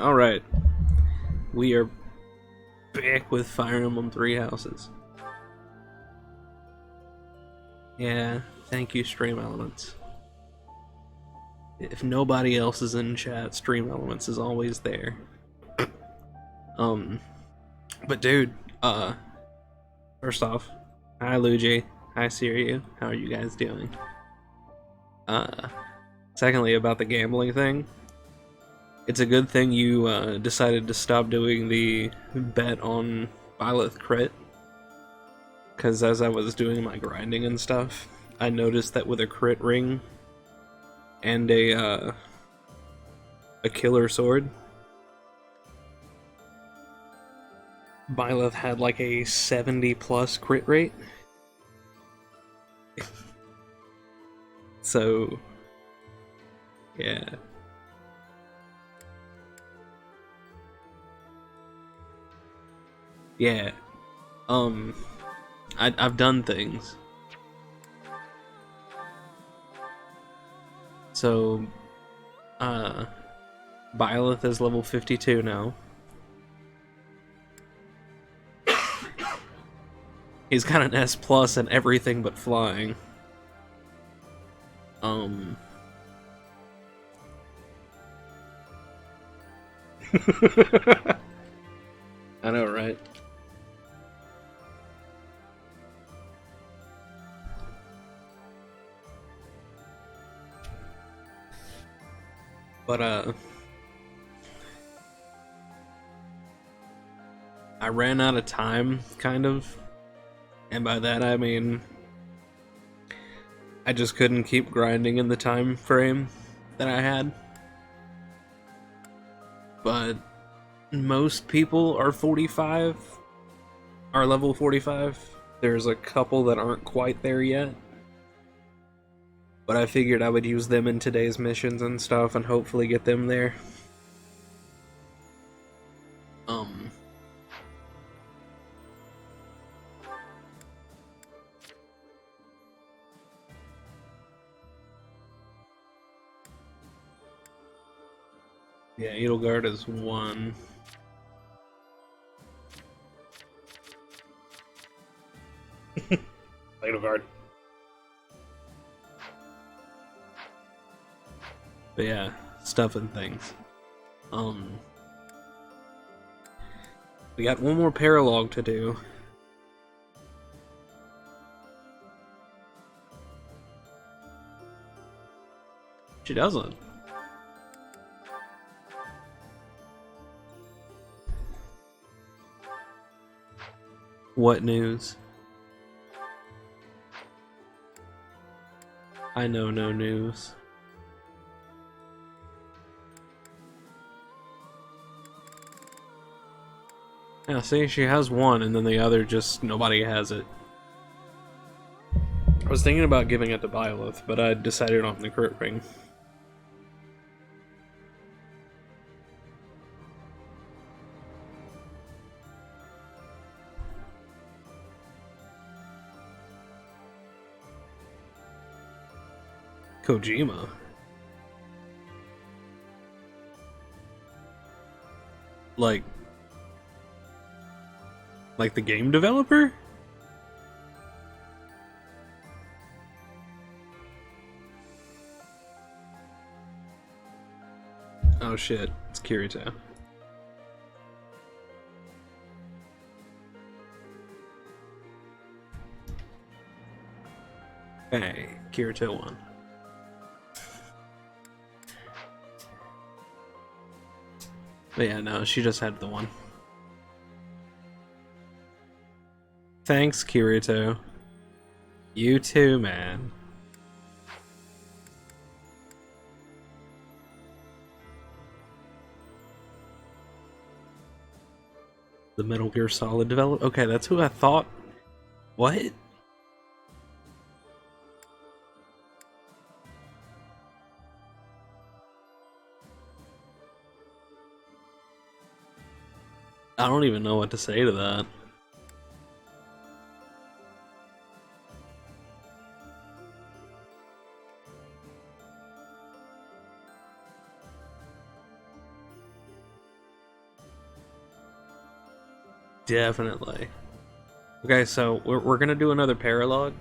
Alright, we are back with Fire Emblem Three Houses. Yeah, thank you, Stream Elements. If nobody else is in chat, Stream Elements is always there. Um, but dude, first off, hi Luigi, hi Siriu, how are you guys doing? Secondly, about the gambling thing, it's a good thing you decided to stop doing the bet on Byleth crit, because as I was doing my grinding and stuff, I noticed that with a crit ring and a killer sword, Byleth had like a 70 plus crit rate. So, yeah. Yeah. I've done things. So, Byleth is level 52 now. He's got an S plus and everything but flying. I know, right? But, I ran out of time, kind of. And by that I mean I just couldn't keep grinding in the time frame that I had. But most people are 45, are level 45. There's a couple that aren't quite there yet. But I figured I would use them in today's missions and stuff and hopefully get them there. Yeah, Edelgard is 1. Edelgard. But yeah, stuff and things. We got one more paralog to do. She doesn't. What news? I know no news. Yeah, see, she has one, and then the other just nobody has it. I was thinking about giving it to Byleth, but I decided on the crit ring. Kojima. Like the game developer? Oh shit, it's Kirito. Hey, Kirito won. But yeah, no, she just had the one. Thanks, Kirito. You too, man. The Metal Gear Solid developer? Okay, that's who I thought. What? I don't even know what to say to that. Definitely. Okay, so we're gonna do another paralog.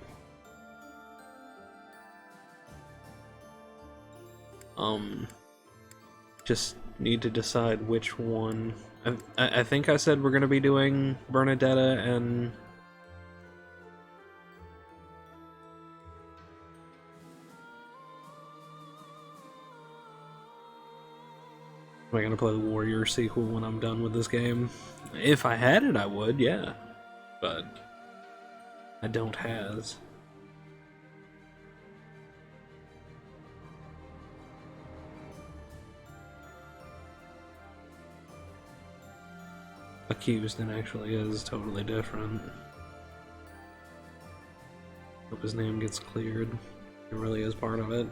Just need to decide which one. I think I said we're gonna be doing Bernadetta and... Am I gonna play the Warrior sequel when I'm done with this game? If I had it, I would, yeah. But I don't has. Accused and actually is totally different. Hope his name gets cleared. It really is part of it.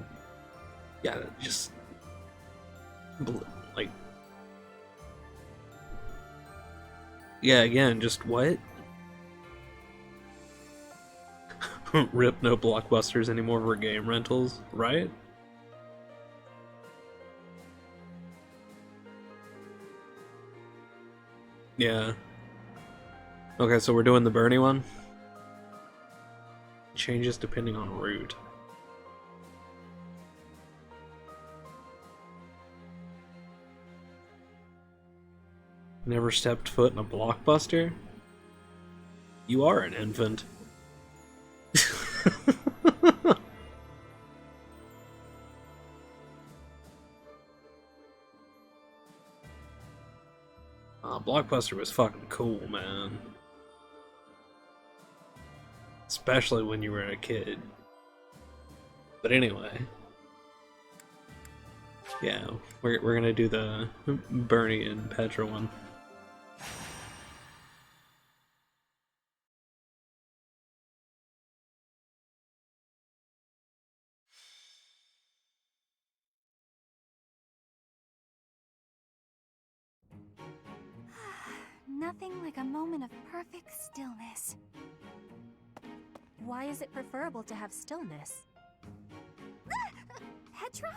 Yeah, just... like... Yeah, again, just what? Rip, no blockbusters anymore for game rentals, right? Yeah. Okay, so we're doing the Bernie one? Changes depending on route. Never stepped foot in a blockbuster? You are an infant. Blockbuster was fucking cool, man. Especially when you were a kid. But anyway. Yeah, we're gonna do the Bernie and Petra one. Nothing like a moment of perfect stillness. Why is it preferable to have stillness? Petra?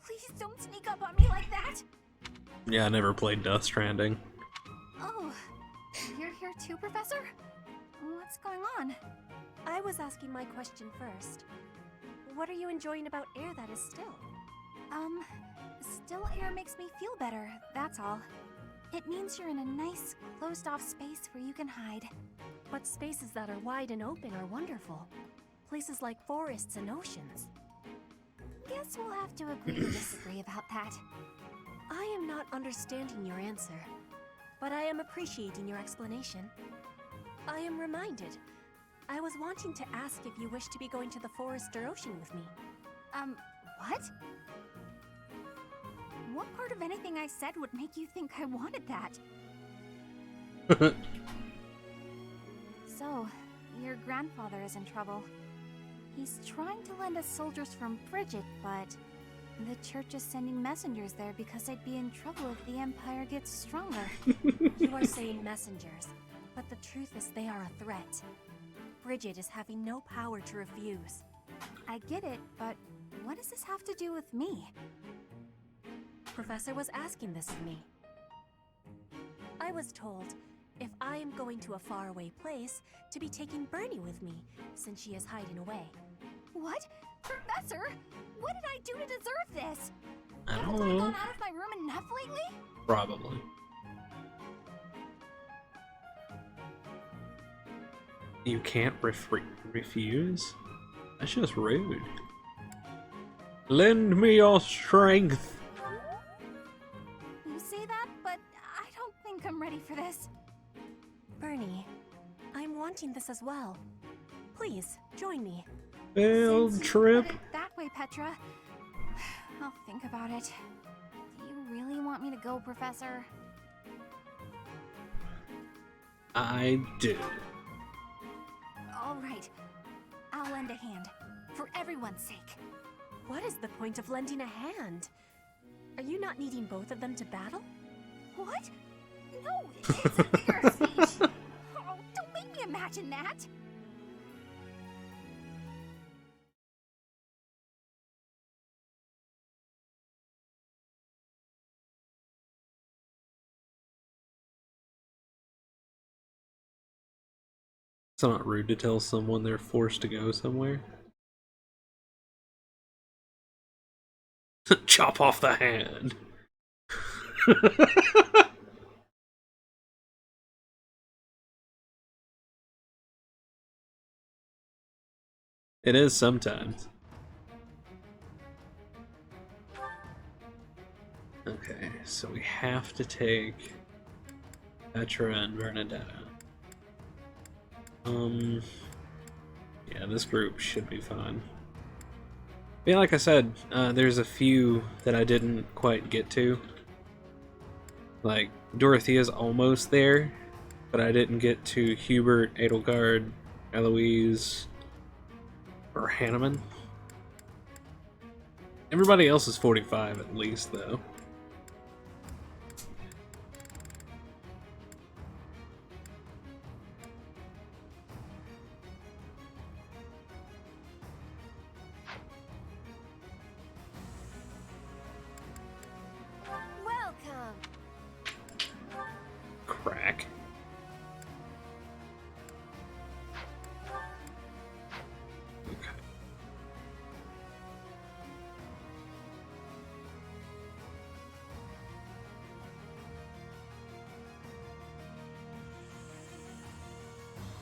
Please don't sneak up on me like that! Yeah, I never played Death Stranding. Oh, you're here too, Professor? What's going on? I was asking my question first. What are you enjoying about air that is still? Still air makes me feel better, that's all. It means you're in a nice, closed-off space where you can hide. But spaces that are wide and open are wonderful. Places like forests and oceans. Guess we'll have to agree to disagree about that. I am not understanding your answer, but I am appreciating your explanation. I am reminded. I was wanting to ask if you wish to be going to the forest or ocean with me. What? What part of anything I said would make you think I wanted that? So, your grandfather is in trouble. He's trying to lend us soldiers from Bridget, but the church is sending messengers there because they'd be in trouble if the Empire gets stronger. You are saying messengers, but the truth is they are a threat. Bridget is having no power to refuse. I get it, but what does this have to do with me? Professor was asking this of me. I was told, if I am going to a faraway place, to be taking Bernie with me, since she is hiding away. What? Professor? What did I do to deserve this? I don't Haven't I know. gone out of my room enough lately? Probably. You can't refuse? That's just rude. Lend me your strength. You say that, but I don't think I'm ready for this. Bernie, I'm wanting this as well. Please, join me. Field Since you trip. put it that way, Petra, I'll think about it. Do you really want me to go, Professor? I do. All right. I'll lend a hand. For everyone's sake. What is the point of lending a hand? Are you not needing both of them to battle? What? No, it's a figure of speech. Oh, don't make me imagine that. It's not rude to tell someone they're forced to go somewhere. Chop off the hand. It is sometimes. Okay, so we have to take Petra and Bernadetta. Yeah, this group should be fine. Yeah, like I said, there's a few that I didn't quite get to. Like, Dorothea's almost there, but I didn't get to Hubert, Edelgard, Eloise, or Hanneman. Everybody else is 45 at least, though. Welcome. Crack. Okay.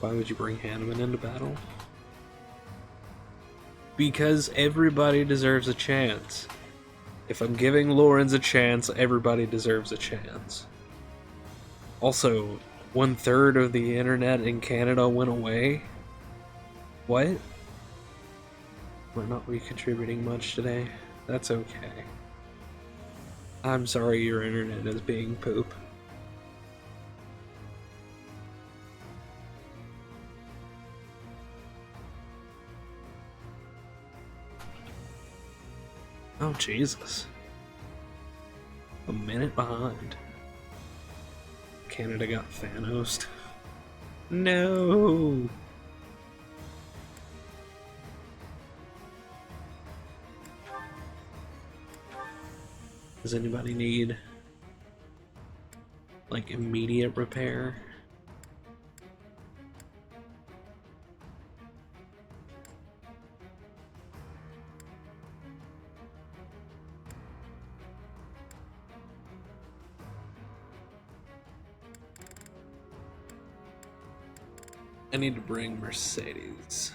Why would you bring Hanneman into battle? Because everybody deserves a chance. If I'm giving Lawrence a chance, everybody deserves a chance. Also, 1/3 of the internet in Canada went away? What? We're not recontributing much today. That's okay. I'm sorry your internet is being poop. Oh, Jesus. A minute behind. Canada got Thanos. No! Does anybody need, like, immediate repair? I need to bring Mercedes.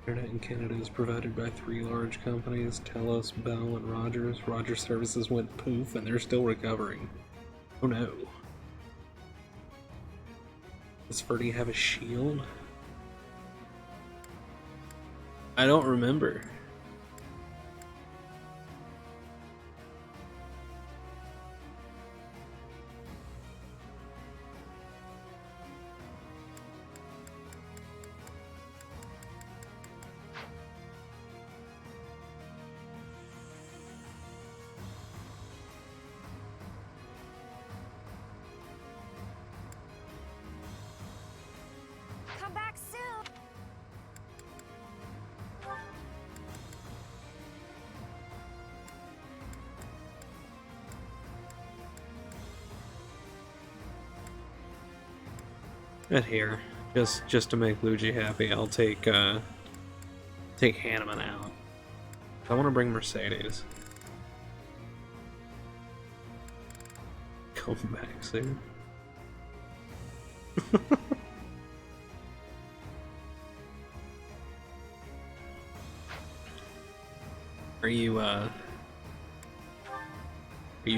Internet in Canada is provided by 3 large companies, Telus, Bell, and Rogers. Rogers services went poof and they're still recovering. Oh no. Does Ferdy have a shield? I don't remember. Come back soon. Right here. Just to make Luigi happy, I'll take Hanneman out. I want to bring Mercedes. Come back soon. Are you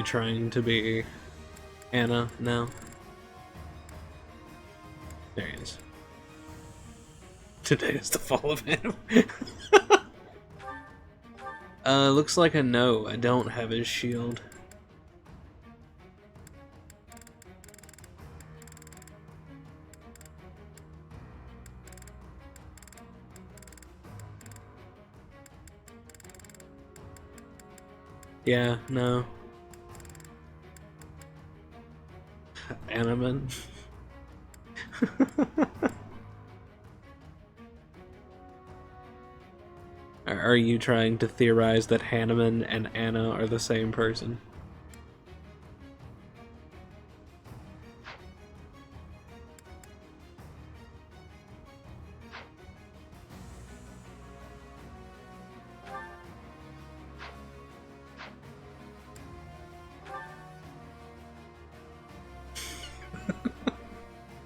trying to be Anna now? There he is. Today is the fall of Anna. Looks like a no. I don't have his shield. Yeah, no. Animan. Are are you trying to theorize that Hanneman and Anna are the same person?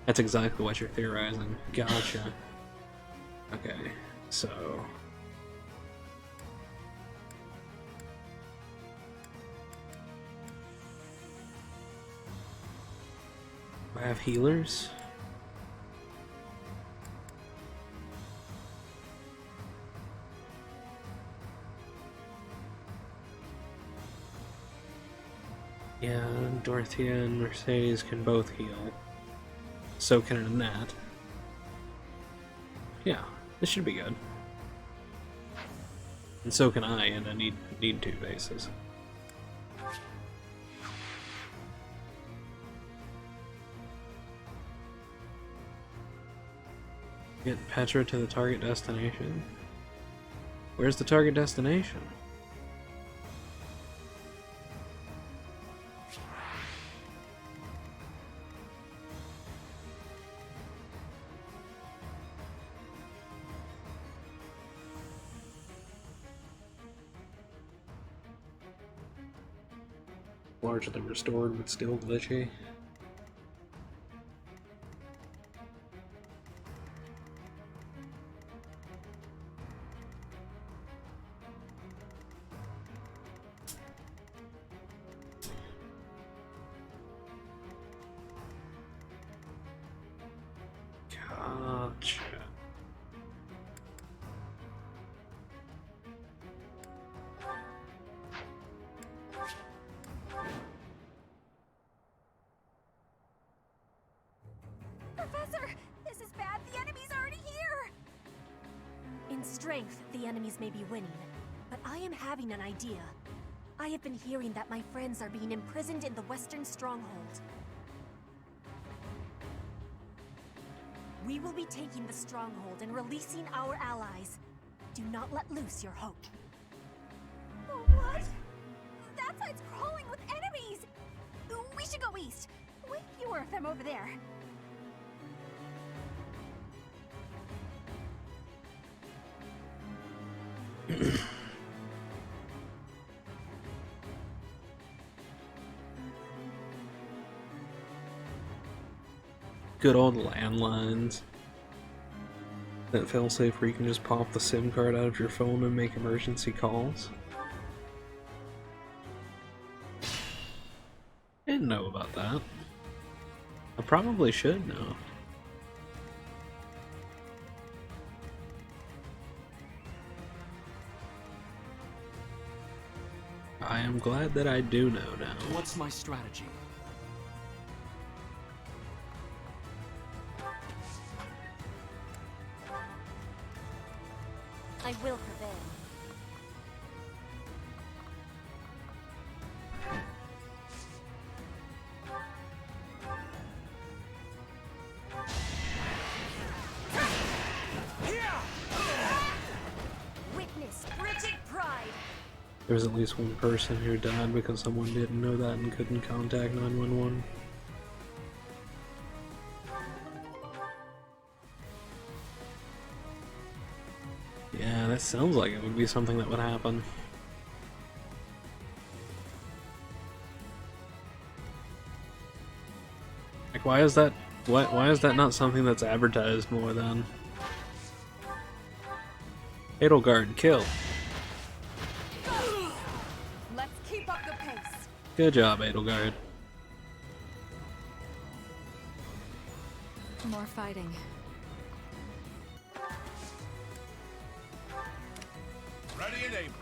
That's exactly what you're theorizing. Gotcha. Okay, so... I have healers? Yeah, Dorothea and Mercedes can both heal. So can Annette. Yeah, this should be good. And so can I, and I need 2 bases. Get Petra to the target destination. Where's the target destination? Largely restored, but still glitchy. Gotcha. Professor, this is bad. The enemy's already here. In strength, the enemies may be winning, but I am having an idea. I have been hearing that my friends are being imprisoned in the Western Stronghold. We will be taking the Stronghold and releasing our allies. Do not let loose your hope. What? That side's crawling with enemies! We should go east. Way fewer of them over there. Good old landlines. That failsafe where you can just pop the SIM card out of your phone and make emergency calls. I didn't know about that. I probably should know. I am glad that I do know now. What's my strategy? I will prevail. Witness Bridget Pride. There was at least one person who died because someone didn't know that and couldn't contact 911. Yeah, that sounds like it would be something that would happen. Like, why is that not something that's advertised more then? Edelgard, kill. Let's keep up the pace. Good job, Edelgard. More fighting. Ready and able.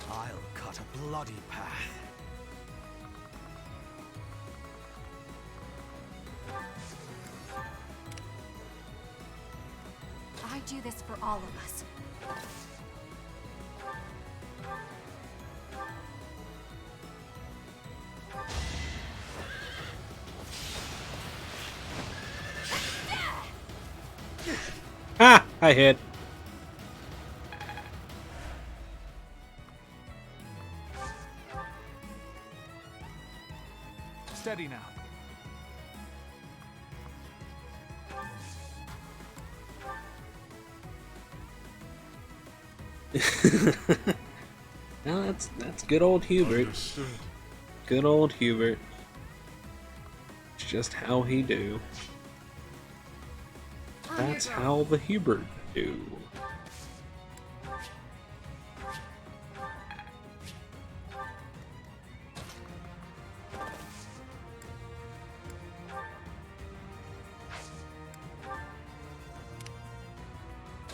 I'll cut a bloody path. I do this for all of us. Ha! I hit. Steady now. Now that's good old Hubert. Understood. Good old Hubert. It's just how he do. That's how the Hubert do.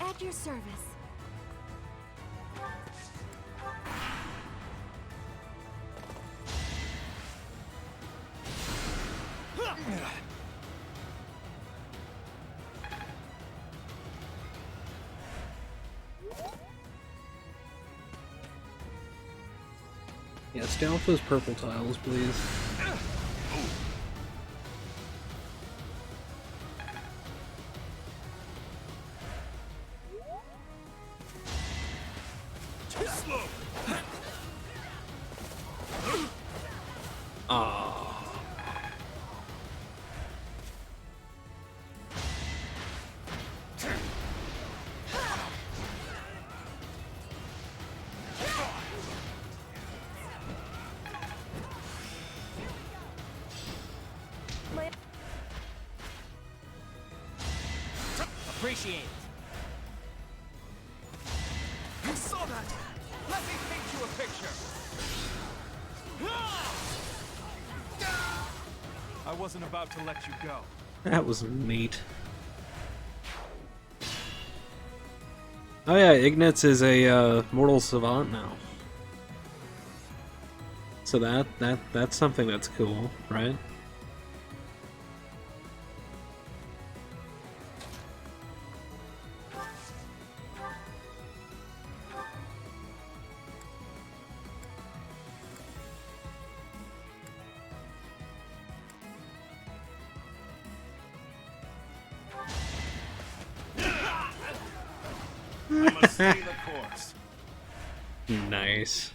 At your service. Yeah, stay off those purple tiles, please. Too slow. Ah. Appreciate it. You saw that? Let me paint you a picture. I wasn't about to let you go. That was neat. Oh yeah, Ignatz is a mortal savant now. So that's something that's cool, right? I must stay the course. Nice.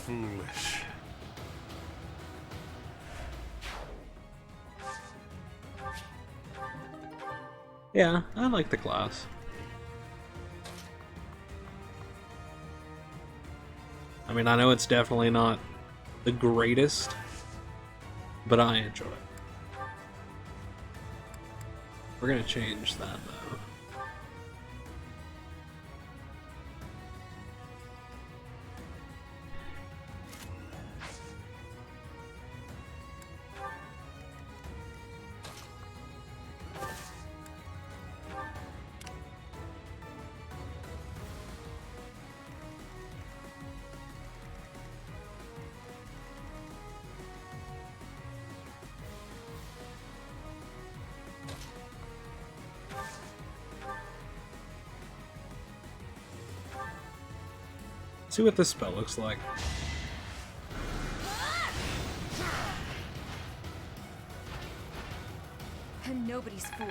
Foolish. Yeah, I like the class. I mean, I know it's definitely not the greatest, but I enjoy it. We're gonna change that though. See what this spell looks like. I'm nobody's fool.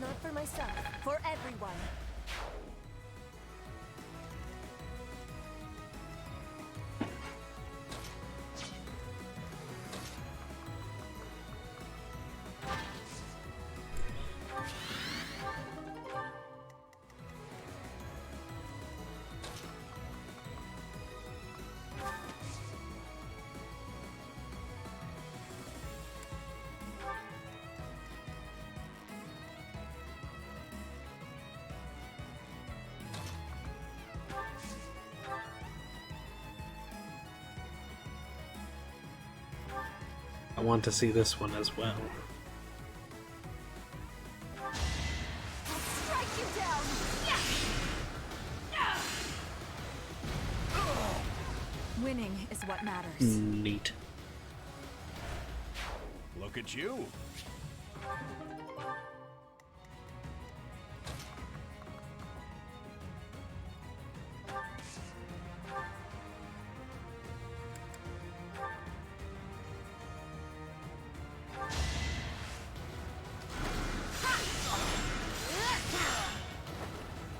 Not for myself, for everyone. I want to see this one as well. I'll strike you down! Winning is what matters. Neat. Look at you.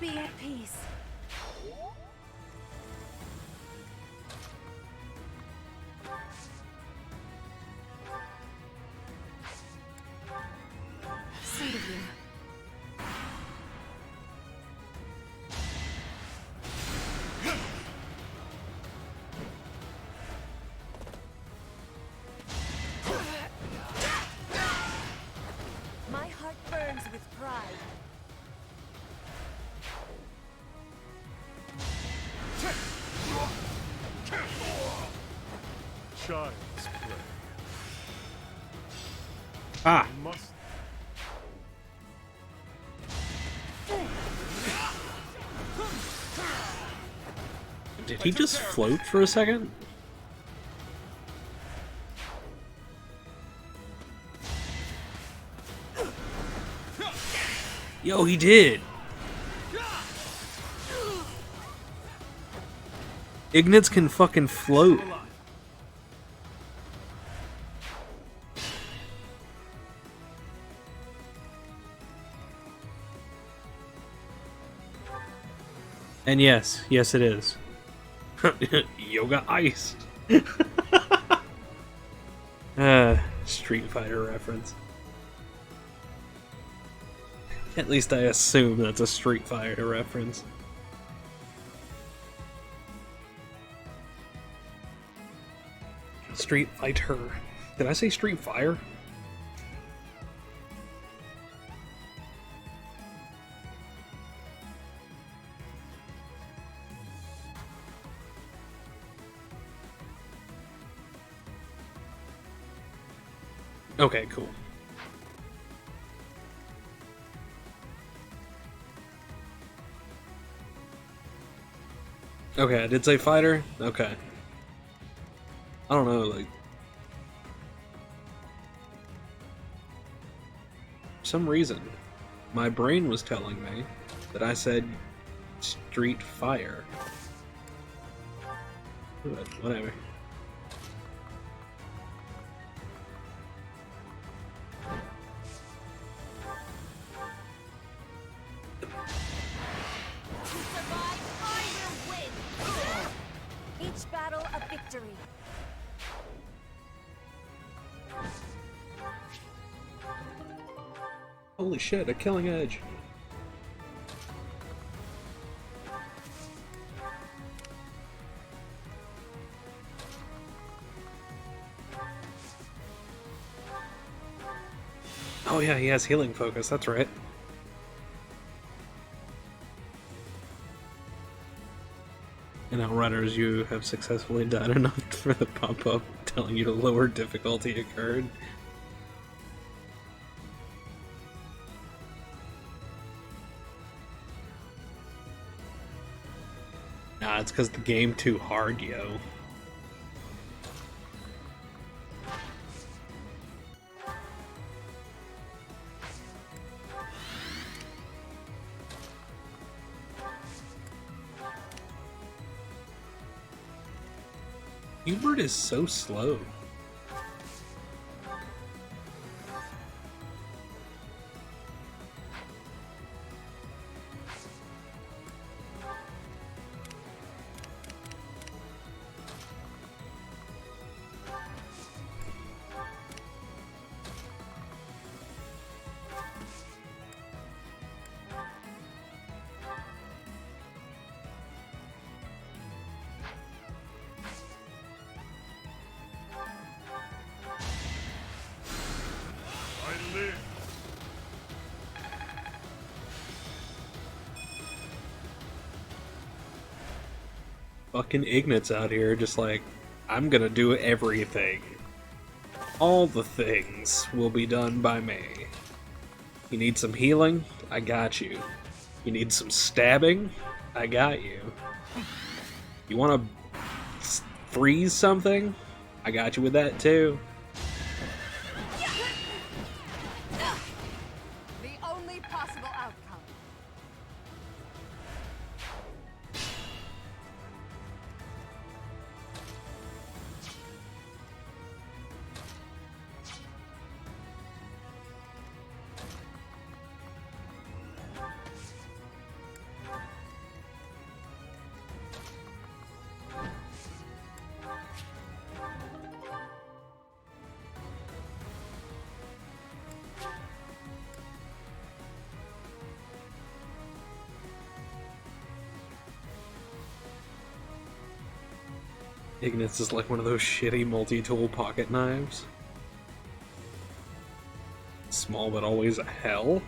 Be at peace. Sweet of you. My heart burns with pride. Child's play. Ah! Must. Did he just float for a second? Yo, he did! Ignitz can fucking float. And yes, yes it is. Yoga Ice. Street Fighter reference. At least I assume that's a Street Fighter reference. Street Fighter. Did I say Street Fire? Okay, cool. Okay, I did say fighter? Okay. I don't know, like... For some reason, my brain was telling me that I said Street Fire. But whatever. Each battle a victory. Holy shit, a killing edge. Oh yeah, he has healing focus, that's right. In Outriders, you have successfully died enough for the pop-up telling you to lower difficulty occurred. Nah, it's because the game too hard, yo. Hubert is so slow. I live. Fucking Ignatz out here just like, I'm gonna do everything. All the things will be done by me. You need some healing? I got you. You need some stabbing? I got you. You want to freeze something? I got you with that too. The only possible outcome. Ignis is like one of those shitty multi-tool pocket knives. Small but always a hell?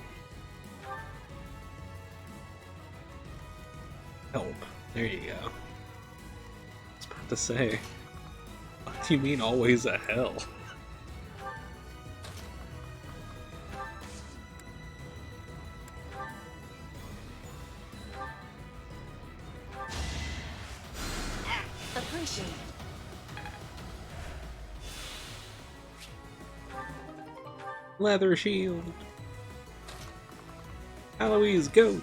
Help. There you go. I was about to say, what do you mean always a hell? Appreciate it. Leather shield. Eloise, go!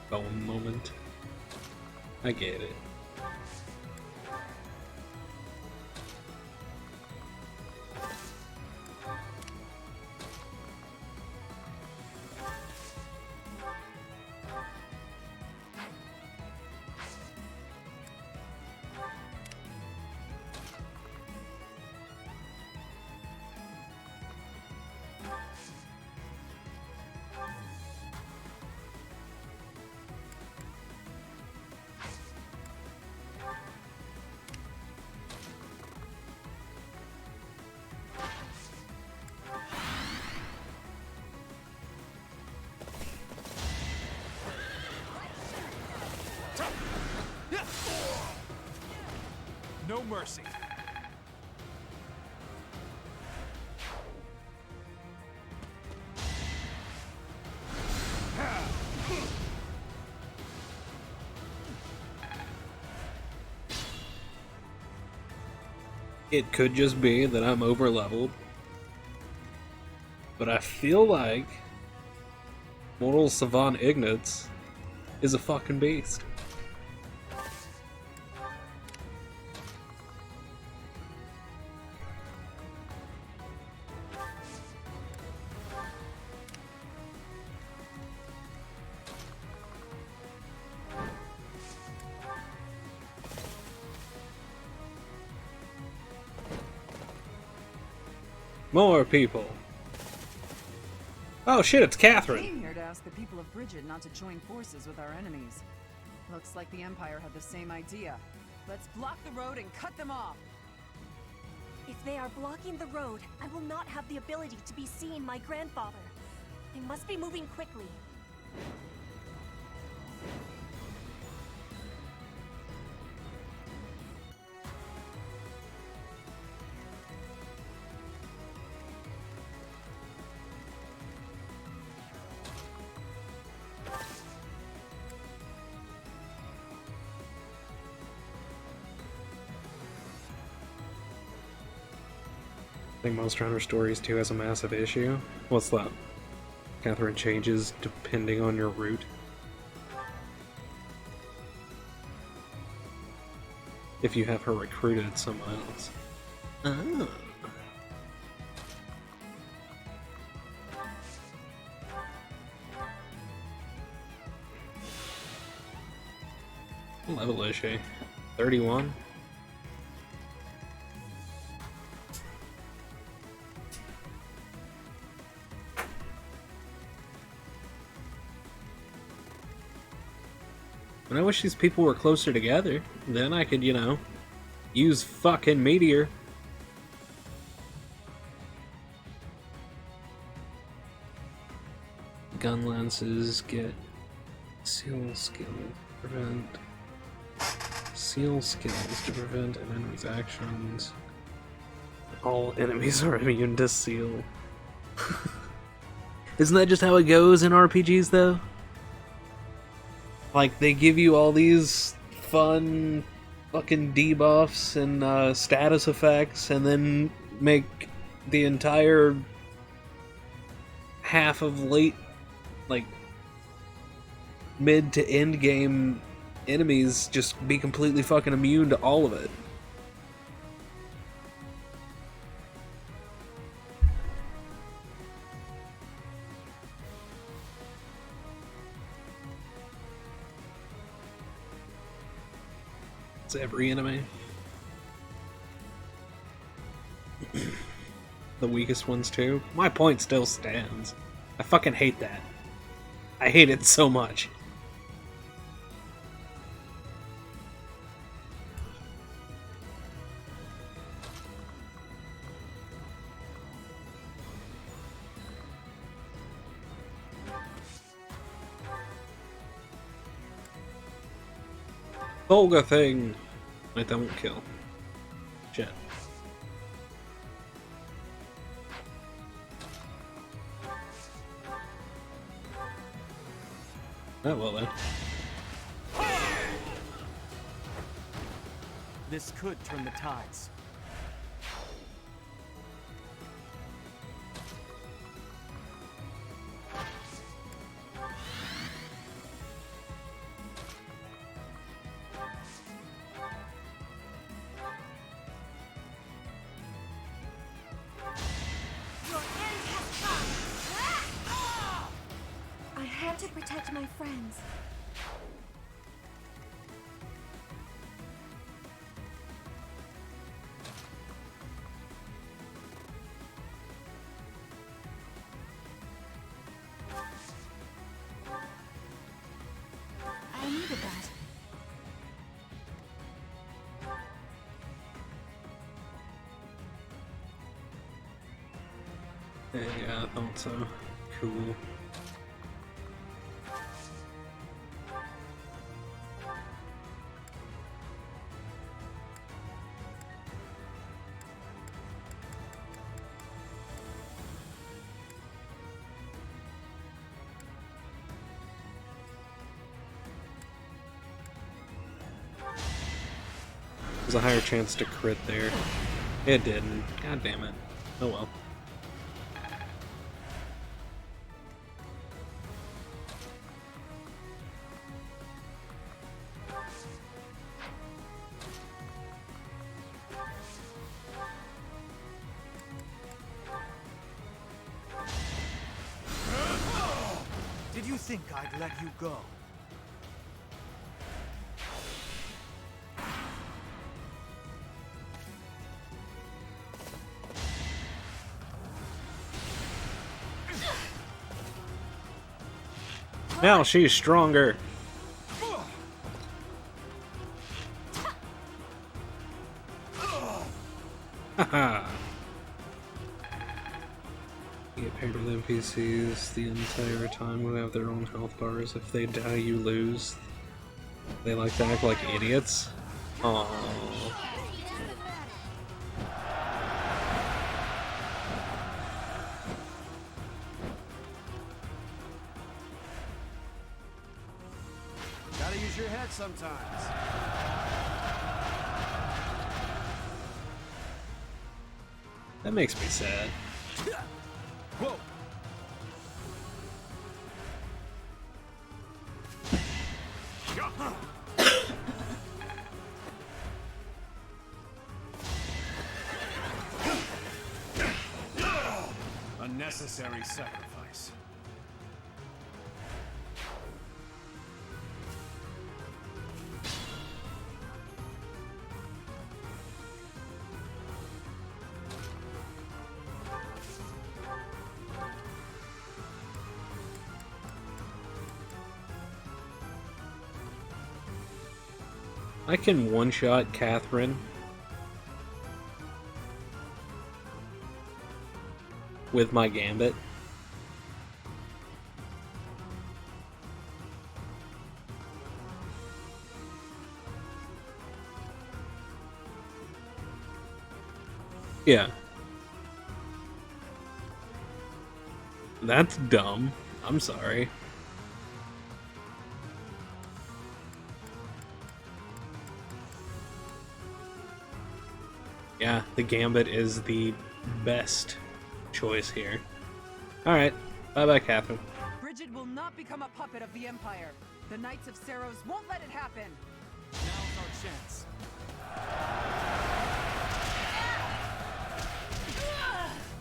Bone moment. I get it. No mercy. It could just be that I'm over-leveled, but I feel like Mortal Savant Ignatz is a fucking beast. More people. Oh shit, it's Catherine. Came here to ask the people of Bridget not to join forces with our enemies. Looks like the Empire had the same idea. Let's block the road and cut them off. If they are blocking the road, I will not have the ability to be seeing my grandfather. They must be moving quickly. I think Monster Hunter Stories 2 has a massive issue. What's that? Catherine changes depending on your route. If you have her recruited someone else. Oh. What level is she? 31? And I wish these people were closer together. Then I could, you know, use fucking Meteor. Gun lances get seal skill. Prevent seal skills to prevent an enemy's actions. All enemies are immune to seal. Isn't that just how it goes in RPGs, though? Like, they give you all these fun fucking debuffs and status effects, and then make the entire half of late, like, mid to end game enemies just be completely fucking immune to all of it. It's every enemy. The weakest ones too. My point still stands. I fucking hate that. I hate it so much. Olga thing. Wait, that won't kill. Shit. Oh, well then. This could turn the tides. I had to protect my friends. I needed that. Yeah, I thought so. Cool. There's a higher chance to crit there. It didn't. God damn it. Oh well. Did you think I'd let you go? Now she's stronger. Haha. You get paired with NPCs the entire time who have their own health bars. If they die, you lose. They like to act like idiots. Aww. Gotta use your head sometimes. That makes me sad. Whoa! Unnecessary sacrifice. I can one-shot Catherine with my gambit. Yeah. That's dumb. I'm sorry. Yeah, the Gambit is the best choice here. Alright, bye-bye, Catherine. Bridget will not become a puppet of the Empire. The Knights of Saros won't let it happen. Now's our chance.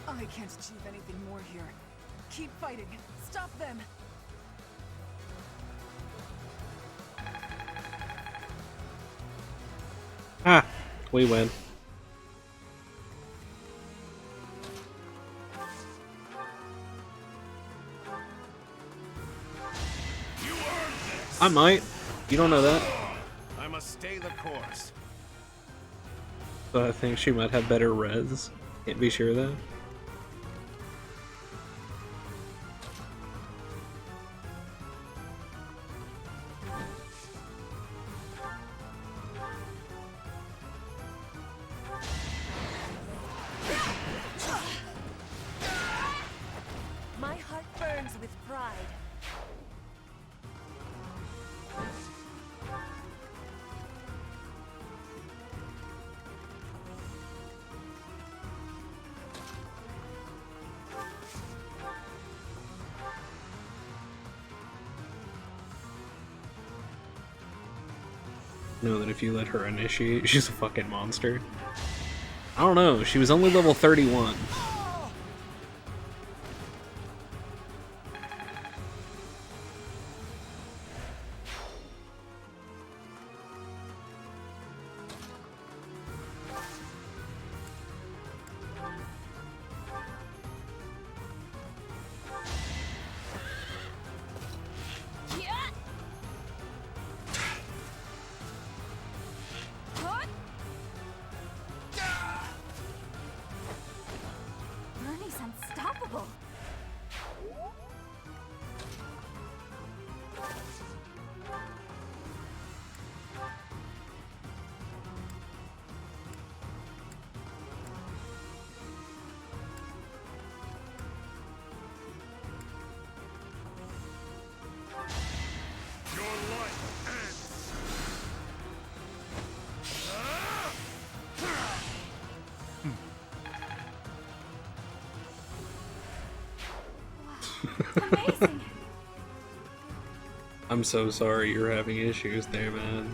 I can't achieve anything more here. Keep fighting. Stop them. Ah, we win. I might. You don't know that. I must stay the course. But I think she might have better res. Can't be sure though. My heart burns with pride. Know that if you let her initiate, she's a fucking monster. I don't know, she was only level 31. Bernie's unstoppable. Your life ends. Amazing. I'm so sorry you're having issues there, man.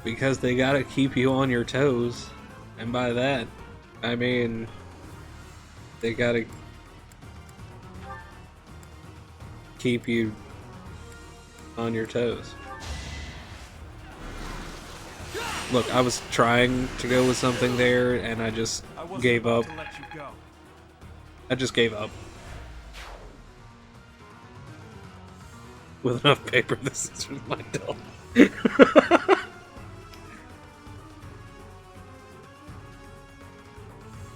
Because they gotta keep you on your toes. And by that, I mean, they gotta keep you on your toes. Look, I was trying to go with something there, and I just I wasn't gave about up. to let you go. I just gave up. With enough paper, this is my doll.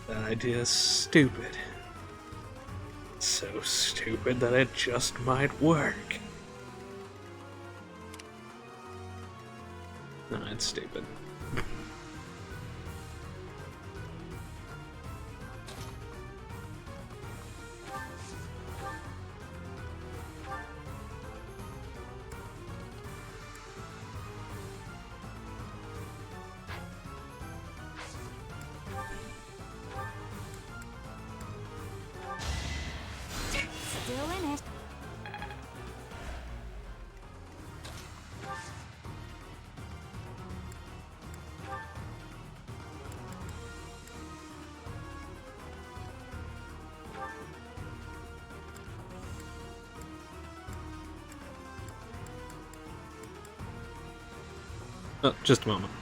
That idea is stupid. So stupid that it just might work. No, it's stupid. Still in it. Oh, just a moment.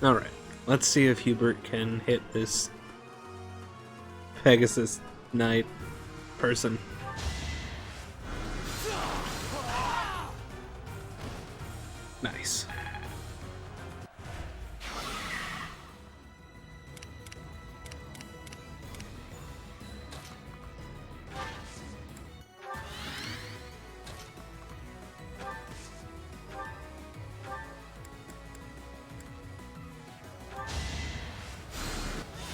Alright, let's see if Hubert can hit this Pegasus Knight person. Nice.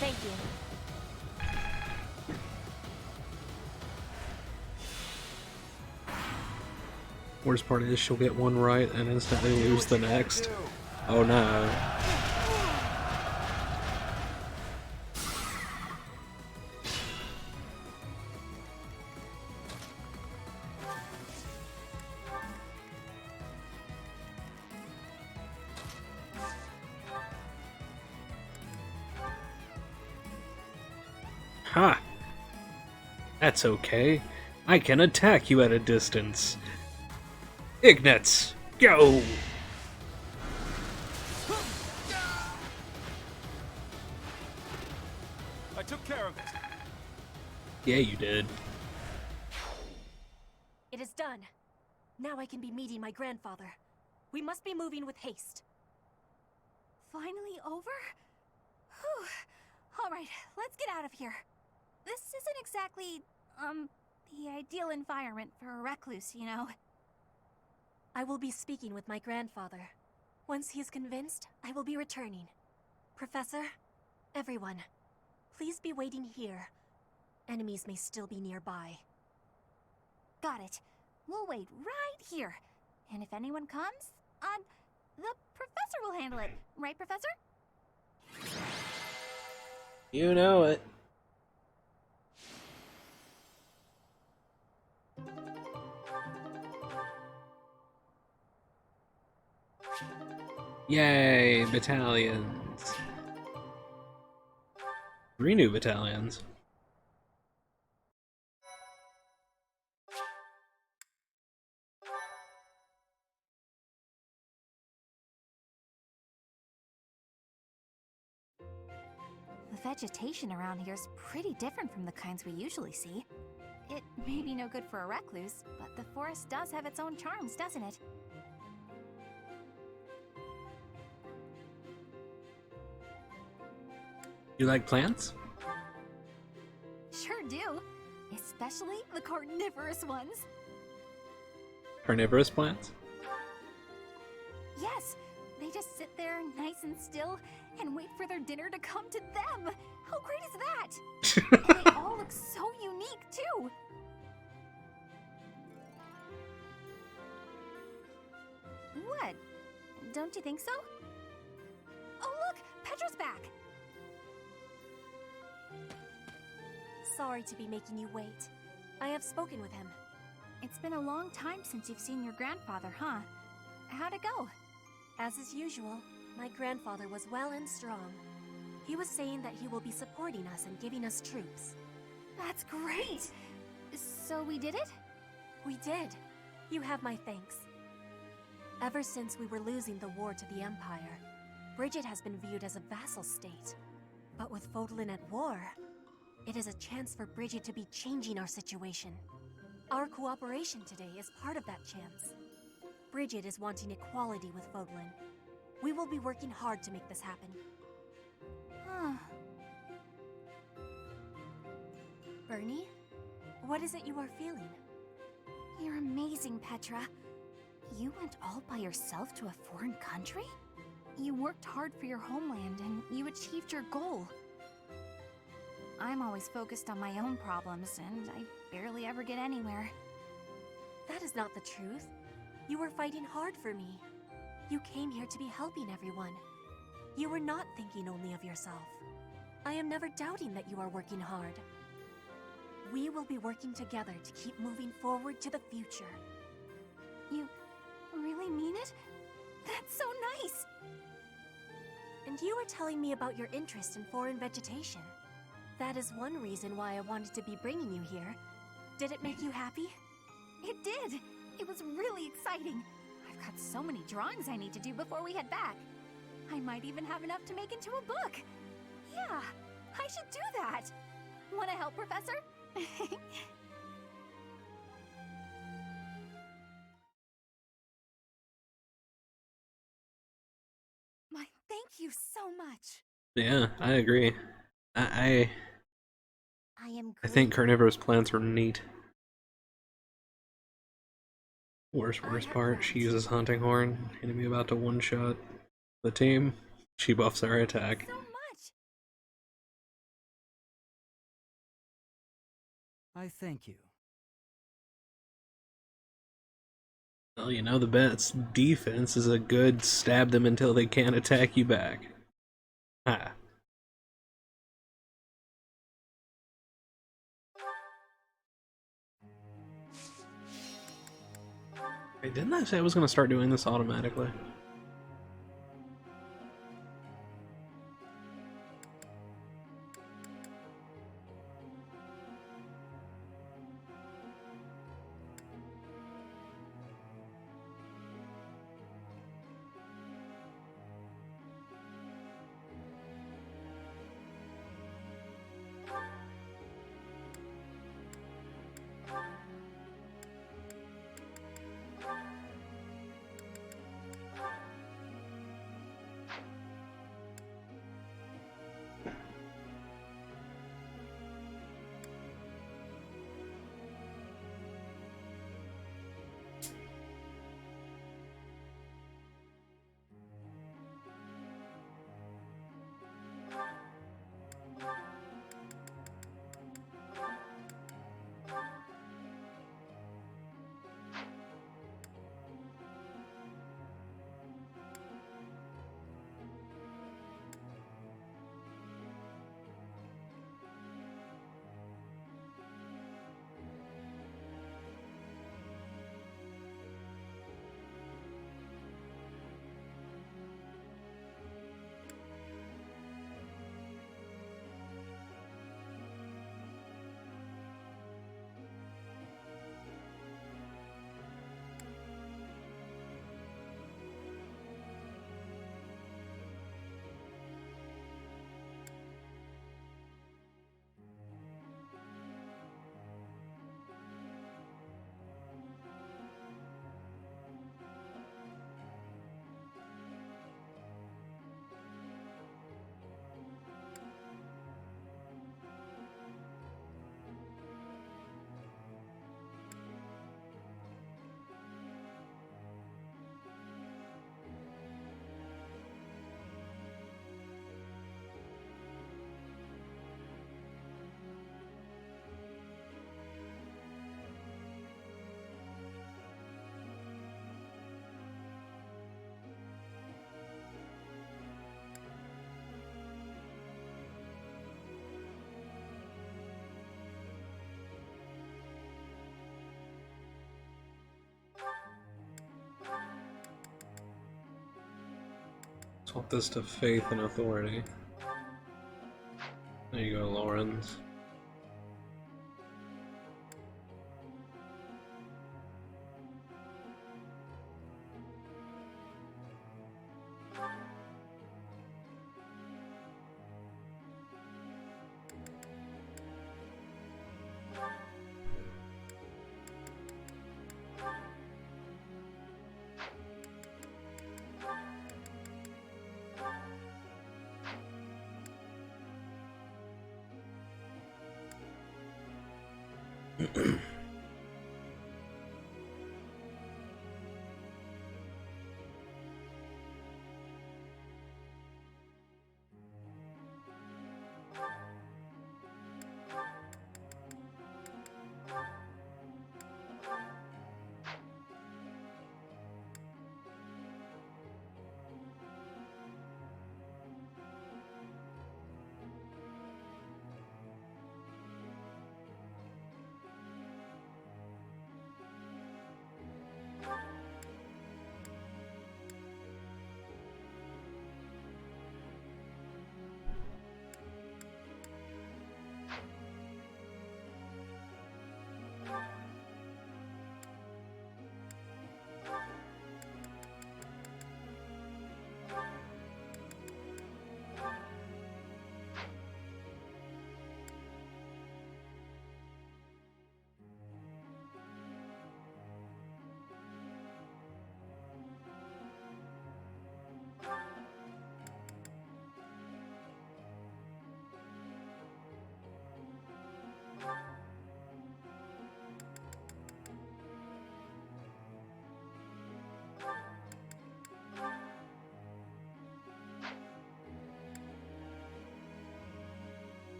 Thank you. Worst part is she'll get one right and instantly lose the next. Oh no. Ha! That's okay. I can attack you at a distance. Ignatz, go! I took care of it. Yeah, you did. It is done. Now I can be meeting my grandfather. We must be moving with haste. Finally over? Whew. Alright, let's get out of here. This isn't exactly, the ideal environment for a recluse, you know? I will be speaking with my grandfather. Once he is convinced, I will be returning. Professor, everyone, please be waiting here. Enemies may still be nearby. Got it. We'll wait right here. And if anyone comes, the professor will handle it. Right, Professor? You know it. Yay, battalions. 3 new battalions. The vegetation around here is pretty different from the kinds we usually see. It may be no good for a recluse, but the forest does have its own charms, doesn't it? You like plants? Sure do. Especially the carnivorous ones. Carnivorous plants? Yes, they just sit there nice and still and wait for their dinner to come to them. How great is that? And they all look so unique, too. What? Don't you think so? Oh, look! Petra's back! Sorry to be making you wait. I have spoken with him. It's been a long time since you've seen your grandfather, huh? How'd it go? As is usual, my grandfather was well and strong. He was saying that he will be supporting us and giving us troops. That's great! So we did it? We did. You have my thanks. Ever since we were losing the war to the Empire, Bridget has been viewed as a vassal state. But with Fodlan at war, it is a chance for Bridget to be changing our situation. Our cooperation today is part of that chance. Bridget is wanting equality with Fodlan. We will be working hard to make this happen. Huh. Bernie, what is it you are feeling? You're amazing, Petra. You went all by yourself to a foreign country? You worked hard for your homeland and you achieved your goal. I'm always focused on my own problems and I barely ever get anywhere. That is not the truth. You were fighting hard for me. You came here to be helping everyone. You were not thinking only of yourself. I am never doubting that you are working hard. We will be working together to keep moving forward to the future. You really mean it? That's so nice! And you were telling me about your interest in foreign vegetation. That is one reason why I wanted to be bringing you here. Did it make you happy? It did! It was really exciting. I've got so many drawings I need to do before we head back. I might even have enough to make into a book. Yeah, I should do that. Want to help, Professor? My, thank you so much. Yeah, I agree. I I am I think grateful. carnivorous plants are neat. Worst I have part, she gratitude uses hunting horn. Enemy about to one-shot the team. She buffs our attack. so much. I thank you. Well, you know the bet's defense is a good stab them until they can't attack you back. Ha. Wait, didn't I say I was gonna start doing this automatically? Swap this to faith and authority. There you go, Lawrence.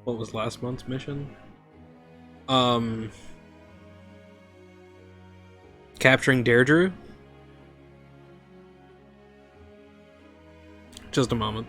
What was last month's mission? Capturing Deirdre? Just a moment.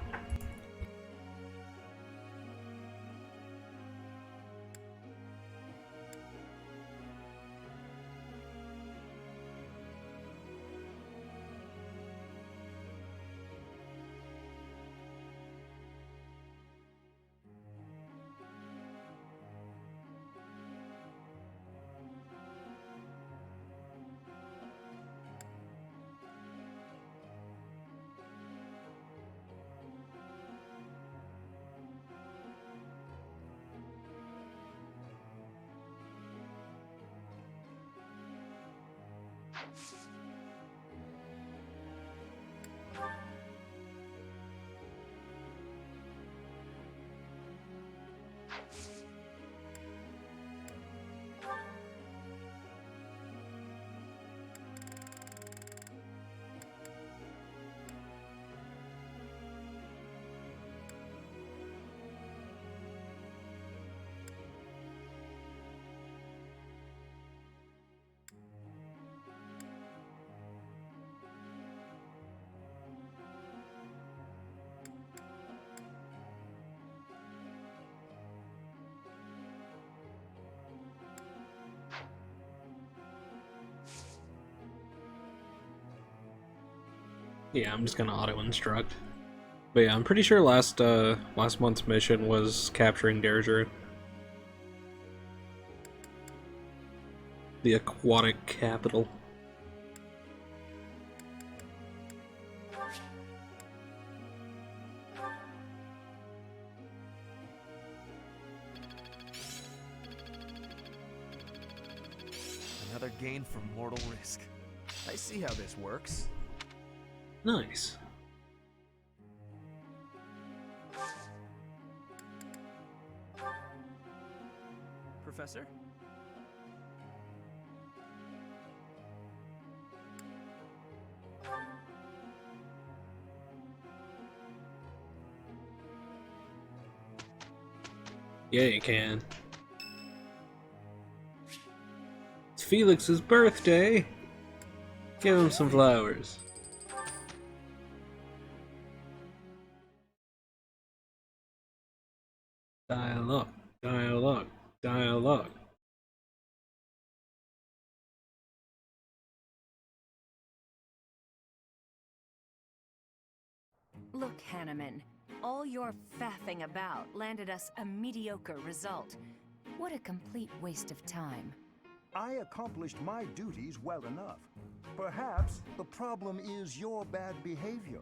Yeah, I'm just gonna auto-instruct. But yeah, I'm pretty sure last month's mission was capturing Deirdre. The aquatic capital. Another gain from mortal risk. I see how this works. Nice. Professor? Yeah, you can. It's Felix's birthday. Give him some flowers. Dial up, dial up, dial up. Look, Hanneman, all your faffing about landed us a mediocre result. What a complete waste of time. I accomplished my duties well enough. Perhaps the problem is your bad behavior.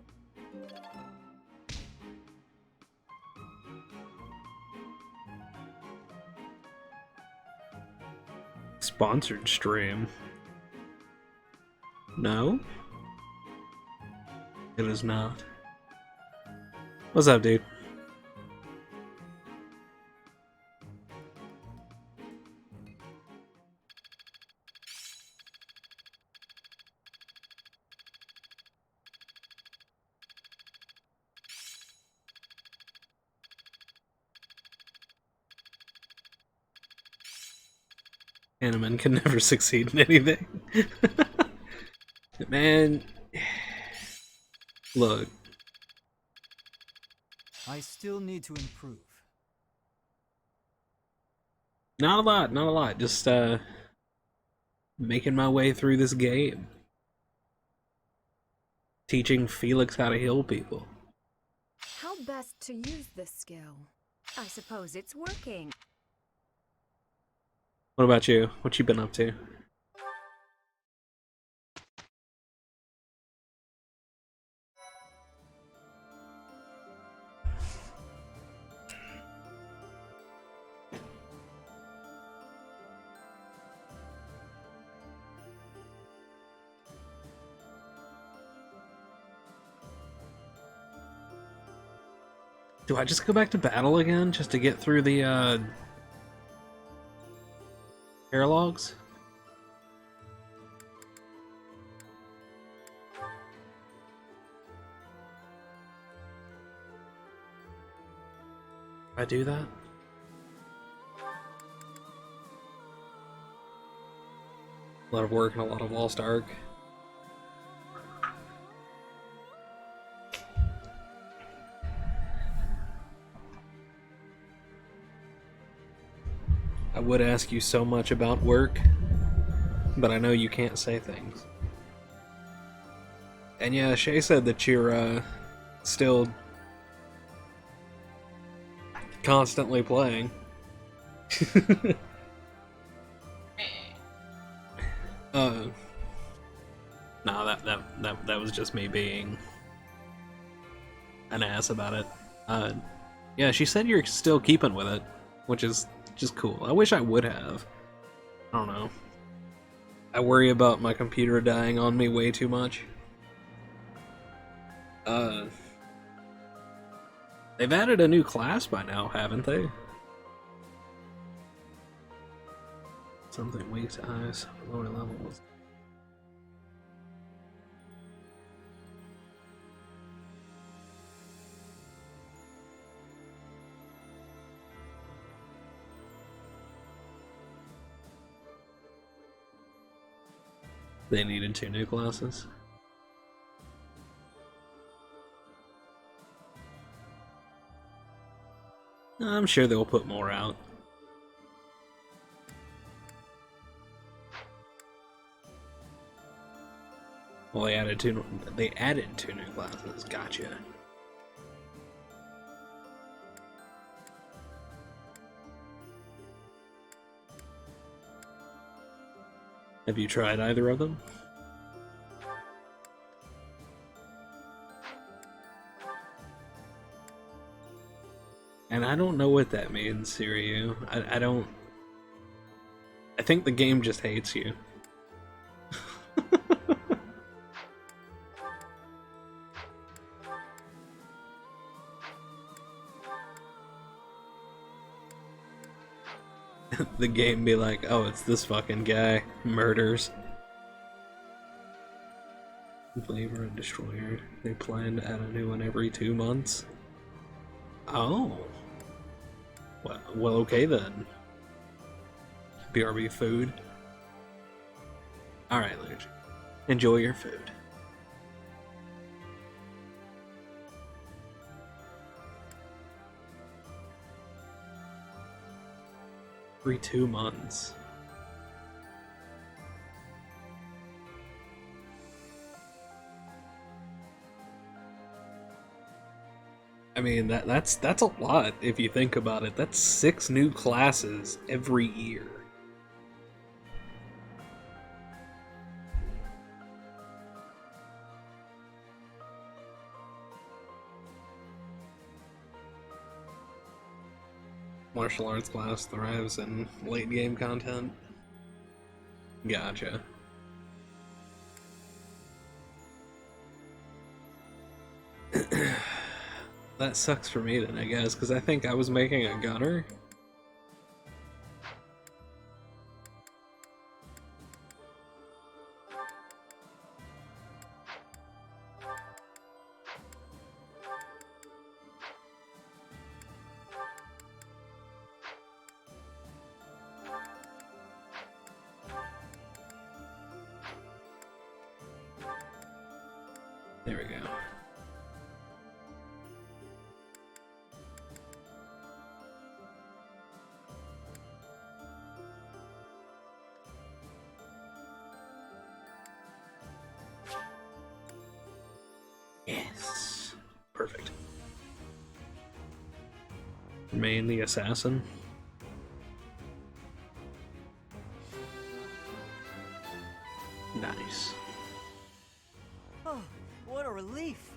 Sponsored stream. No? It is not. What's up, dude? Hanneman can never succeed in anything. Man, look. I still need to improve. Not a lot, not a lot. Just, making my way through this game. Teaching Felix how to heal people. How best to use this skill? I suppose it's working. What about you? What you been up to? Do I just go back to battle again just to get through the paralogs? I do that? A lot of work and a lot of Lost Ark. I would ask you so much about work, but I know you can't say things. And yeah, Shay said that you're still constantly playing. No, that was just me being an ass about it. Yeah, she said you're still keeping with it, which is just cool. I wish I would have. I don't know. I worry about my computer dying on me way too much. They've added a new class by now, haven't they? Something weak to eyes, lower levels. They needed 2 new classes. I'm sure they'll put more out. Well, they added 2 new classes. Gotcha. Have you tried either of them? And I don't know what that means, Siryu. I don't... I think the game just hates you. The game be like, oh, it's this fucking guy. Murders. Flavor and Destroyer. They plan to add a new one every 2 months. Oh. Well, okay then. BRB food. Alright, Luigi. Enjoy your food. Every 2 months. I mean, that's a lot if you think about it. That's 6 new classes every year. Martial arts class thrives in late game content. Gotcha. That sucks for me then, I guess, because I think I was making a gunner. There we go. Yes. Perfect. Remain the assassin. Nice. Oh, what a relief.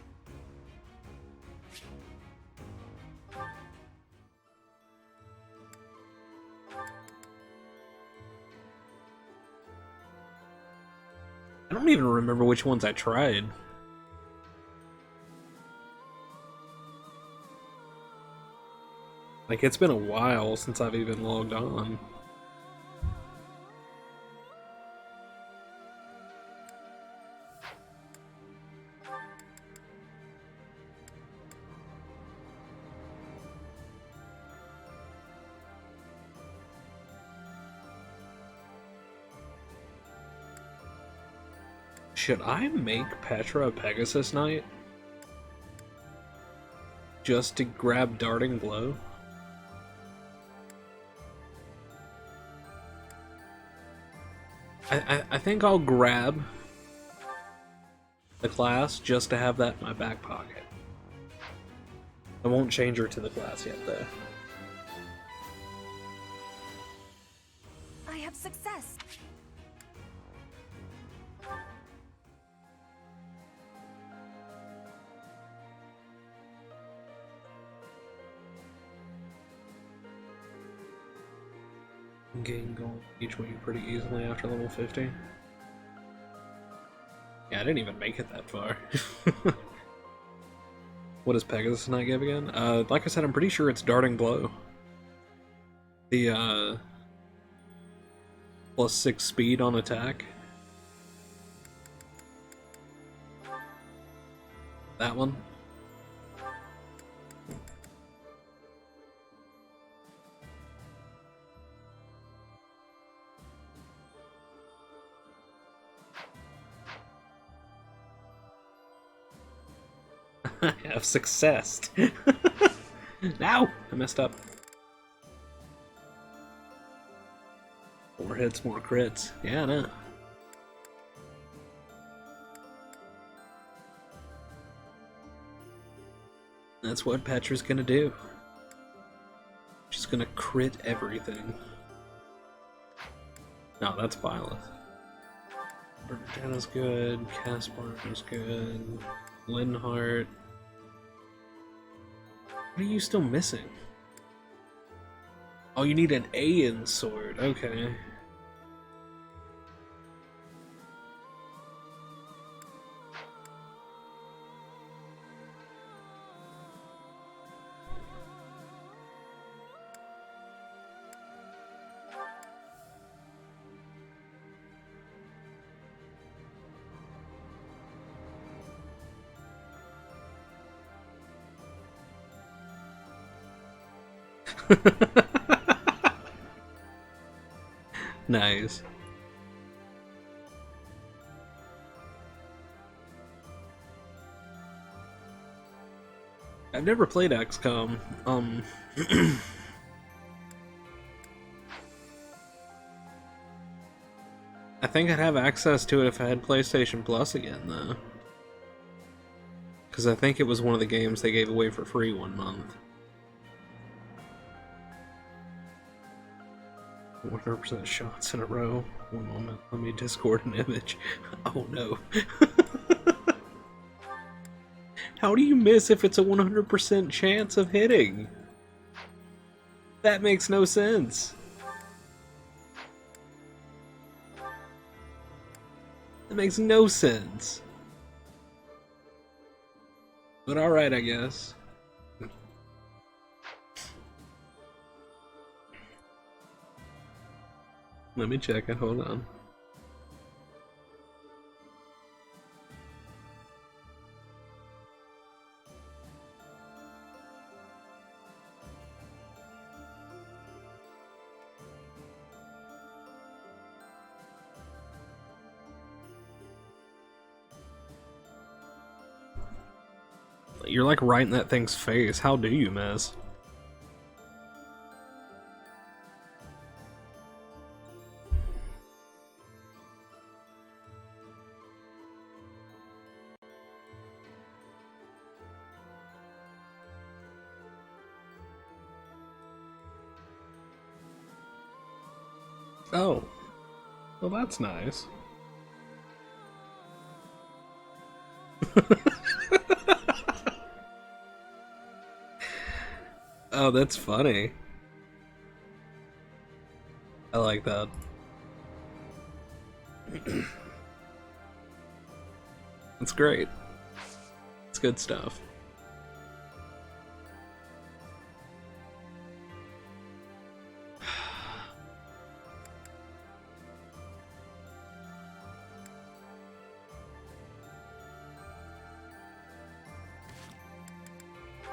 I don't even remember which ones I tried. Like, it's been a while since I've even logged on. Should I make Petra a Pegasus Knight? Just to grab Darting Blow? I think I'll grab the class just to have that in my back pocket. I won't change her to the class yet, though. I have success. Gain gold each way pretty easily after level 50. Yeah, I didn't even make it that far. What does Pegasus Knight give again? Like I said, I'm pretty sure it's Darting Blow. The, plus 6 speed on attack. That one. I have success. Now I messed up. 4 hits, more crits. Yeah, I know. That's what Petra's gonna do. She's gonna crit everything. No, that's Violet. Bernadette's good. Caspar is good. Linhardt. What are you still missing? Oh, you need an A in sword. Okay. Nice. I've never played XCOM. I think I'd have access to it if I had PlayStation Plus again, though. Because I think it was one of the games they gave away for free one month. 100% shots in a row. One moment, let me Discord an image. Oh no. How do you miss if it's a 100% chance of hitting? That makes no sense. That makes no sense. But alright, I guess. Let me check it, hold on. You're like right in that thing's face. How do you miss? Oh. Well, that's nice. Oh, that's funny. I like that. That's great. It's good stuff.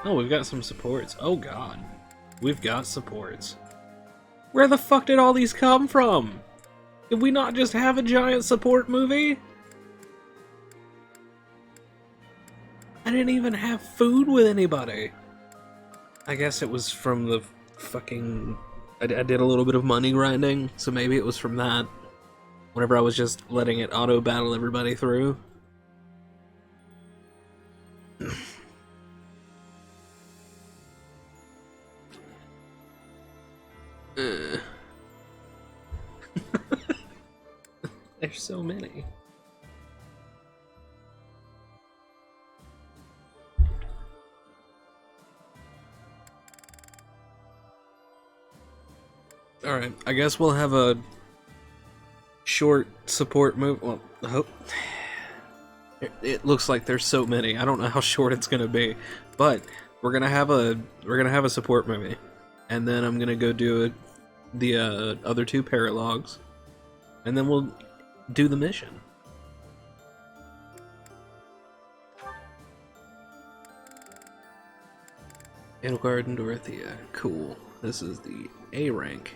Oh, we've got some supports. Oh god. We've got supports. Where the fuck did all these come from? Did we not just have a giant support movie? I didn't even have food with anybody. I guess it was from the fucking... I did a little bit of money grinding, so maybe it was from that. Whenever I was just letting it auto-battle everybody through. There's so many. Alright, I guess we'll have a short support move. Well, I hope. It looks like there's so many. I don't know how short it's gonna be, but we're gonna have a support movie, and then I'm gonna go do the other two paralogs, and then we'll do the mission. Edelgard and Dorothea. Cool. This is the A rank.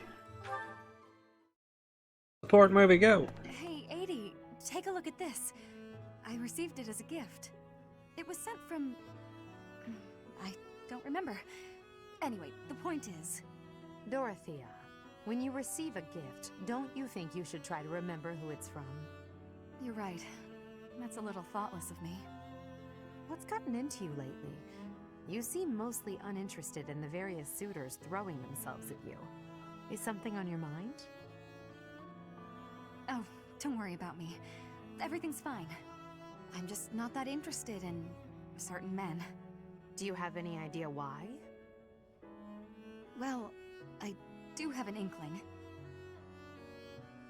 Support movie, go! Hey, 80, take a look at this. I received it as a gift. It was sent from... I don't remember. Anyway, the point is... Dorothea, when you receive a gift, don't you think you should try to remember who it's from? You're right. That's a little thoughtless of me. What's gotten into you lately? You seem mostly uninterested in the various suitors throwing themselves at you. Is something on your mind? Oh, don't worry about me. Everything's fine. I'm just not that interested in certain men. Do you have any idea why? Well, I do have an inkling.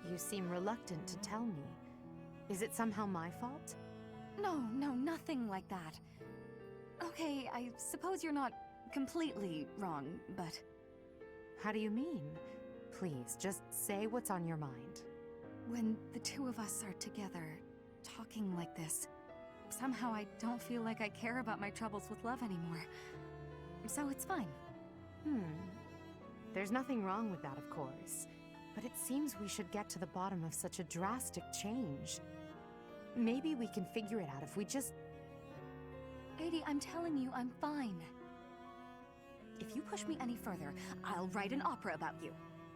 You seem reluctant to tell me. Is it somehow my fault? No, nothing like that. Okay, I suppose you're not completely wrong, but... How do you mean? Please, just say what's on your mind. When the two of us are together, talking like this, somehow I don't feel like I care about my troubles with love anymore. So it's fine. There's nothing wrong with that, of course. But it seems we should get to the bottom of such a drastic change. Maybe we can figure it out if we just... 80, I'm telling you, I'm fine. If you push me any further, I'll write an opera about you.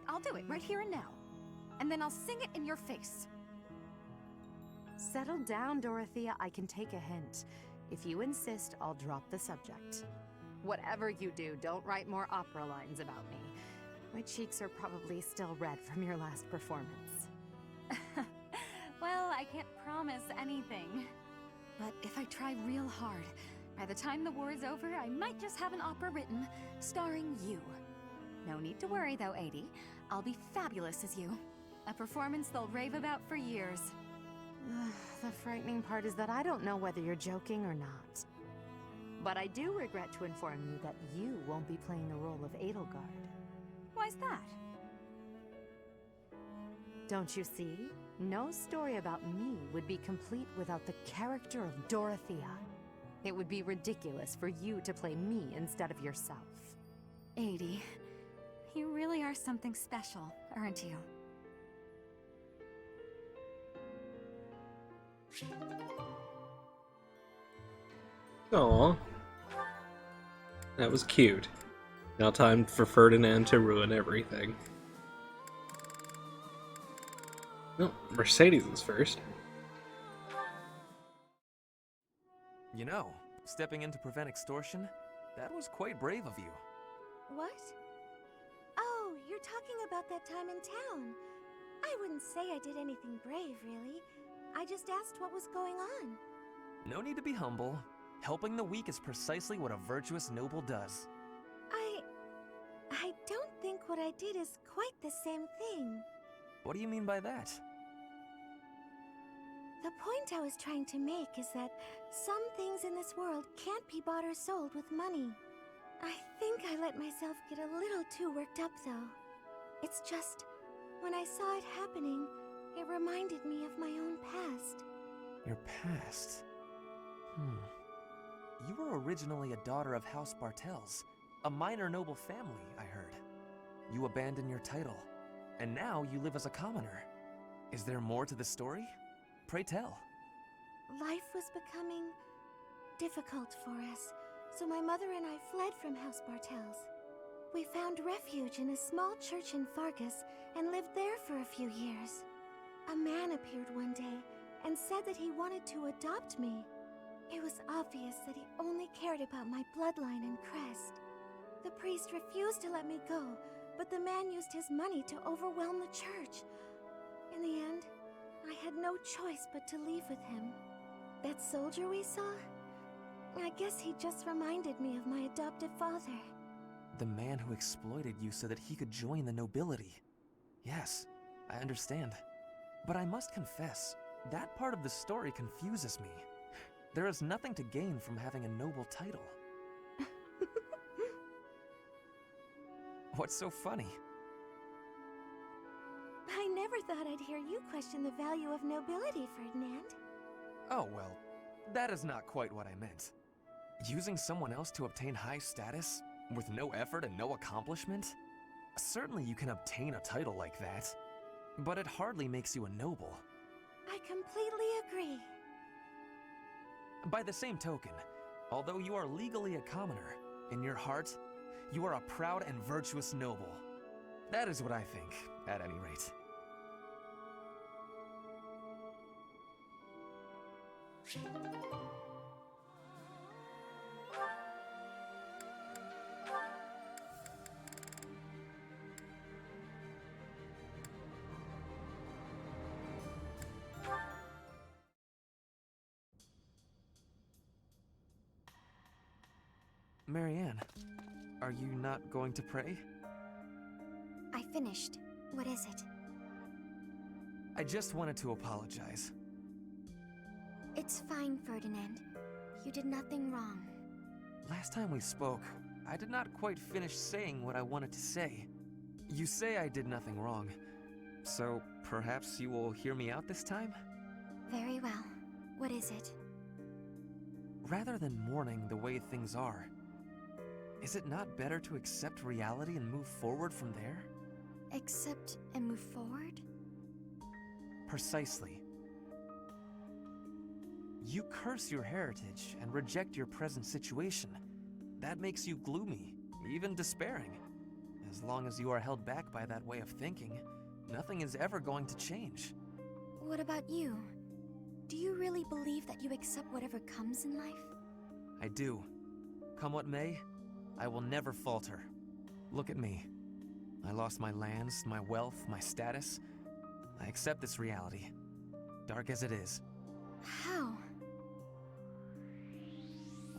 I'll do it right here and now. And then I'll sing it in your face. Settle down, Dorothea. I can take a hint. If you insist, I'll drop the subject. Whatever you do, don't write more opera lines about me. My cheeks are probably still red from your last performance. Well, I can't promise anything. But if I try real hard, by the time the war is over, I might just have an opera written, starring you. No need to worry though, 80. I'll be fabulous as you. A performance they'll rave about for years. The frightening part is that I don't know whether you're joking or not. But I do regret to inform you that you won't be playing the role of Edelgard. Why's that? Don't you see? No story about me would be complete without the character of Dorothea. It would be ridiculous for you to play me instead of yourself. 80. You really are something special, aren't you? Aww. That was cute. Now time for Ferdinand to ruin everything. No, Mercedes is first. You know, stepping in to prevent extortion, that was quite brave of you. What? Oh, you're talking about that time in town. I wouldn't say I did anything brave, really. I just asked what was going on. No need to be humble. Helping the weak is precisely what a virtuous noble does. I don't think what I did is quite the same thing. What do you mean by that? The point I was trying to make is that some things in this world can't be bought or sold with money. I think I let myself get a little too worked up, though. It's just, when I saw it happening, it reminded me of my own past. Your past? You were originally a daughter of House Bartels, a minor noble family, I heard. You abandoned your title, and now you live as a commoner. Is there more to the story? Pray tell. Life was becoming difficult for us, so my mother and I fled from House Bartels. We found refuge in a small church in Fargus and lived there for a few years. A man appeared one day and said that he wanted to adopt me. It was obvious that he only cared about my bloodline and crest. The priest refused to let me go, but the man used his money to overwhelm the church. In the end, I had no choice but to leave with him. That soldier we saw? I guess he just reminded me of my adoptive father. The man who exploited you so that he could join the nobility. Yes, I understand. But I must confess, that part of the story confuses me. There is nothing to gain from having a noble title. What's so funny? I never thought I'd hear you question the value of nobility, Ferdinand. Oh, well, that is not quite what I meant. Using someone else to obtain high status, with no effort and no accomplishment? Certainly you can obtain a title like that, but it hardly makes you a noble. I completely agree. By the same token, although you are legally a commoner, in your heart, you are a proud and virtuous noble. That is what I think, at any rate. Marianne, are you not going to pray? I finished. What is it? I just wanted to apologize. It's fine, Ferdinand. You did nothing wrong. Last time we spoke, I did not quite finish saying what I wanted to say. You say I did nothing wrong, so perhaps you will hear me out this time? Very well. What is it? Rather than mourning the way things are, is it not better to accept reality and move forward from there? Accept and move forward? Precisely. You curse your heritage and reject your present situation. That makes you gloomy, even despairing. As long as you are held back by that way of thinking, nothing is ever going to change. What about you? Do you really believe that you accept whatever comes in life? I do. Come what may, I will never falter. Look at me. I lost my lands, my wealth, my status. I accept this reality, dark as it is. How?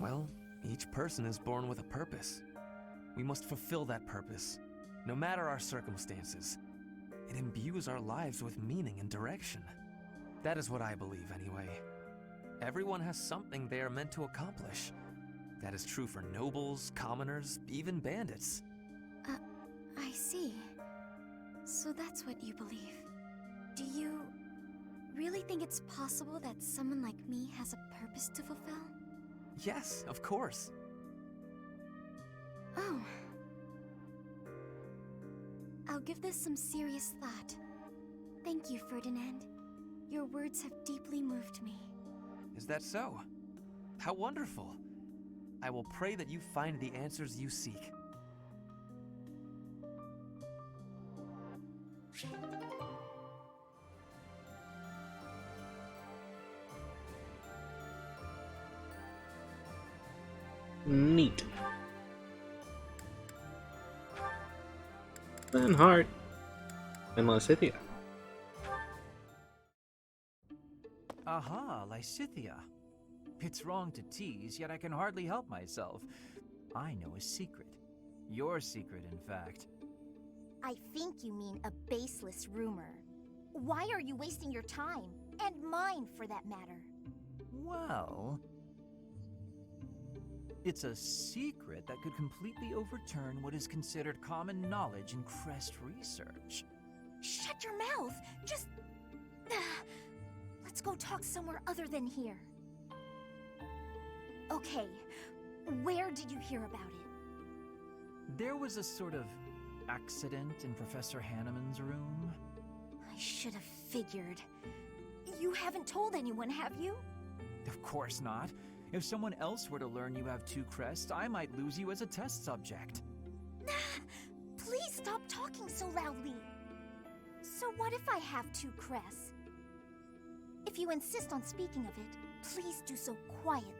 Well, each person is born with a purpose. We must fulfill that purpose, no matter our circumstances. It imbues our lives with meaning and direction. That is what I believe, anyway. Everyone has something they are meant to accomplish. That is true for nobles, commoners, even bandits. I see. So that's what you believe. Do you really think it's possible that someone like me has a purpose to fulfill? Yes, of course. Oh. I'll give this some serious thought. Thank you, Ferdinand. Your words have deeply moved me. Is that so? How wonderful. I will pray that you find the answers you seek. Neat. And Heart. And Lysithea. Aha, Lysithea. It's wrong to tease, yet I can hardly help myself. I know a secret. Your secret, in fact. I think you mean a baseless rumor. Why are you wasting your time? And mine, for that matter. Well... it's a secret that could completely overturn what is considered common knowledge in Crest research. Shut your mouth! Just... Let's go talk somewhere other than here. Okay, where did you hear about it? There was a sort of accident in Professor Hanneman's room. I should have figured. You haven't told anyone, have you? Of course not. If someone else were to learn you have 2 crests, I might lose you as a test subject. Please stop talking so loudly. So what if I have 2 crests? If you insist on speaking of it, please do so quietly.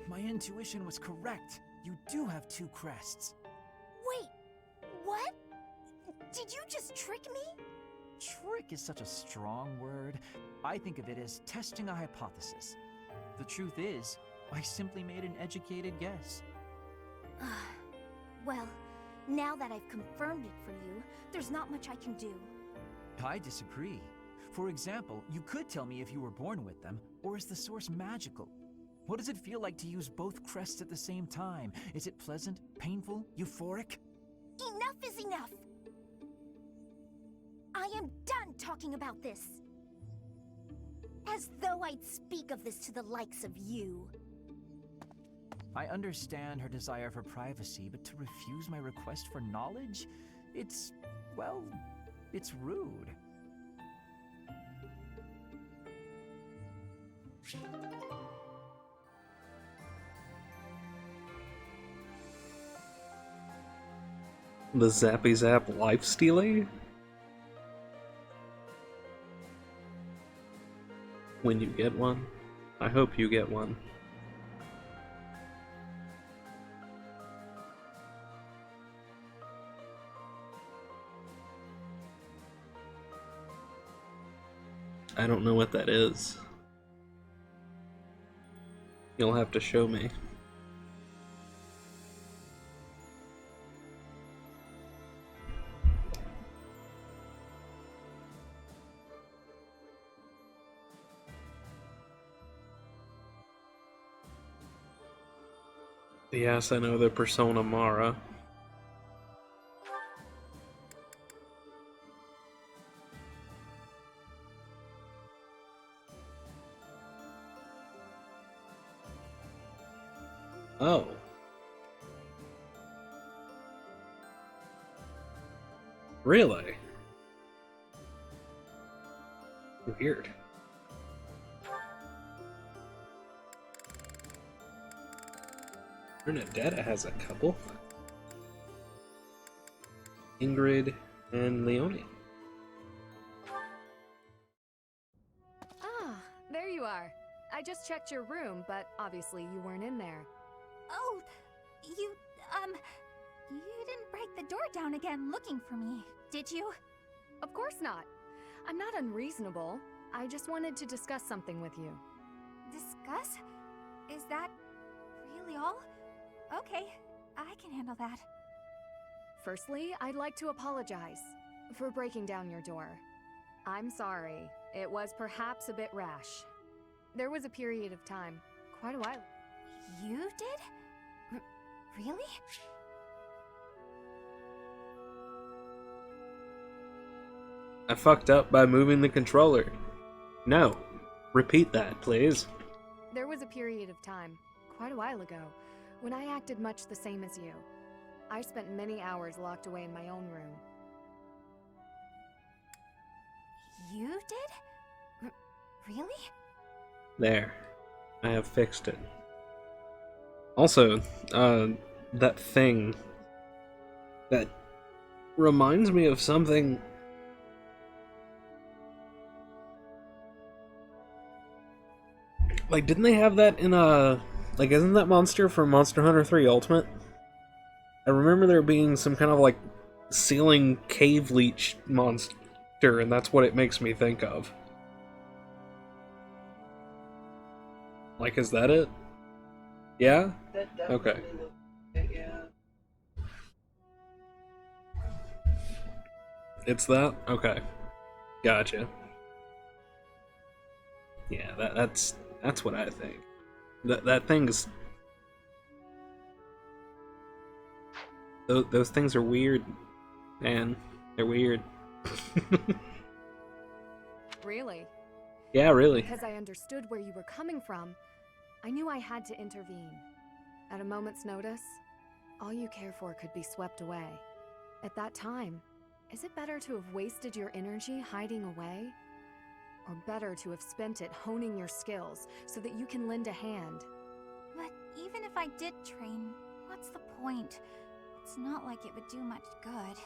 My intuition was correct. You do have 2 crests. Wait, what? Did you just trick me? Trick is such a strong word. I think of it as testing a hypothesis. The truth is, I simply made an educated guess. Well, now that I've confirmed it for you, there's not much I can do. I disagree. For example, you could tell me if you were born with them, or is the source magical? What does it feel like to use both crests at the same time? Is it pleasant, painful, euphoric? Enough is enough! I am done talking about this! As though I'd speak of this to the likes of you. I understand her desire for privacy, but to refuse my request for knowledge? It's, well, it's rude. The Zappy Zap lifestealing? When you get one, I hope you get one. I don't know what that is. You'll have to show me. Yes, I know the Persona Mara. Oh. Really? Weird. Bernadetta has a couple. Ingrid and Leonie. Ah, there you are. I just checked your room, but obviously you weren't in there. Oh, you didn't break the door down again looking for me, did you? Of course not. I'm not unreasonable. I just wanted to discuss something with you. Discuss? Is that really all? Okay, I can handle that. Firstly, I'd like to apologize for breaking down your door. I'm sorry. It was perhaps a bit rash. There was a period of time, quite a while. You did? Really? I fucked up by moving the controller. No. Repeat that, please. There was a period of time, quite a while ago, when I acted much the same as you. I spent many hours locked away in my own room. You did? Really? There. I have fixed it. Also, that thing that reminds me of something. Like, didn't they have that in like, isn't that monster from Monster Hunter 3 Ultimate? I remember there being some kind of, like, ceiling cave leech monster, and that's what it makes me think of. Like, is that it? Yeah? Okay. It's that? Okay. Gotcha. Yeah, that's what I think. That thing's... Those things are weird, man. They're weird. Really? Yeah, really. Because I understood where you were coming from, I knew I had to intervene. At a moment's notice, all you care for could be swept away. At that time, is it better to have wasted your energy hiding away? Or better to have spent it honing your skills so that you can lend a hand even if I did train, what's the point? It's not like it would do much good.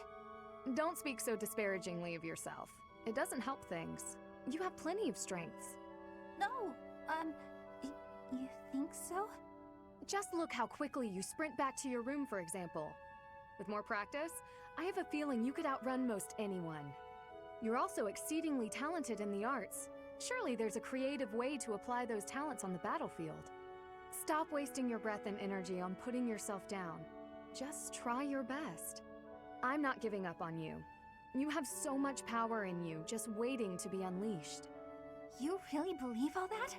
Don't speak so disparagingly of yourself. It doesn't help things. You have plenty of strengths. No, you think so? Just look how quickly you sprint back to your room, for example. With more practice, I have a feeling you could outrun most anyone. You're also exceedingly talented in the arts. Surely there's a creative way to apply those talents on the battlefield. Stop wasting your breath and energy on putting yourself down. Just try your best. I'm not giving up on you. You have so much power in you, just waiting to be unleashed. You really believe all that?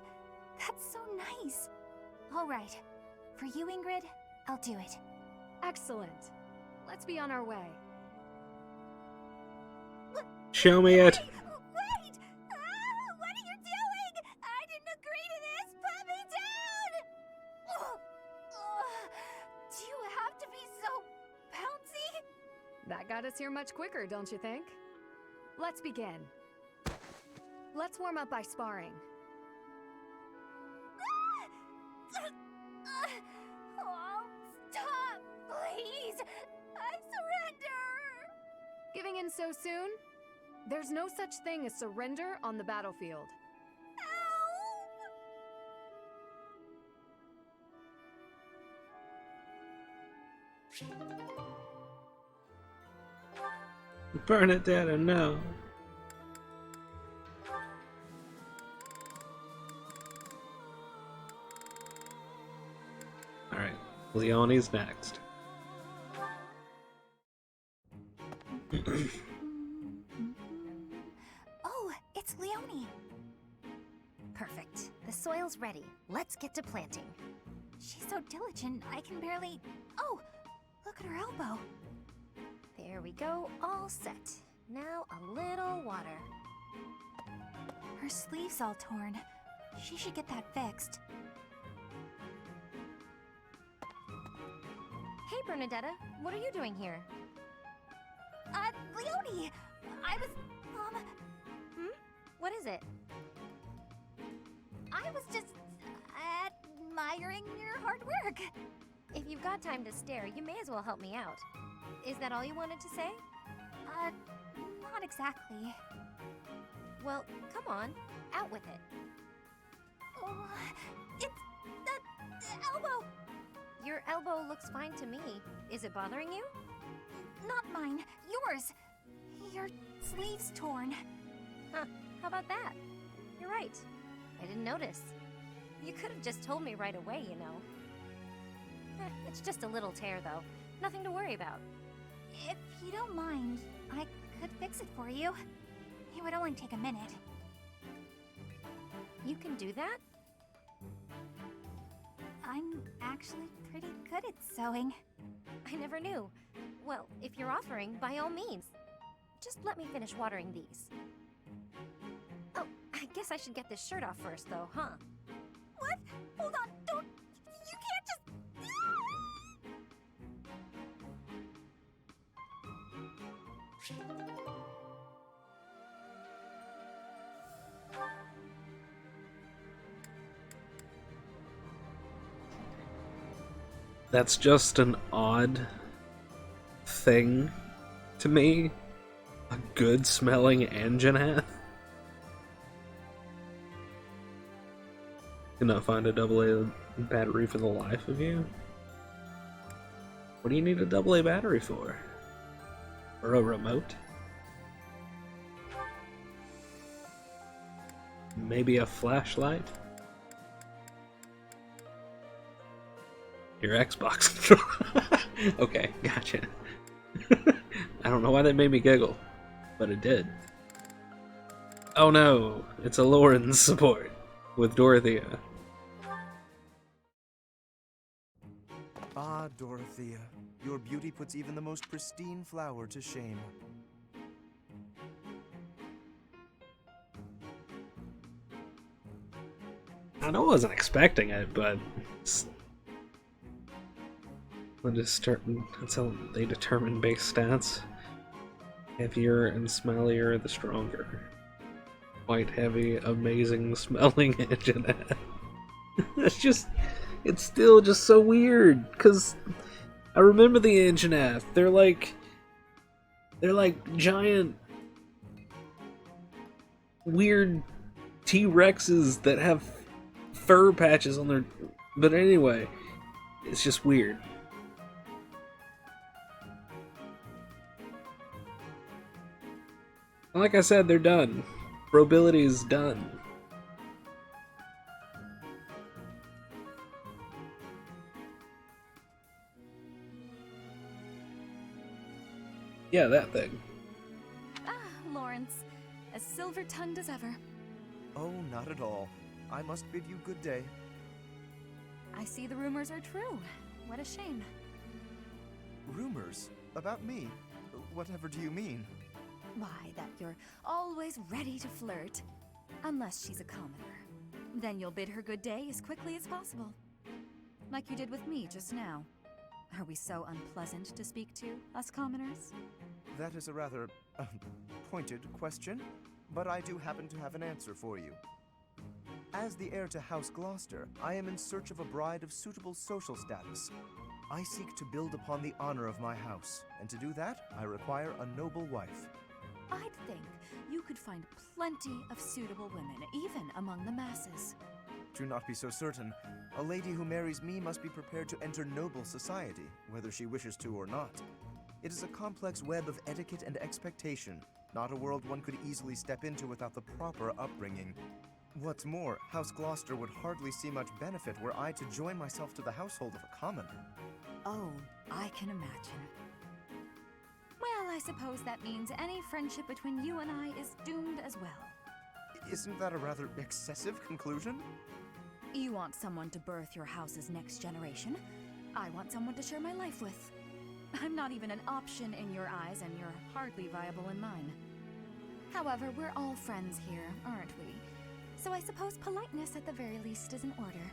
That's so nice. All right. For you, Ingrid, I'll do it. Excellent. Let's be on our way. Show me it. Wait! What are you doing? I didn't agree to this! Put me down! Do you have to be so bouncy? That got us here much quicker, don't you think? Let's begin. Let's warm up by sparring. Oh, stop! Please! I surrender! Giving in so soon? There's no such thing as surrender on the battlefield. Burn it down and no. Alright, Leonie's next. Oh, it's Leonie. Perfect. The soil's ready. Let's get to planting. She's so diligent, I can barely... Oh, look at her elbow. There we go, all set. Now a little water. Her sleeve's all torn. She should get that fixed. Hey, Bernadetta, what are you doing here? Leonie! I was, What is it? I was just admiring your hard work. If you've got time to stare, you may as well help me out. Is that all you wanted to say? Not exactly. Well, come on, out with it. Oh, it's the elbow. Your elbow looks fine to me. Is it bothering you? Not mine, yours. Your sleeve's torn. Huh, how about that? You're right. I didn't notice. You could have just told me right away, you know. It's just a little tear, though. Nothing to worry about. If you don't mind, I could fix it for you. It would only take a minute. You can do that? I'm actually pretty good at sewing. I never knew. Well, if you're offering, by all means. Just let me finish watering these. Oh, I guess I should get this shirt off first, though, huh? What? Hold on, don't... You can't just... That's just an odd thing to me. A good smelling engine hat. Cannot find a AA battery for the life of you? What do you need a AA battery for? Or a remote? Maybe a flashlight? Your Xbox controller. Okay, gotcha. I don't know why that made me giggle, but it did. Oh no, it's a Lauren support with Dorothea. Ah, Dorothea, your beauty puts even the most pristine flower to shame. I know I wasn't expecting it, but that's how they determine base stats. Heavier and smellier, the stronger. Quite heavy, amazing smelling engine. It's just it's still just so weird, because I remember the Anjanath. They're like giant, weird T-Rexes that have fur patches on their... But anyway, it's just weird. Like I said, they're done. Brobility is done. Yeah, that thing. Ah, Lawrence. As silver-tongued as ever. Oh, not at all. I must bid you good day. I see the rumors are true. What a shame. Rumors? About me? Whatever do you mean? Why, that you're always ready to flirt. Unless she's a commoner. Then you'll bid her good day as quickly as possible. Like you did with me just now. Are we so unpleasant to speak to, us commoners? That is a rather pointed question, but I do happen to have an answer for you. As the heir to House Gloucester, I am in search of a bride of suitable social status. I seek to build upon the honor of my house, and to do that, I require a noble wife. I'd think you could find plenty of suitable women, even among the masses. Do not be so certain. A lady who marries me must be prepared to enter noble society, whether she wishes to or not. It is a complex web of etiquette and expectation, not a world one could easily step into without the proper upbringing. What's more, House Gloucester would hardly see much benefit were I to join myself to the household of a commoner. Oh, I can imagine. Well, I suppose that means any friendship between you and I is doomed as well. Isn't that a rather excessive conclusion? You want someone to birth your house's next generation. I want someone to share my life with. I'm not even an option in your eyes, and you're hardly viable in mine. However, we're all friends here, aren't we? So I suppose politeness at the very least is in order.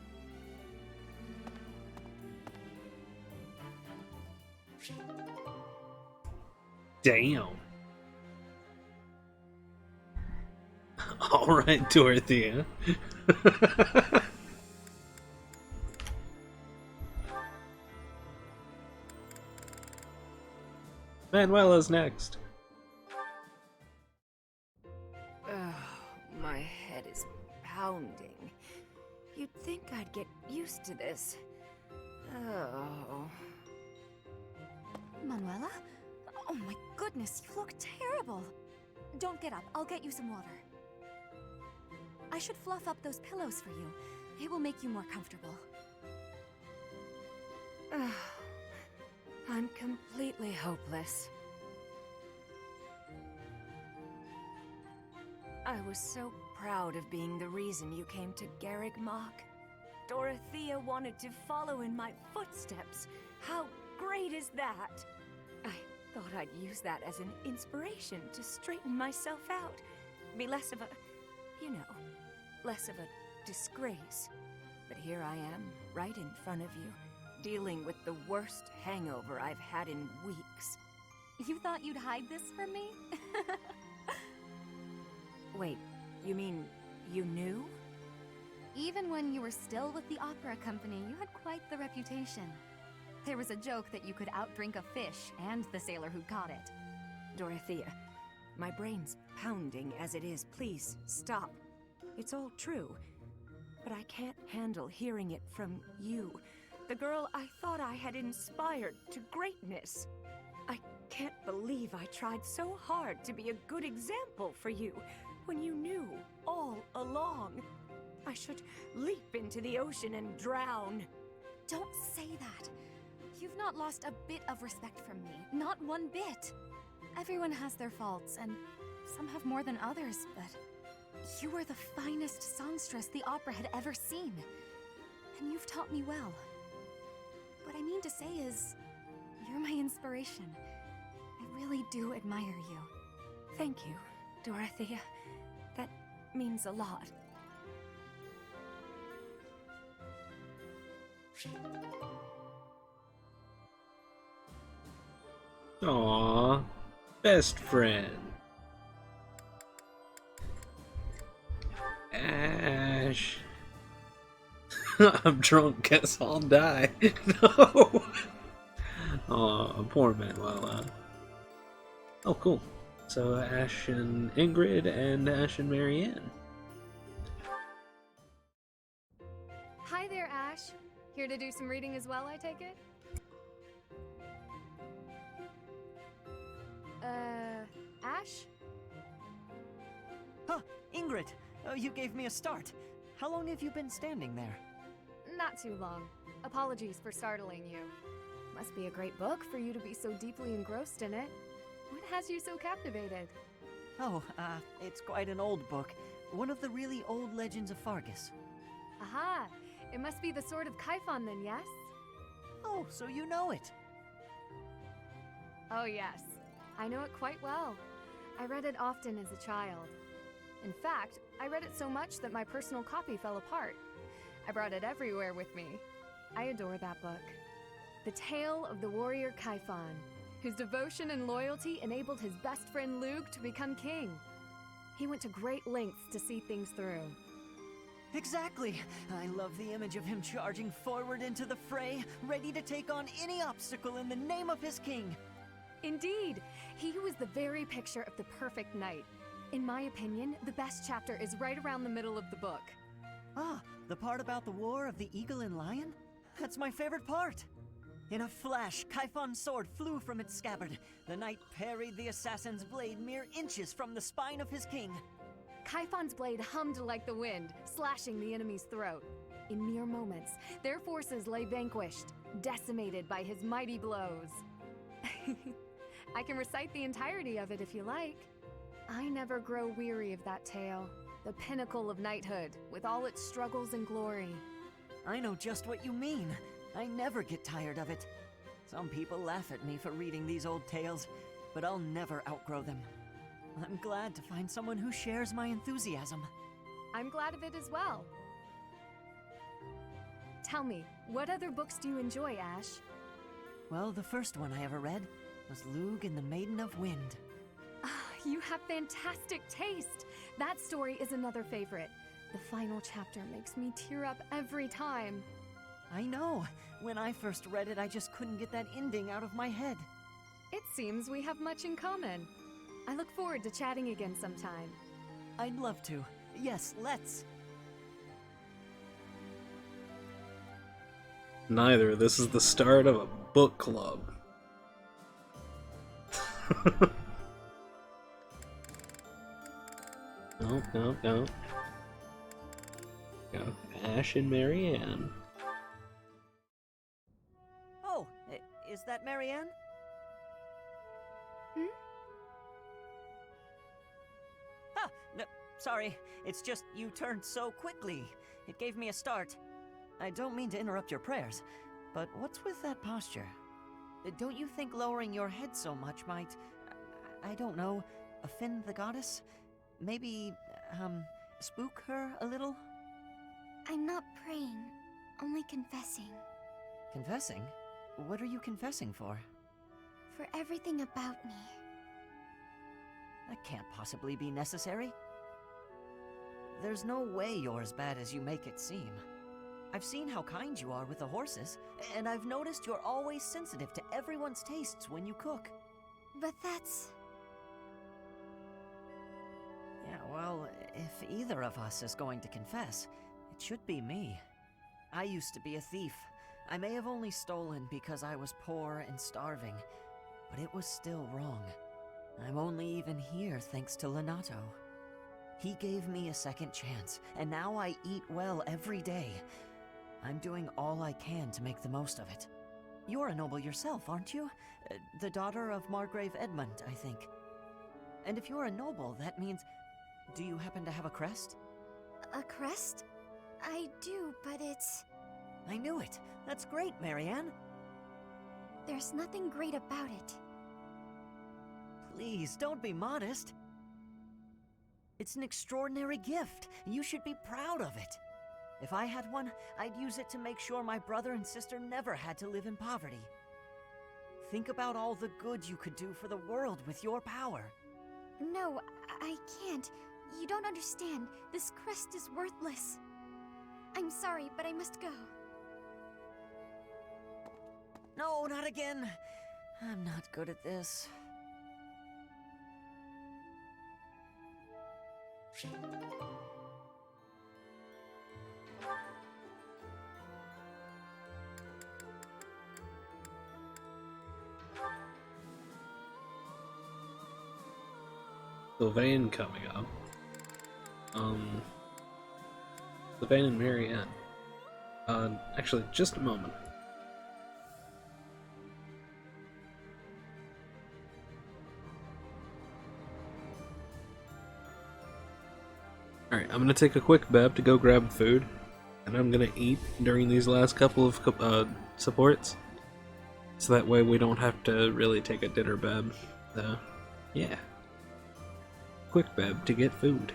Damn. Alright, Dorothea. Manuela's next. My head is pounding. You'd think I'd get used to this. Oh. Manuela? Oh my goodness, you look terrible. Don't get up, I'll get you some water. I should fluff up those pillows for you. It will make you more comfortable. I'm completely hopeless. I was so proud of being the reason you came to Garreg Mach. Dorothea wanted to follow in my footsteps. How great is that? I thought I'd use that as an inspiration to straighten myself out. Be less of a, you know, less of a disgrace. But here I am, right in front of you, dealing with the worst hangover I've had in weeks. You thought you'd hide this from me? Wait, you mean you knew? Even when you were still with the opera company, you had quite the reputation. There was a joke that you could outdrink a fish and the sailor who caught it. Dorothea, my brain's pounding as it is. Please, stop. It's all true. But I can't handle hearing it from you, the girl I thought I had inspired to greatness. I can't believe I tried so hard to be a good example for you, when you knew all along. I should leap into the ocean and drown. Don't say that. You've not lost a bit of respect from me. Not one bit. Everyone has their faults, and some have more than others, but you were the finest songstress the opera had ever seen. And you've taught me well. What I mean to say is, you're my inspiration. I really do admire you. Thank you, Dorothea. That means a lot. Aww, best friend. Ash. I'm drunk, guess I'll die. No! Oh, poor Manuela. Oh, cool. So Ash and Ingrid and Ash and Marianne. Hi there, Ash. Here to do some reading as well, I take it? Ash? Huh, Ingrid, you gave me a start. How long have you been standing there? Not too long. Apologies for startling you. Must be a great book for you to be so deeply engrossed in it. What has you so captivated? Oh, it's quite an old book. One of the really old legends of Fargus. Aha! It must be the Sword of Kaifon then, yes? Oh, so you know it. Oh yes. I know it quite well. I read it often as a child. In fact, I read it so much that my personal copy fell apart. I brought it everywhere with me. I adore that book. The tale of the warrior Kaifon, whose devotion and loyalty enabled his best friend Luke to become king. He went to great lengths to see things through. Exactly! I love the image of him charging forward into the fray, ready to take on any obstacle in the name of his king. Indeed! He was the very picture of the perfect knight. In my opinion, the best chapter is right around the middle of the book. Ah, the part about the war of the eagle and lion? That's my favorite part! In a flash, Kaifon's sword flew from its scabbard. The knight parried the assassin's blade mere inches from the spine of his king. Kaifon's blade hummed like the wind, slashing the enemy's throat. In mere moments, their forces lay vanquished, decimated by his mighty blows. I can recite the entirety of it if you like. I never grow weary of that tale, the pinnacle of knighthood, with all its struggles and glory. I know just what you mean. I never get tired of it. Some people laugh at me for reading these old tales, but I'll never outgrow them. I'm glad to find someone who shares my enthusiasm. I'm glad of it as well. Tell me, what other books do you enjoy, Ash? Well, the first one I ever read was Lug and the Maiden of Wind. You have fantastic taste! That story is another favorite. The final chapter makes me tear up every time. I know. When I first read it, I just couldn't get that ending out of my head. It seems we have much in common. I look forward to chatting again sometime. I'd love to. Yes, let's. Neither. This is the start of a book club. No, no, no. Go Ash and Marianne. Oh, is that Marianne? Hmm? Ah, no, sorry. It's just you turned so quickly. It gave me a start. I don't mean to interrupt your prayers, but what's with that posture? Don't you think lowering your head so much might, I don't know, offend the goddess? Maybe, spook her a little? I'm not praying, only confessing. Confessing? What are you confessing for? For everything about me. That can't possibly be necessary. There's no way you're as bad as you make it seem. I've seen how kind you are with the horses, and I've noticed you're always sensitive to everyone's tastes when you cook. But that's... Yeah, well, if either of us is going to confess, it should be me. I used to be a thief. I may have only stolen because I was poor and starving, but it was still wrong. I'm only even here thanks to Lenato. He gave me a second chance, and now I eat well every day. I'm doing all I can to make the most of it. You're a noble yourself, aren't you? The daughter of Margrave Edmund, I think. And if you're a noble, that means... Do you happen to have a crest? A crest? I do, but it's... I knew it. That's great, Marianne. There's nothing great about it. Please, don't be modest. It's an extraordinary gift. You should be proud of it. If I had one, I'd use it to make sure my brother and sister never had to live in poverty. Think about all the good you could do for the world with your power. No, I can't. You don't understand. This crest is worthless. I'm sorry, but I must go. No, not again. I'm not good at this. Sylvain coming up. Sylvain and Marianne. Actually, just a moment. Alright, I'm gonna take a quick beb to go grab food, and I'm gonna eat during these last couple of supports, so that way we don't have to really take a dinner beb. Yeah. Quick beb to get food.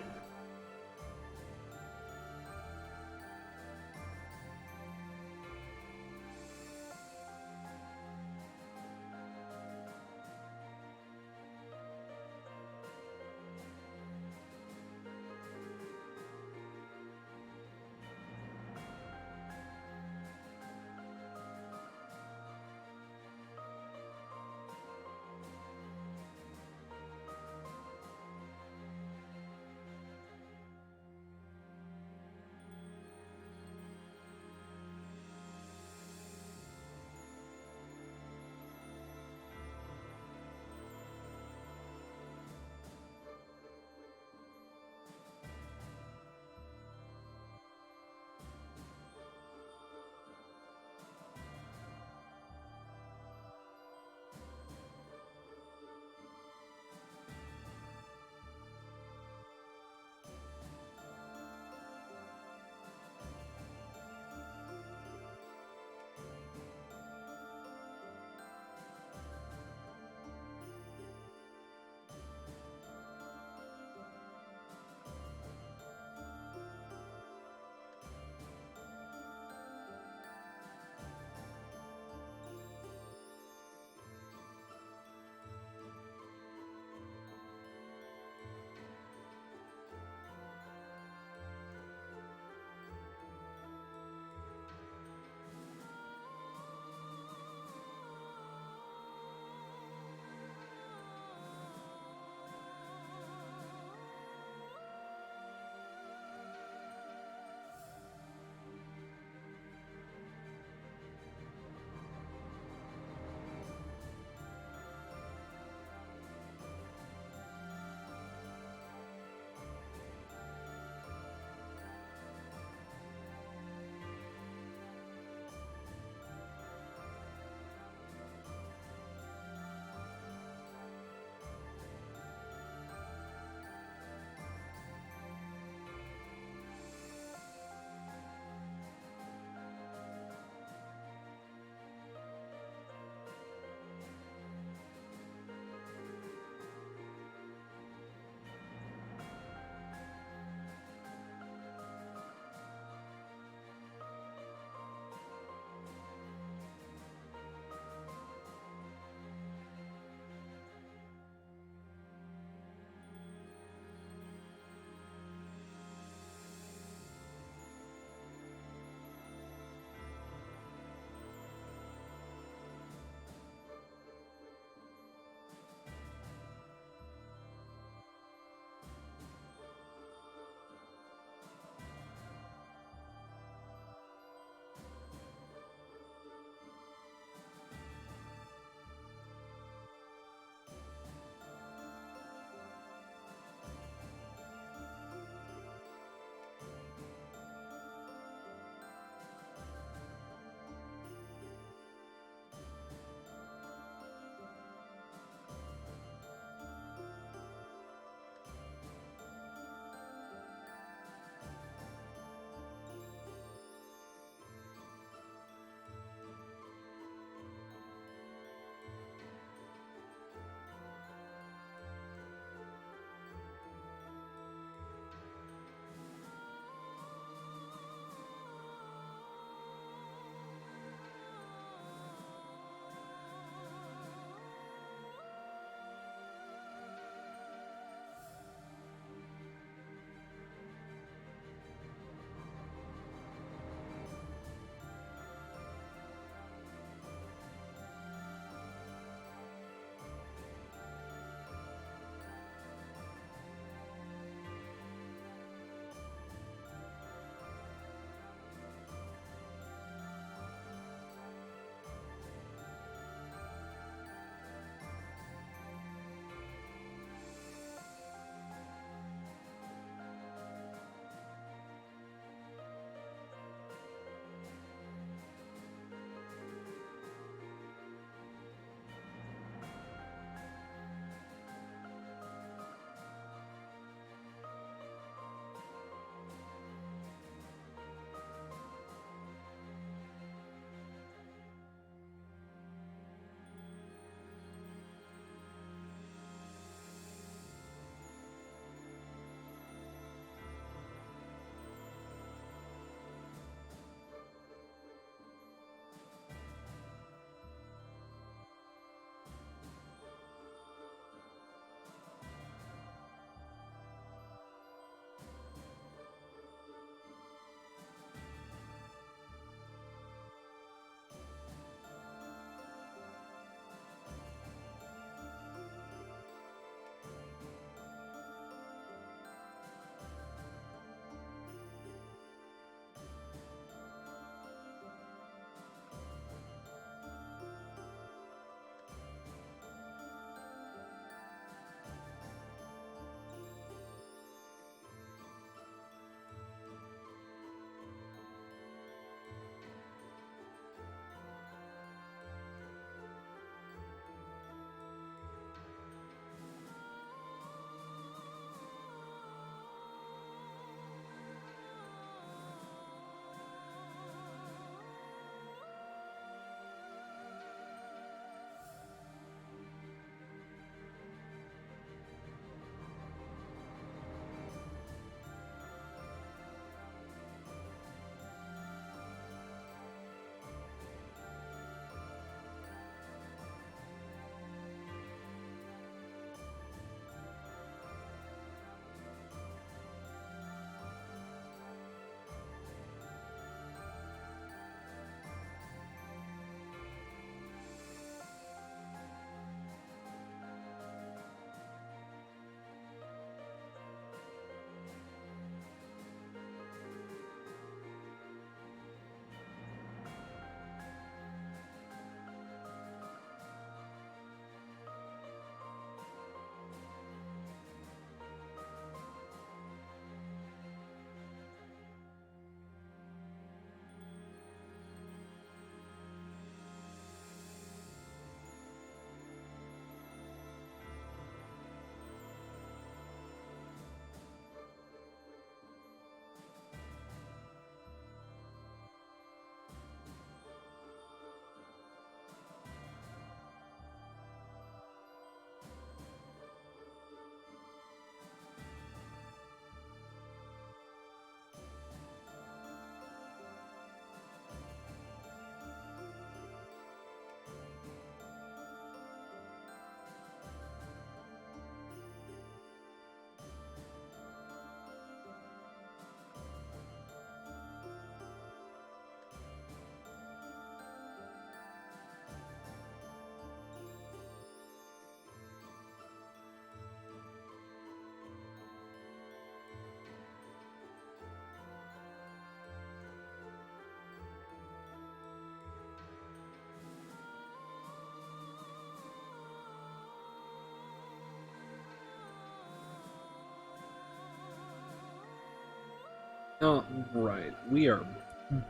Oh, right. We are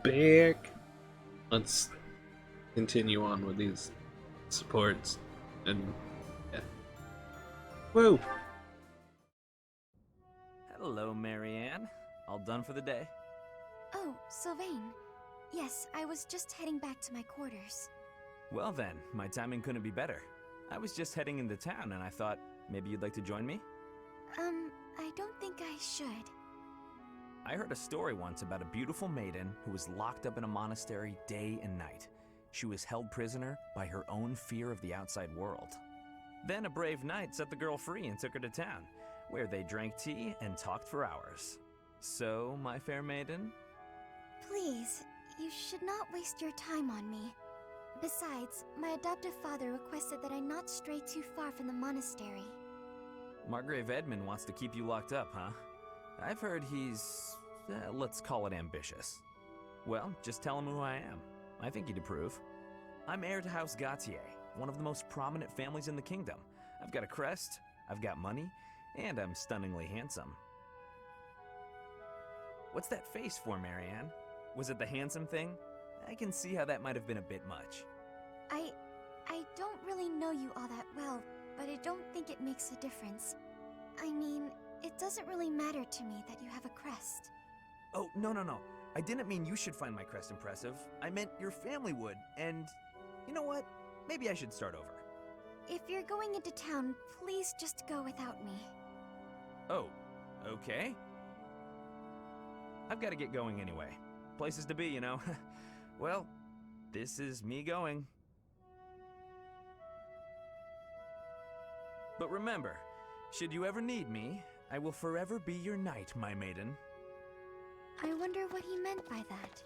back. Let's continue on with these supports. And, yeah. Woo! Hello, Marianne. All done for the day? Oh, Sylvain. Yes, I was just heading back to my quarters. Well then, my timing couldn't be better. I was just heading into town and I thought maybe you'd like to join me? I don't think I should. I heard a story once about a beautiful maiden who was locked up in a monastery day and night. She was held prisoner by her own fear of the outside world. Then a brave knight set the girl free and took her to town, where they drank tea and talked for hours. So, my fair maiden? Please, you should not waste your time on me. Besides, my adoptive father requested that I not stray too far from the monastery. Margrave Edmund wants to keep you locked up, huh? I've heard he's, let's call it ambitious. Well, just tell him who I am. I think he'd approve. I'm heir to House Gautier, one of the most prominent families in the kingdom. I've got a crest, I've got money, and I'm stunningly handsome. What's that face for, Marianne? Was it the handsome thing? I can see how that might have been a bit much. I don't really know you all that well, but I don't think it makes a difference. I mean, it doesn't really matter to me that you have a crest. Oh, no. I didn't mean you should find my crest impressive. I meant your family would, and you know what? Maybe I should start over. If you're going into town, please just go without me. Oh, okay. I've got to get going anyway. Places to be, you know. Well, this is me going. But remember, should you ever need me, I will forever be your knight, my maiden. I wonder what he meant by that.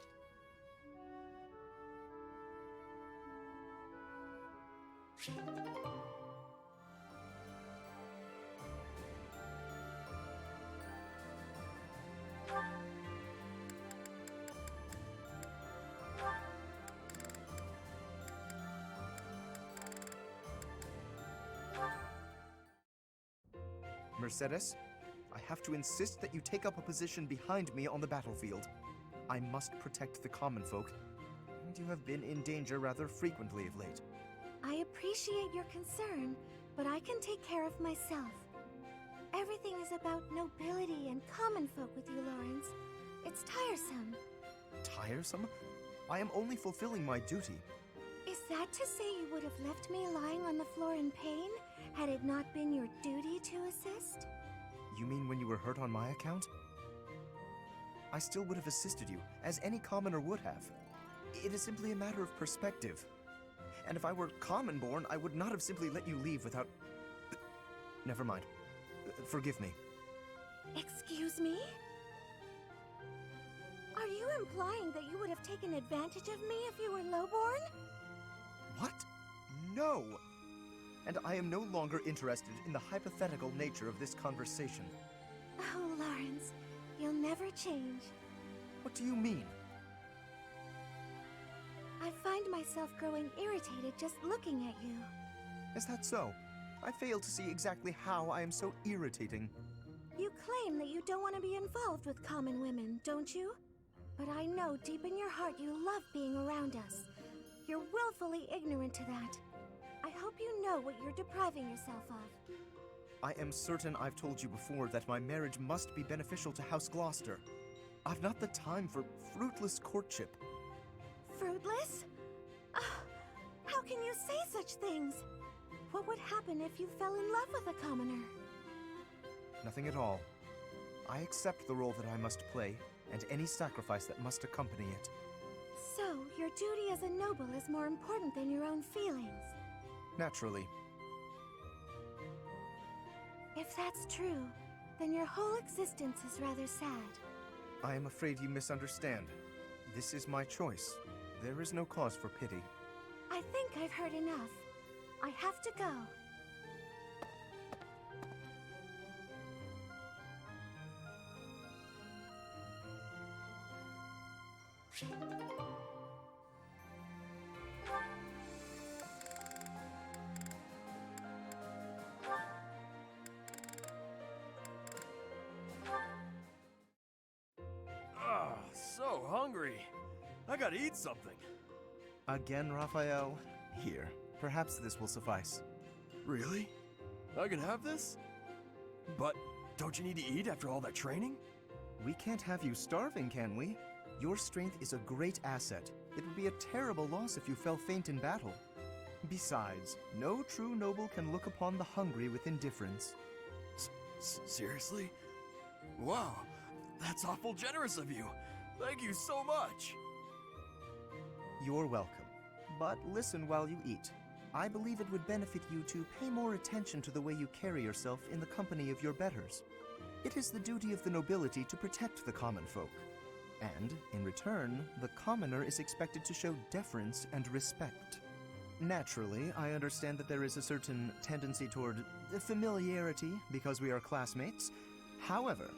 Mercedes, I have to insist that you take up a position behind me on the battlefield. I must protect the common folk, and you have been in danger rather frequently of late. I appreciate your concern, but I can take care of myself. Everything is about nobility and common folk with you, Lawrence. It's tiresome. Tiresome? I am only fulfilling my duty. Is that to say you would have left me lying on the floor in pain, had it not been your duty to assist? You mean when you were hurt on my account? I still would have assisted you, as any commoner would have. It is simply a matter of perspective. And if I were common-born, I would not have simply let you leave without... Never mind. Forgive me. Excuse me? Are you implying that you would have taken advantage of me if you were lowborn? What? No! And I am no longer interested in the hypothetical nature of this conversation. Oh, Lawrence, you'll never change. What do you mean? I find myself growing irritated just looking at you. Is that so? I fail to see exactly how I am so irritating. You claim that you don't want to be involved with common women, don't you? But I know deep in your heart you love being around us. You're willfully ignorant to that. I hope you know what you're depriving yourself of. I am certain I've told you before that my marriage must be beneficial to House Gloucester. I've not the time for fruitless courtship. Fruitless? How can you say such things? What would happen if you fell in love with a commoner? Nothing at all. I accept the role that I must play, and any sacrifice that must accompany it. So, your duty as a noble is more important than your own feelings? Naturally. If that's true, then your whole existence is rather sad. I am afraid you misunderstand. This is my choice. There is no cause for pity. I think I've heard enough. I have to go. hungry. I gotta eat something. Again, Raphael? Here, perhaps this will suffice. Really? I can have this? But don't you need to eat after all that training? We can't have you starving, can we? Your strength is a great asset. It would be a terrible loss if you fell faint in battle. Besides, no true noble can look upon the hungry with indifference. Seriously? Wow, that's awful generous of you. Thank you so much. You're welcome. But listen while you eat. I believe it would benefit you to pay more attention to the way you carry yourself in the company of your betters. It is the duty of the nobility to protect the common folk. And, in return, the commoner is expected to show deference and respect. Naturally, I understand that there is a certain tendency toward familiarity because we are classmates. However...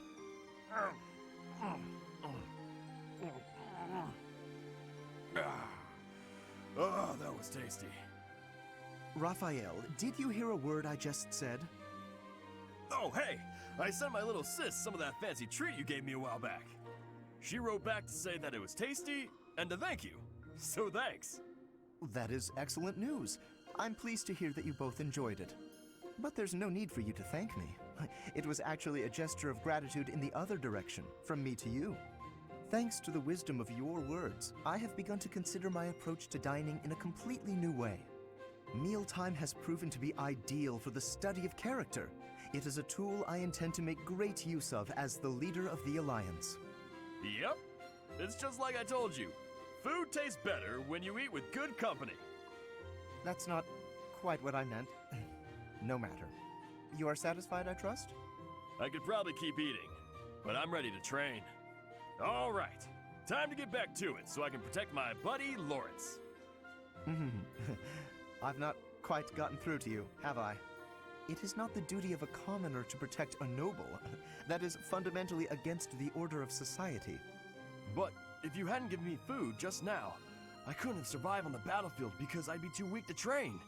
Oh, that was tasty. Raphael, did you hear a word I just said? Oh, hey! I sent my little sis some of that fancy treat you gave me a while back. She wrote back to say that it was tasty and to thank you. So thanks. That is excellent news. I'm pleased to hear that you both enjoyed it. But there's no need for you to thank me. It was actually a gesture of gratitude in the other direction, from me to you. Thanks to the wisdom of your words, I have begun to consider my approach to dining in a completely new way. Mealtime has proven to be ideal for the study of character. It is a tool I intend to make great use of as the leader of the Alliance. Yep, it's just like I told you. Food tastes better when you eat with good company. That's not quite what I meant. No matter. You are satisfied, I trust? I could probably keep eating, but I'm ready to train. All right, time to get back to it so I can protect my buddy Lawrence. I've not quite gotten through to you, have I? It is not the duty of a commoner to protect a noble. That is fundamentally against the order of society. But if you hadn't given me food just now, I couldn't have survived on the battlefield because I'd be too weak to train.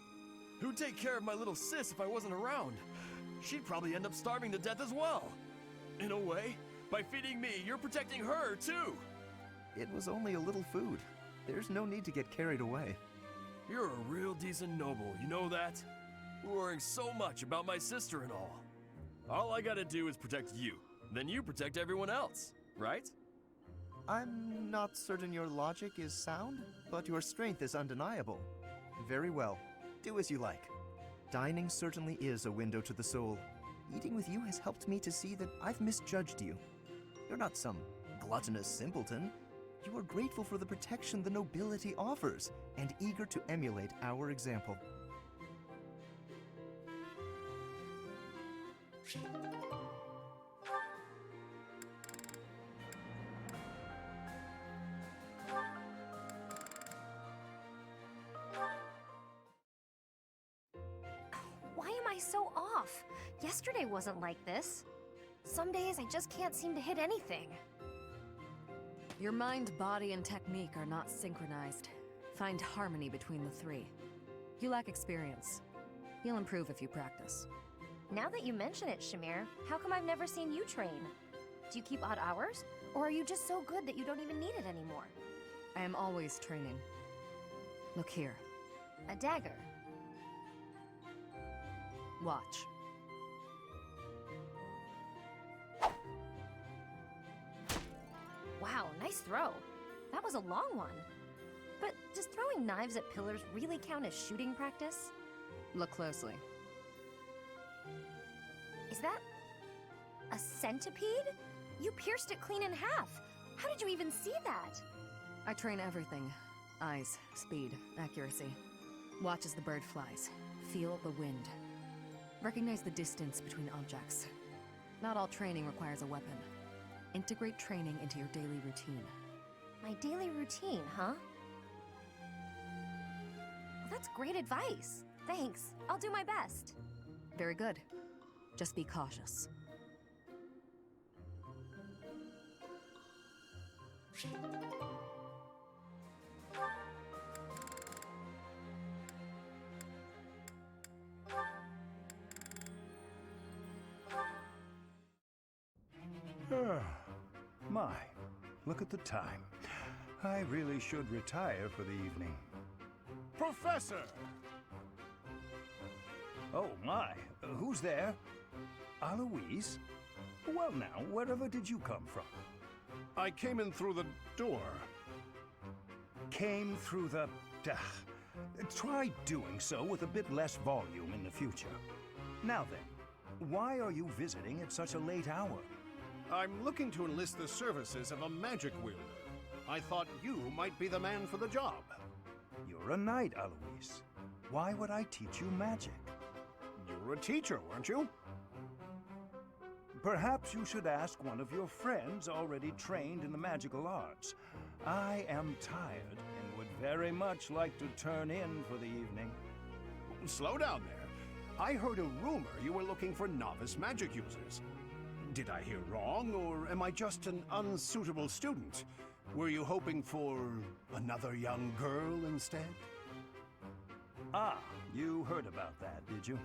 Who'd take care of my little sis if I wasn't around? She'd probably end up starving to death as well. In a way, by feeding me, you're protecting her too. It was only a little food. There's no need to get carried away. You're a real decent noble, you know that? Worrying so much about my sister and all. All I gotta do is protect you. Then you protect everyone else, right? I'm not certain your logic is sound, but your strength is undeniable. Very well. Do as you like. Dining certainly is a window to the soul. Eating with you has helped me to see that I've misjudged you. You're not some gluttonous simpleton. You are grateful for the protection the nobility offers, and eager to emulate our example. Why am I so off? Yesterday wasn't like this. Some days I just can't seem to hit anything. Your mind, body, and technique are not synchronized. Find harmony between the three. You lack experience. You'll improve if you practice. Now that you mention it, Shamir, how come I've never seen you train? Do you keep odd hours? Or are you just so good that you don't even need it anymore? I am always training. Look here. A dagger. Watch. Wow, nice throw. That was a long one. But does throwing knives at pillars really count as shooting practice? Look closely. Is that a centipede? You pierced it clean in half. How did you even see that? I train everything. Eyes, speed, accuracy. Watch as the bird flies. Feel the wind. Recognize the distance between objects. Not all training requires a weapon. Integrate training into your daily routine. My daily routine, huh? Well, that's great advice. Thanks. I'll do my best. Very good. Just be cautious. My, look at the time. I really should retire for the evening. Professor! Oh my, who's there? Aloise? Well now, wherever did you come from? I came in through the door. Came through the... Try doing so with a bit less volume in the future. Now then, why are you visiting at such a late hour? I'm looking to enlist the services of a magic wielder. I thought you might be the man for the job. You're a knight, Aloise. Why would I teach you magic? You were a teacher, weren't you? Perhaps you should ask one of your friends already trained in the magical arts. I am tired and would very much like to turn in for the evening. Slow down there. I heard a rumor you were looking for novice magic users. Did I hear wrong, or am I just an unsuitable student? Were you hoping for another young girl instead? Ah, you heard about that, did you?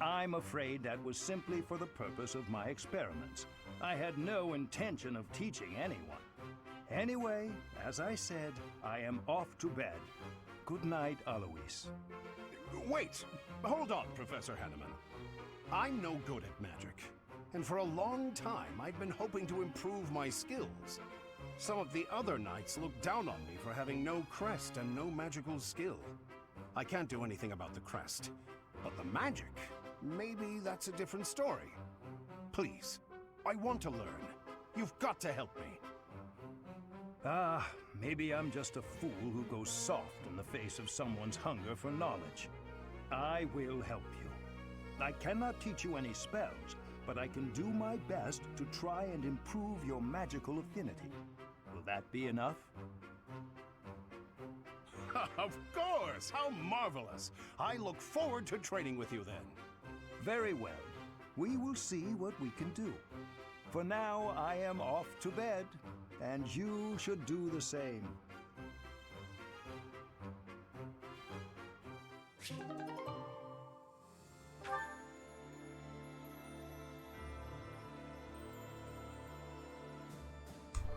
I'm afraid that was simply for the purpose of my experiments. I had no intention of teaching anyone. Anyway, as I said, I am off to bed. Good night, Aloise. Wait! Hold on, Professor Hanneman. I'm no good at magic, and for a long time I'd been hoping to improve my skills. Some of the other knights looked down on me for having no crest and no magical skill. I can't do anything about the crest, but the magic, maybe that's a different story. Please, I want to learn. You've got to help me. Ah, maybe I'm just a fool who goes soft in the face of someone's hunger for knowledge. I will help you. I cannot teach you any spells, but I can do my best to try and improve your magical affinity. Will that be enough? Of course! How marvelous! I look forward to training with you then. Very well. We will see what we can do. For now, I am off to bed, and you should do the same.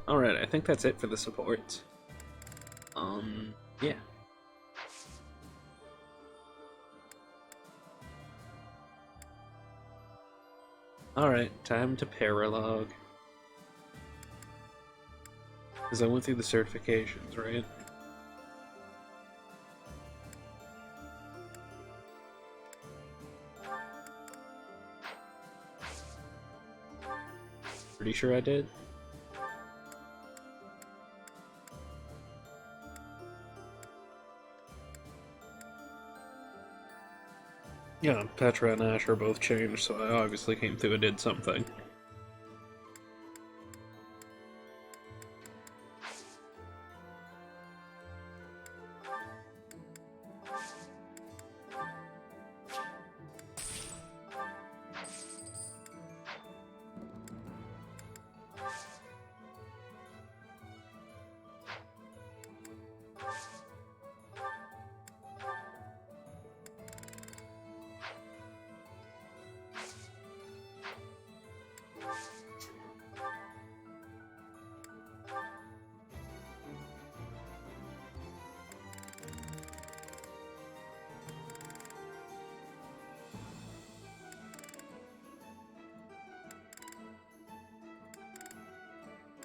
Alright, I think that's it for the supports. Yeah. Alright, time to paralog. Because I went through the certifications, right? Pretty sure I did. Yeah, Petra and Ash are both changed, so I obviously came through and did something.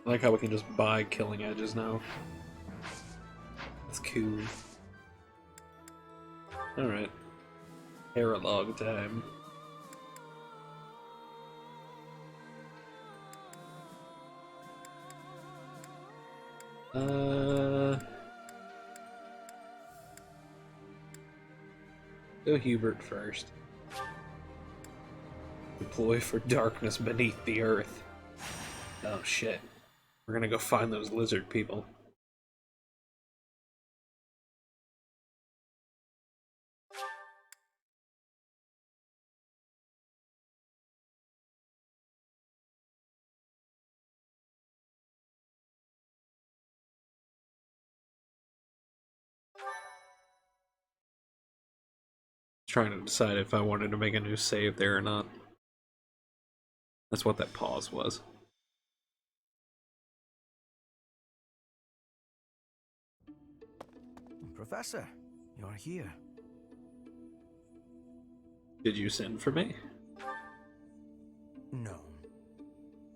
I like how we can just buy killing edges now. That's cool. Alright. Paralog time. Go Hubert first. Deploy for darkness beneath the earth. Oh shit. We're gonna go find those lizard people. Trying to decide if I wanted to make a new save there or not. That's what that pause was. Professor, you're here. Did you send for me? No.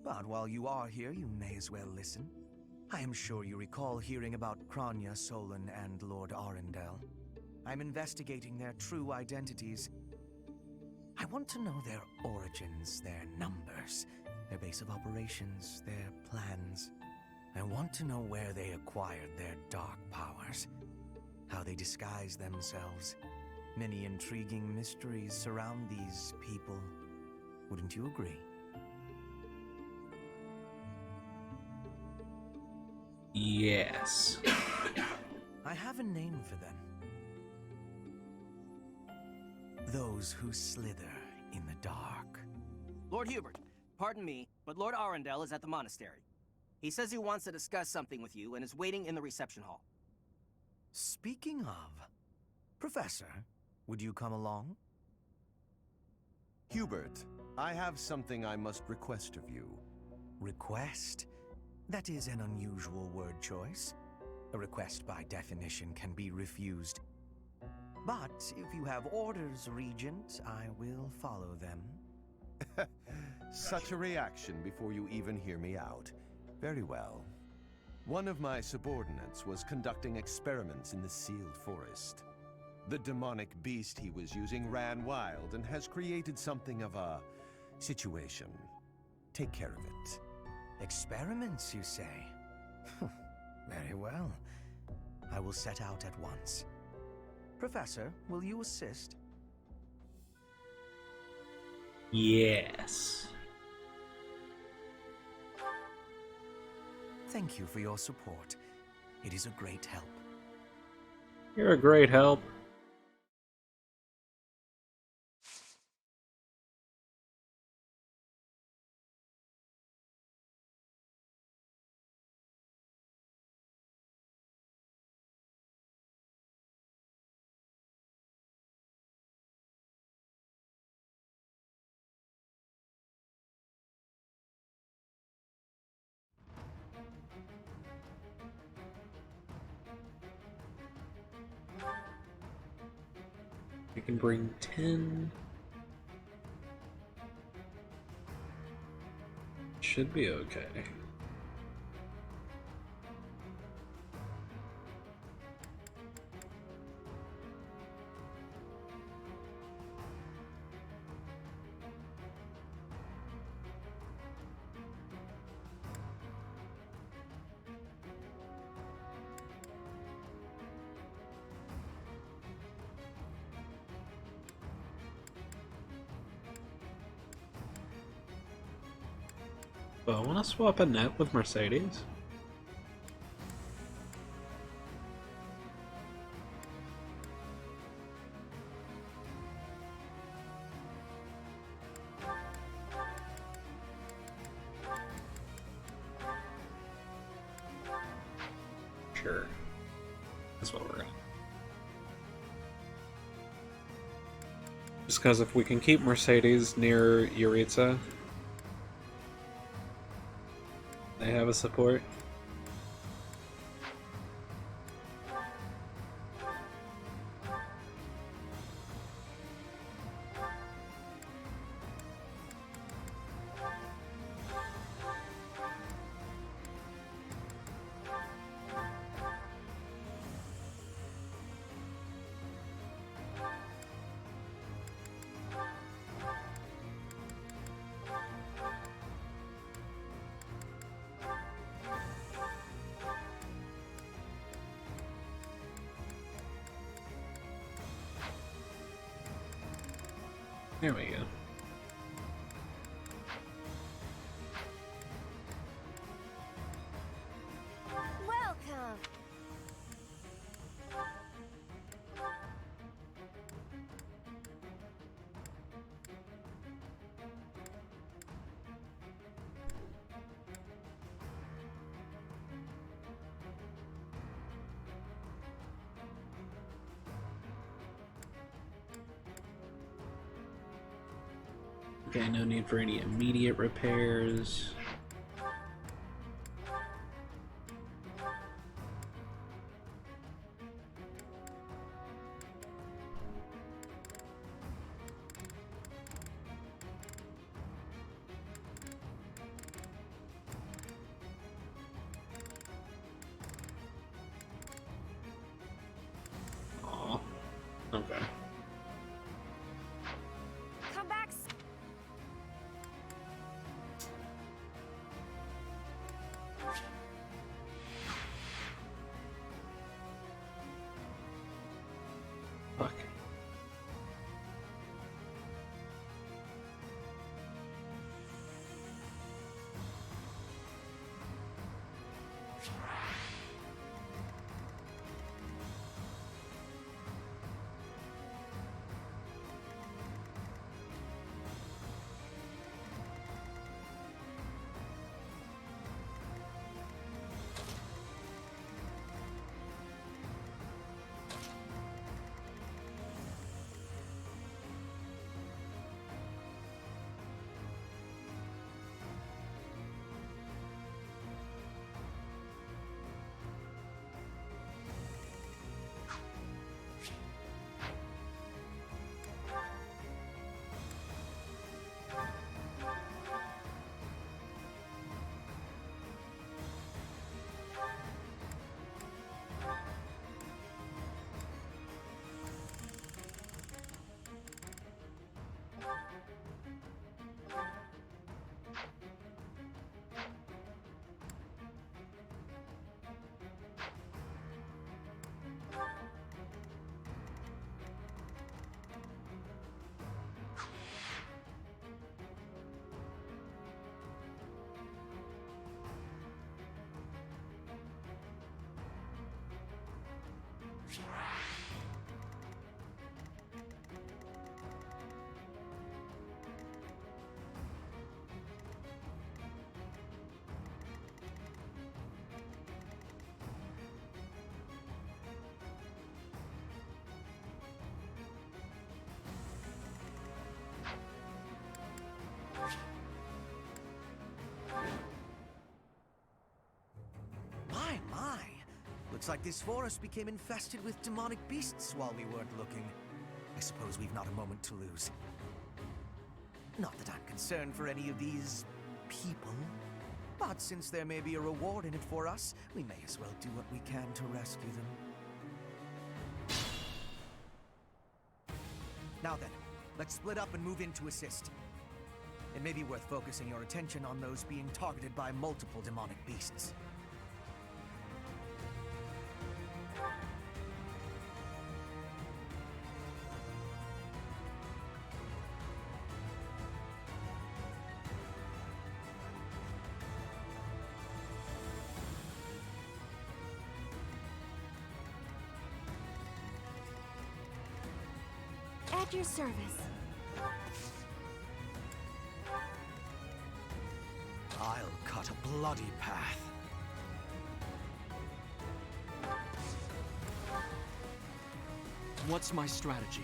But while you are here, you may as well listen. I am sure you recall hearing about Kranya, Solon, and Lord Arundel. I'm investigating their true identities. I want to know their origins, their numbers, their base of operations, their plans. I want to know where they acquired their dark powers, how they disguise themselves. Many intriguing mysteries surround these people. Wouldn't you agree? Yes. I have a name for them. Those who slither in the dark. Lord Hubert, pardon me, but Lord Arundel is at the monastery. He says he wants to discuss something with you and is waiting in the reception hall. Speaking of, Professor, would you come along? Hubert, I have something I must request of you. Request? That is an unusual word choice. A request by definition can be refused. But if you have orders, Regent, I will follow them. Such a reaction before you even hear me out. Very well. One of my subordinates was conducting experiments in the sealed forest. The demonic beast he was using ran wild and has created something of a situation. Take care of it. Experiments, you say? Very well. I will set out at once. Professor, will you assist? Yes. Thank you for your support. It is a great help. You're a great help. I can bring 10. Should be okay. But I want to swap a net with Mercedes. Sure. That's what we're at. Just because if we can keep Mercedes near Yuritsa, they have a support. There we go. Welcome! Okay, no need for any immediate repairs. Fuck. My. Looks like this forest became infested with demonic beasts while we weren't looking. I suppose we've not a moment to lose. Not that I'm concerned for any of these people, but since there may be a reward in it for us, we may as well do what we can to rescue them. Now then, let's split up and move in to assist. It may be worth focusing your attention on those being targeted by multiple demonic beasts. At your service. I'll cut a bloody path. What's my strategy?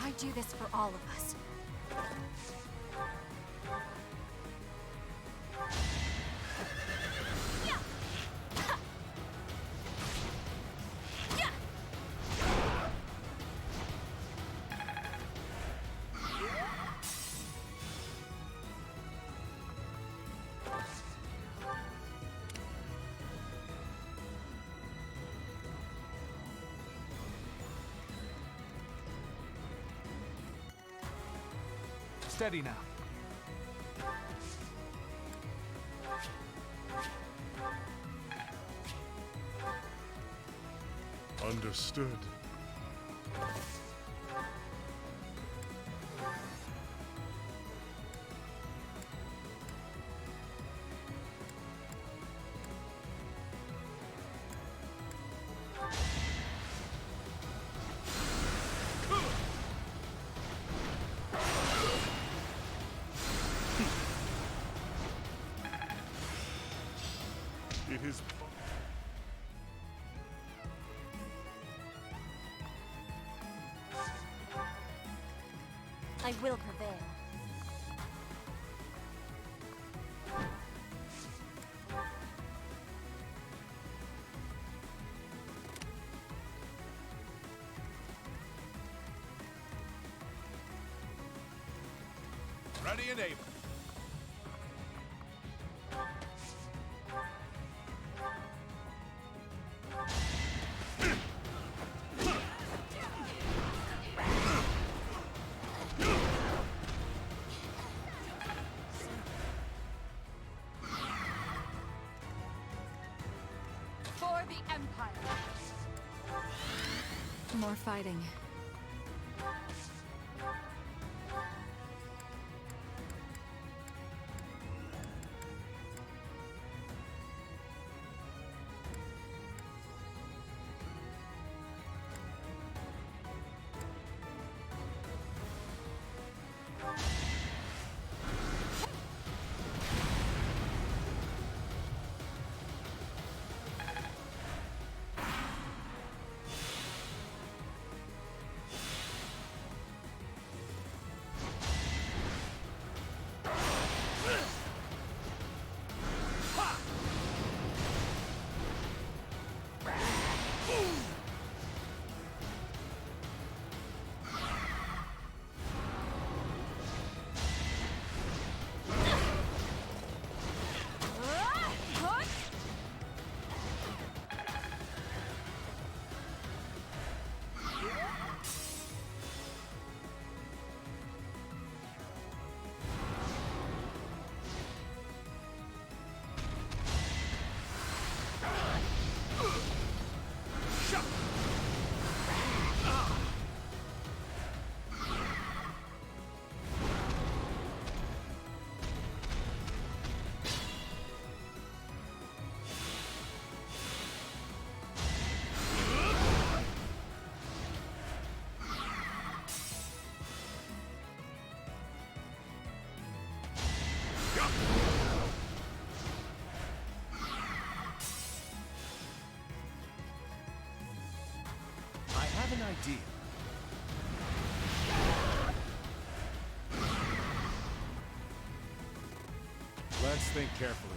I do this for all of us. Steady now. Understood. It is. I will prevail. Ready and able. For More fighting. I have an idea. Let's think carefully.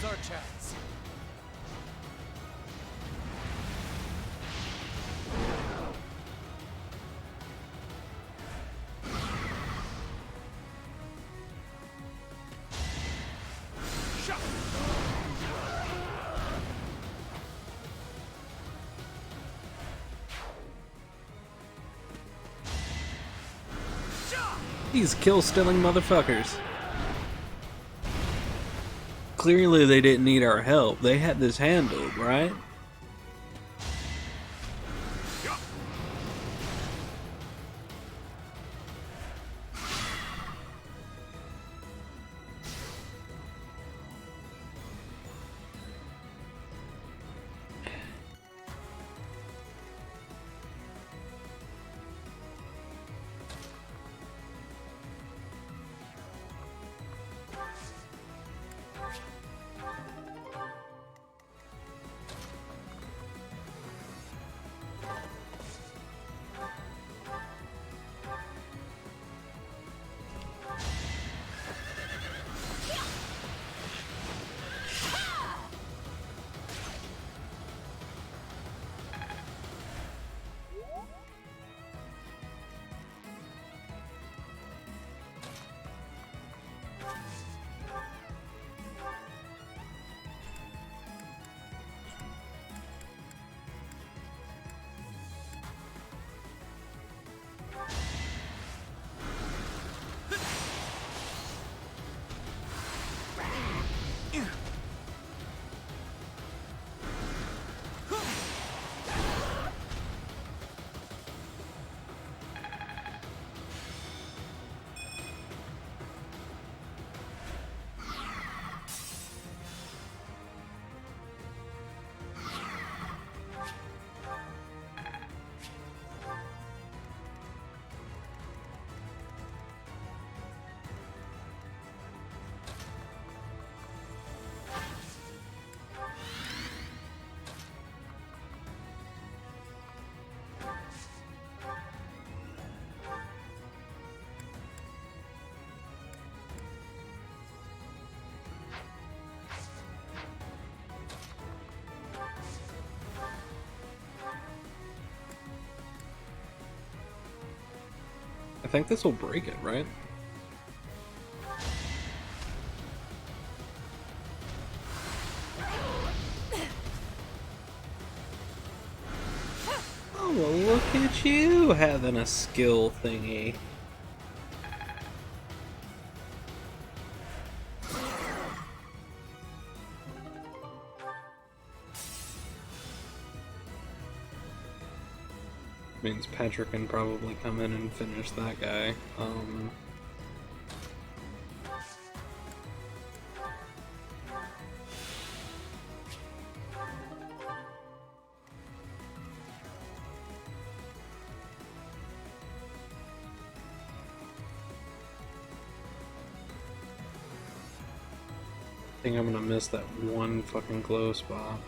Now's our chance. These kill-stealing motherfuckers. Clearly they didn't need our help. They had this handled, right? I think this will break it, right? Oh, well, look at you having a skill thingy. Means Patrick can probably come in and finish that guy. I think I'm gonna miss that one fucking glow spot.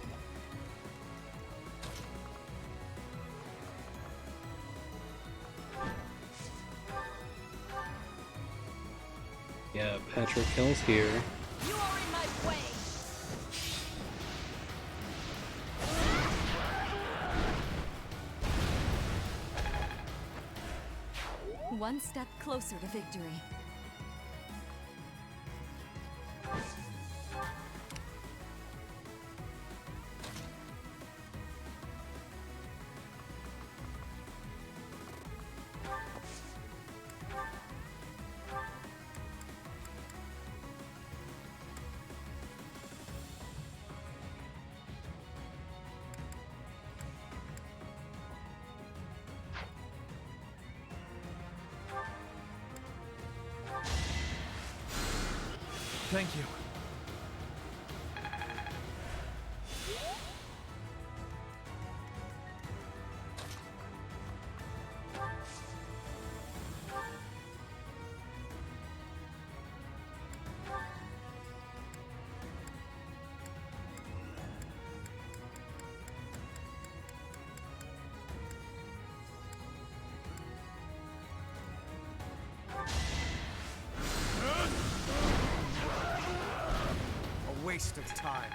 Yeah, Patrick kills here. You are in my way. One step closer to victory. Thank you. waste of time.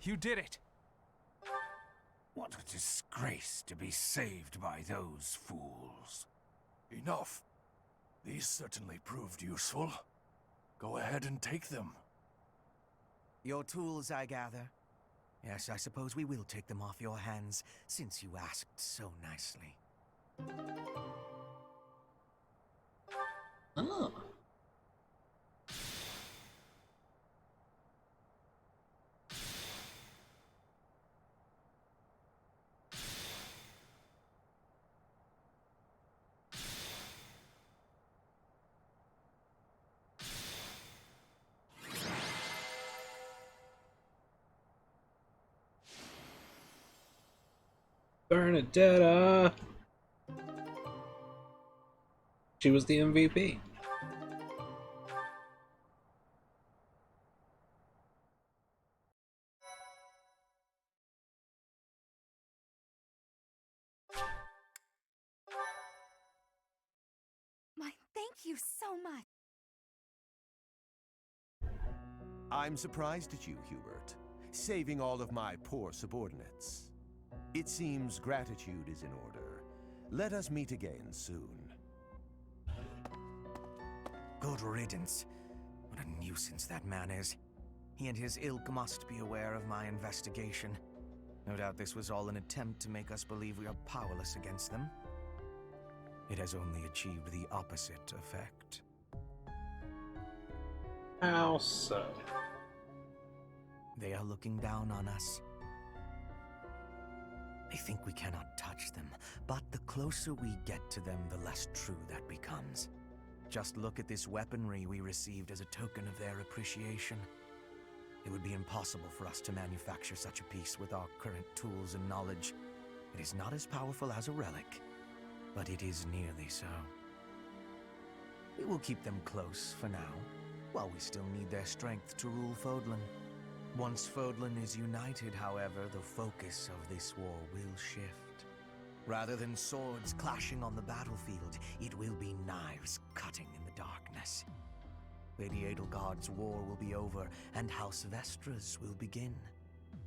You did it! What a disgrace to be saved by those fools. Enough. These certainly proved useful. Go ahead and take them. Your tools, I gather. Yes, I suppose we will take them off your hands, since you asked so nicely. Oh. Bernadetta! She was the MVP. Thank you so much. I'm surprised at you, Hubert, saving all of my poor subordinates. It seems gratitude is in order. Let us meet again soon. Good riddance. What a nuisance that man is. He and his ilk must be aware of my investigation. No doubt this was all an attempt to make us believe we are powerless against them. It has only achieved the opposite effect. How so? They are looking down on us. They think we cannot touch them, but the closer we get to them, the less true that becomes. Just look at this weaponry we received as a token of their appreciation. It would be impossible for us to manufacture such a piece with our current tools and knowledge. It is not as powerful as a relic, but it is nearly so. We will keep them close for now, while we still need their strength to rule Fodlan. Once Fodlan is united, however, the focus of this war will shift. Rather than swords clashing on the battlefield, it will be knives cutting in the darkness. Lady Edelgard's war will be over, and House Vestra's will begin.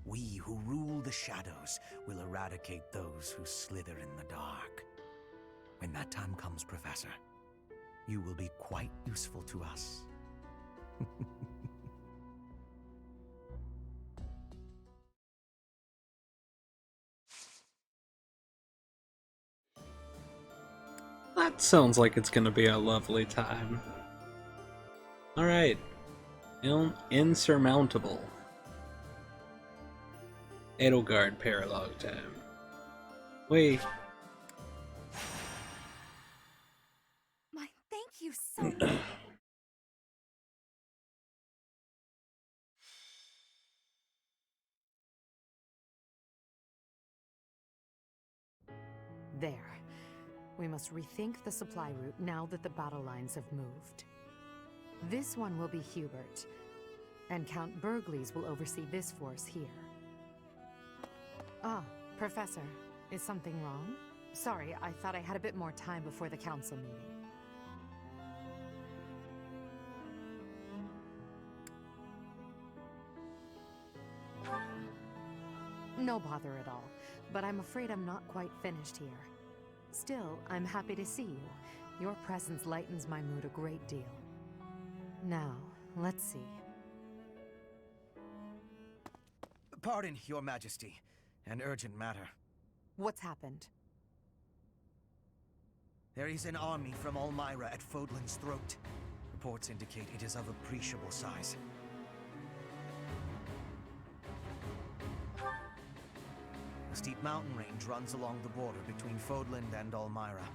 We who rule the shadows will eradicate those who slither in the dark. When that time comes, Professor, you will be quite useful to us. That sounds like it's gonna be a lovely time. Alright. Insurmountable. Edelgard paralogue time. Wait. Thank you so much. There. We must rethink the supply route now that the battle lines have moved. This one will be Hubert, and Count Burgleys will oversee this force here. Ah, Professor, is something wrong? Sorry, I thought I had a bit more time before the council meeting. No bother at all, but I'm afraid I'm not quite finished here. Still, I'm happy to see you. Your presence lightens my mood a great deal. Now, let's see. Pardon, Your Majesty. An urgent matter. What's happened? There is an army from Elmira at Fodlan's throat. Reports indicate it is of appreciable size. A steep mountain range runs along the border between Fodland and Elmira.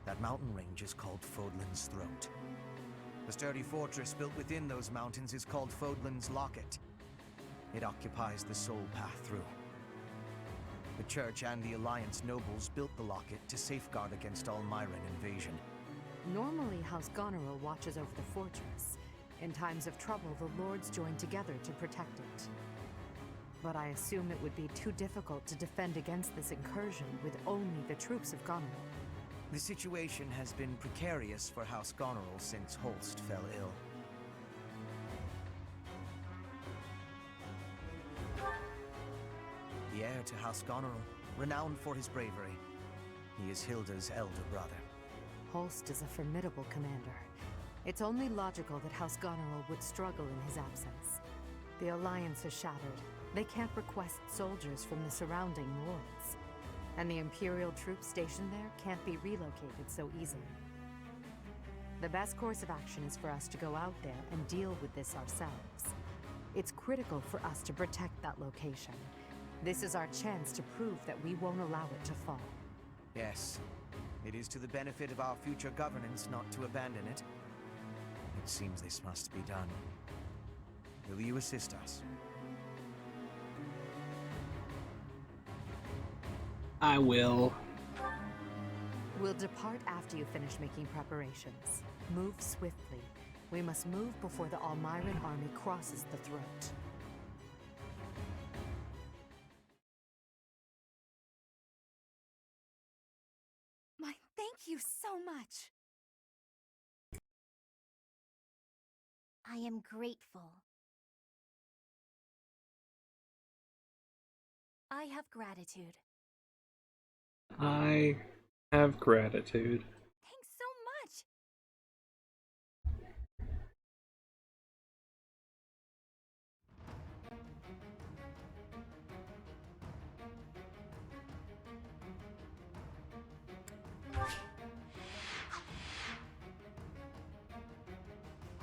That mountain range is called Fodlan's Throat. The sturdy fortress built within those mountains is called Fodlan's Locket. It occupies the sole path through. The Church and the Alliance nobles built the locket to safeguard against Elmiran invasion. Normally, House Goneril watches over the fortress. In times of trouble, the lords join together to protect it. But I assume it would be too difficult to defend against this incursion with only the troops of Goneril. The situation has been precarious for House Goneril since Holst fell ill. The heir to House Goneril, renowned for his bravery. He is Hilda's elder brother. Holst is a formidable commander. It's only logical that House Goneril would struggle in his absence. The alliance is shattered. They can't request soldiers from the surrounding lords. And the Imperial troops stationed there can't be relocated so easily. The best course of action is for us to go out there and deal with this ourselves. It's critical for us to protect that location. This is our chance to prove that we won't allow it to fall. Yes. It is to the benefit of our future governance not to abandon it. It seems this must be done. Will you assist us? I will. We'll depart after you finish making preparations. Move swiftly. We must move before the Almiran army crosses the throat. Thank you so much. I am grateful. I have gratitude. I have gratitude. Thanks so much.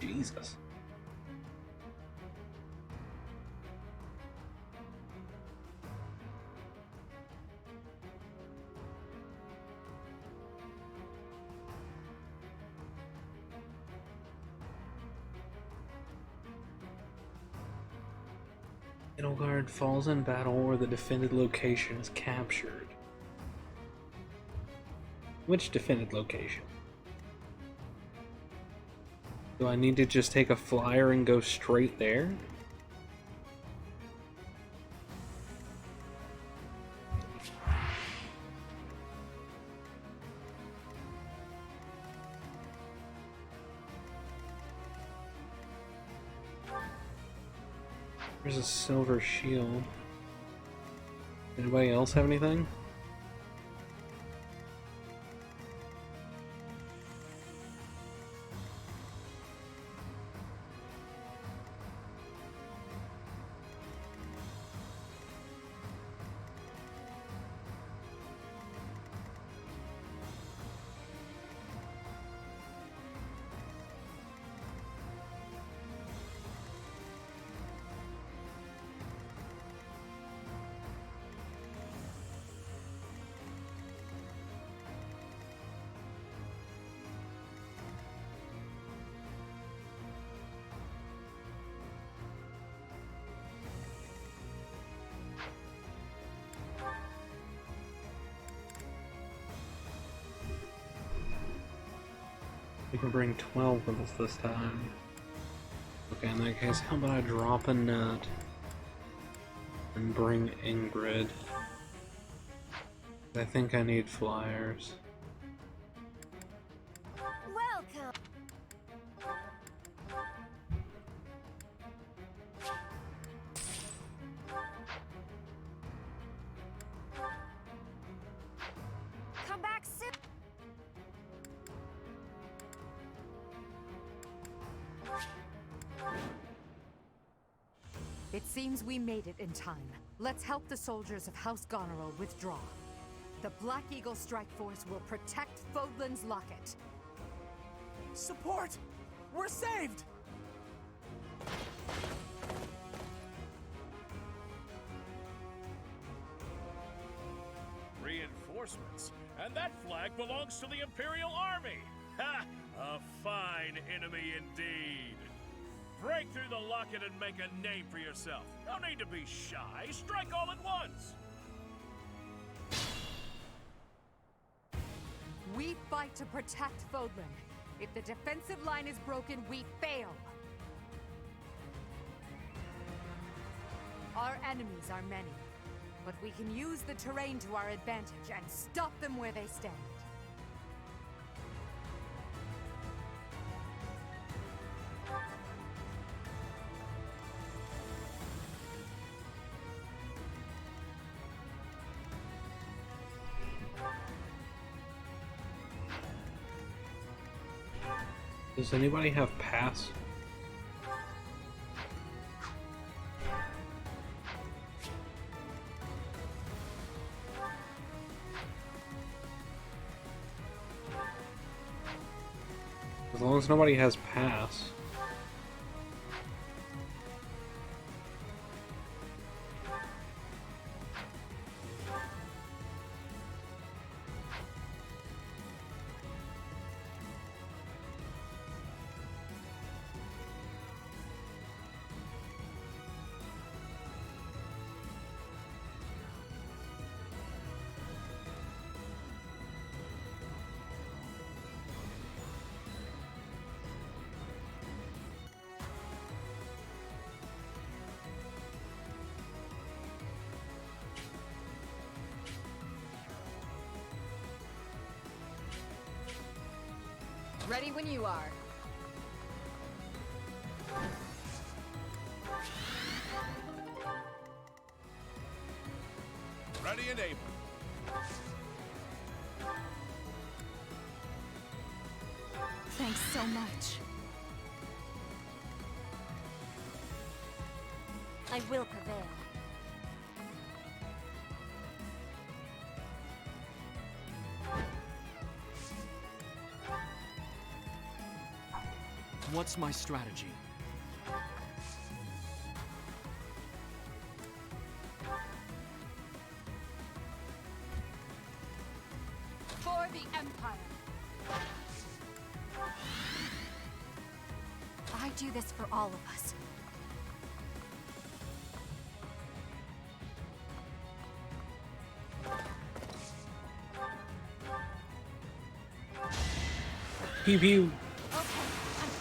Jesus. Edelgard falls in battle or the defended location is captured. Which defended location? Do I need to just take a flyer and go straight there? There's a silver shield. Anybody else have anything? We can bring 12 with us this time. Okay, in that case, how about I drop a nut and bring Ingrid? I think I need flyers. Welcome. Come back soon. It seems we made it in time. Let's help the soldiers of House Goneril withdraw. The Black Eagle Strike Force will protect Fodlan's Locket. Support! We're saved! Reinforcements? And that flag belongs to the Imperial Army! Ha! A fine enemy indeed! Break through the locket and make a name for yourself. No need to be shy. Strike all at once! We fight to protect Fodlan. If the defensive line is broken, we fail. Our enemies are many, but we can use the terrain to our advantage and stop them where they stand. Does anybody have pass? As long as nobody has pass. Ready when you are. Ready and able. Thanks so much. I will prevail. What's my strategy? For the Empire! I do this for all of us. Pew pew.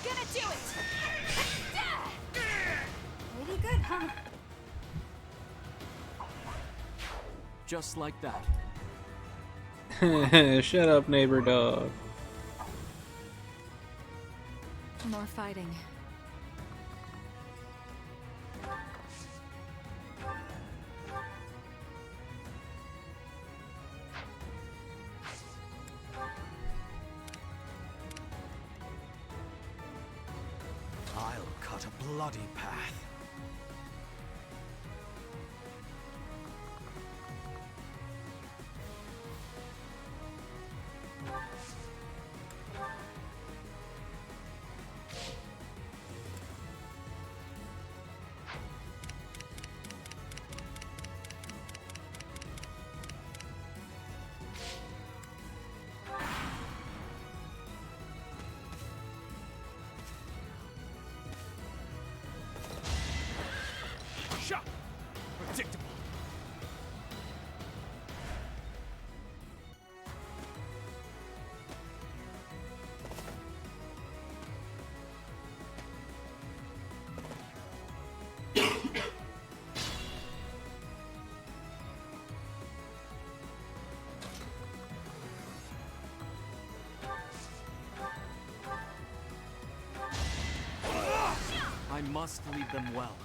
Gonna do it! Pretty good, huh? Just like that. Shut up, neighbor dog. More fighting. I'll cut a bloody path. Shot! Predictable. I must lead them well.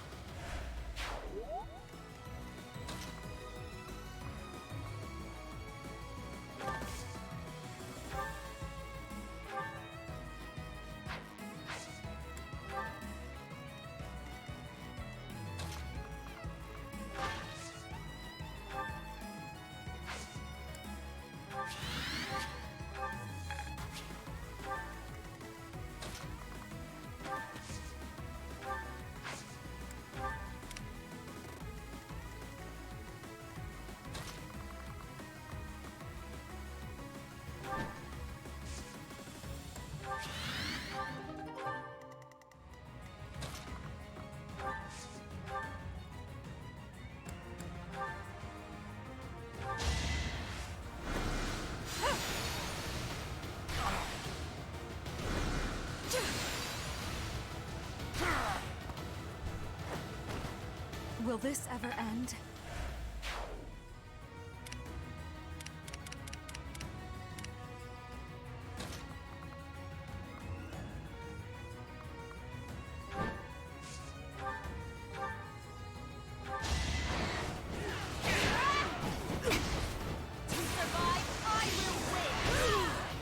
Will this ever end?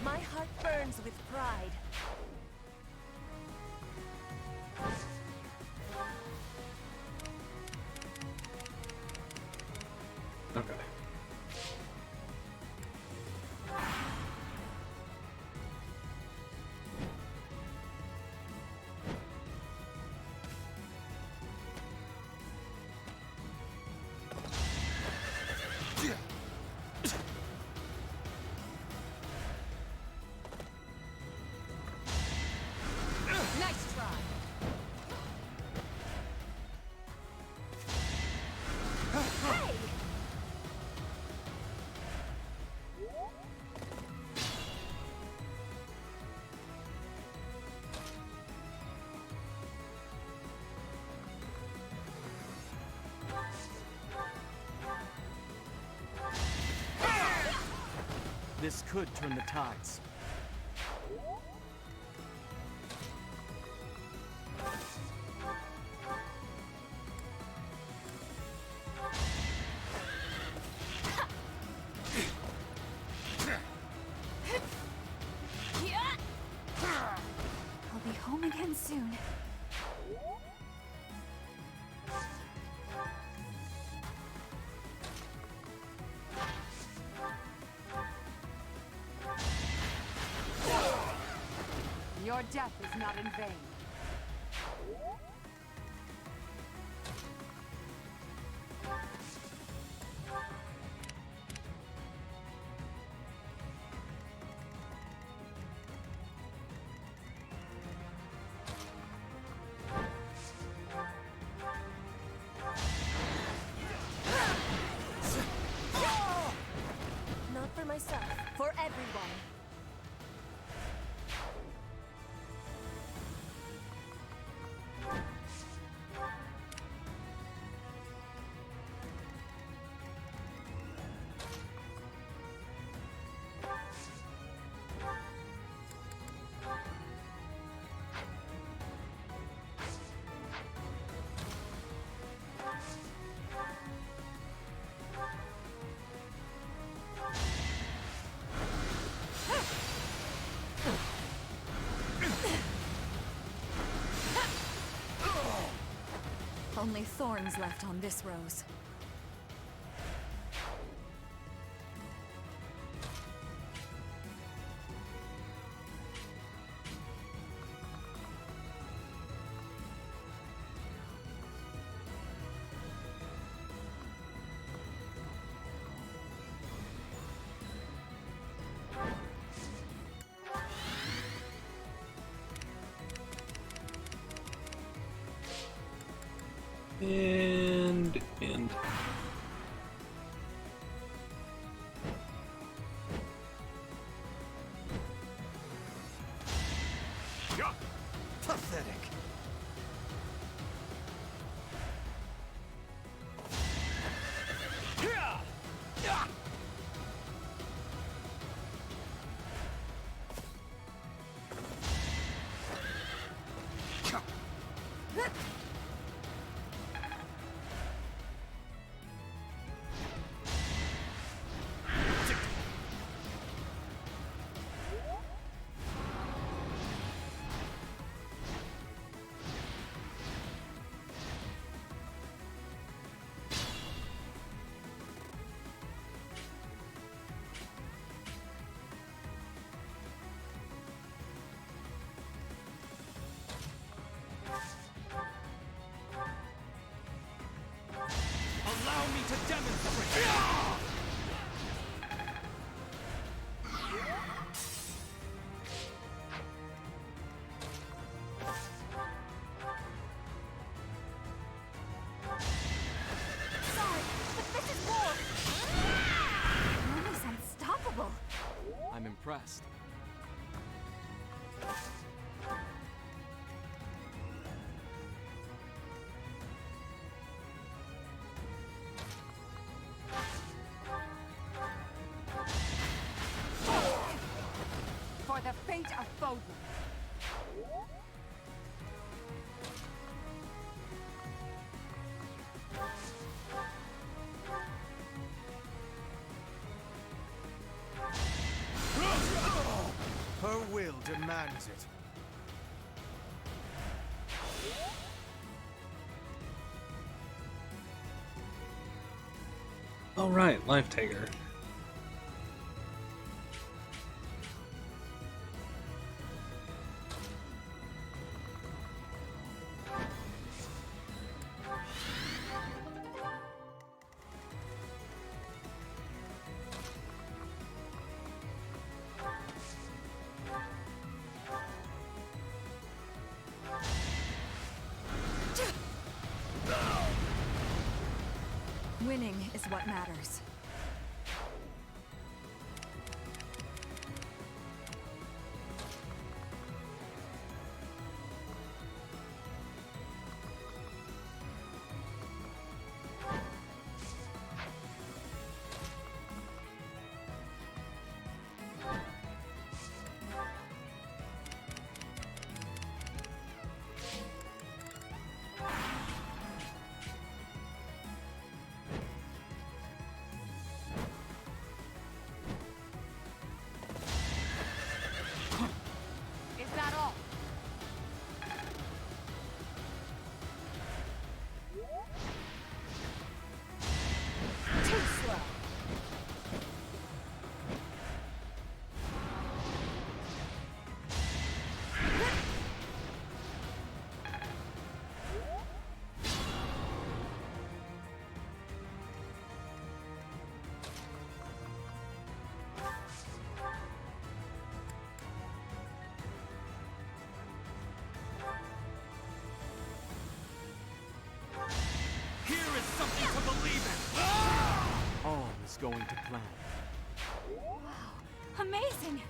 My heart burns with pride. Okay. Nice try. Hey! This could turn the tides. I'll be home again soon. Your death is not in vain. Not for myself, for everyone. Only thorns left on this rose. And end. Pathetic. Allow me to demonstrate! Sorry, but this is war! Mom is unstoppable! I'm impressed. ain't a foe. Her will demands it. Alright, Life Taker. Winning is what matters. Is that all? Too slow. Here is something to believe in! All is going to plan. Amazing!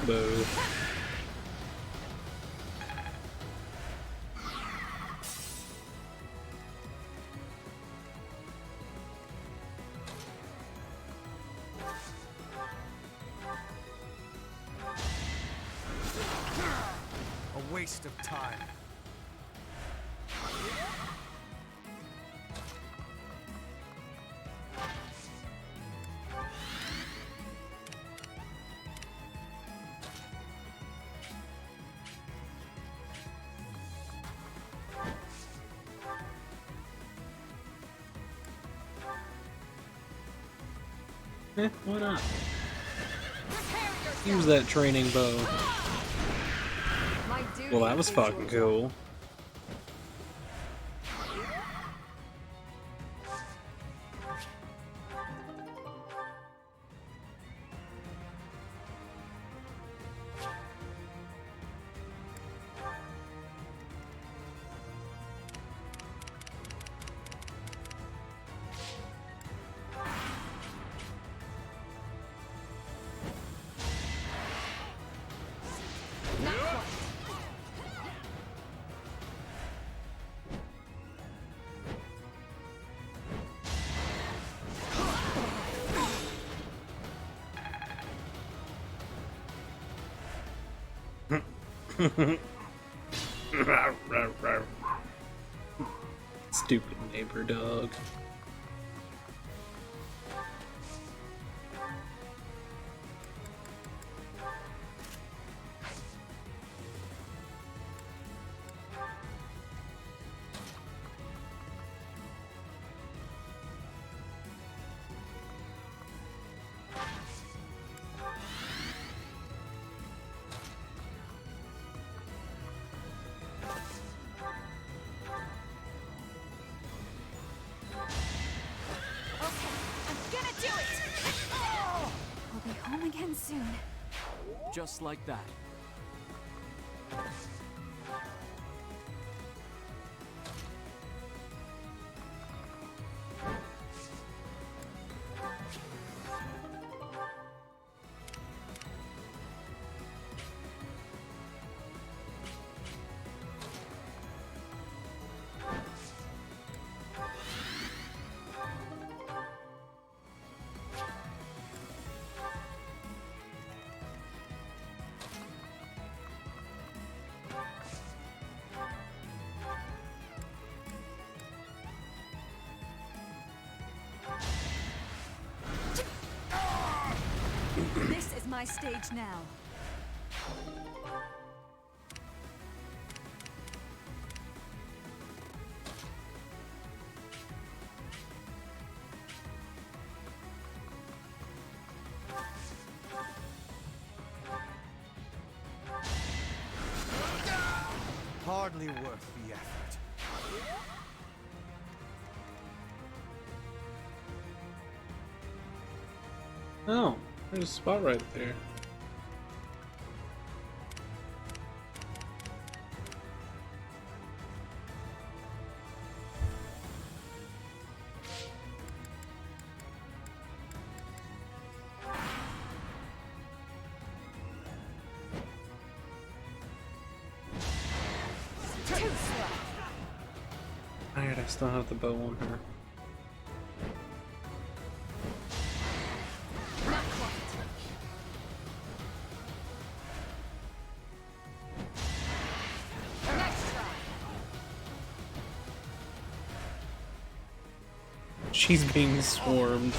Boo. A waste of time. Why not? Use that training bow. Well, that was fucking cool. Stupid neighbor dog. soon. Just like that. This is my stage now. Hardly worth the effort. Oh, there's a spot right there. Alright, I still have the bow on her. She's being swarmed.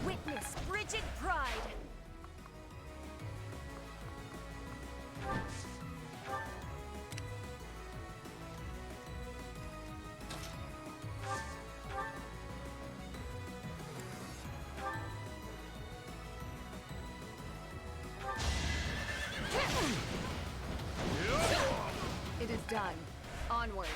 Witness frigid pride. It is done. Onward.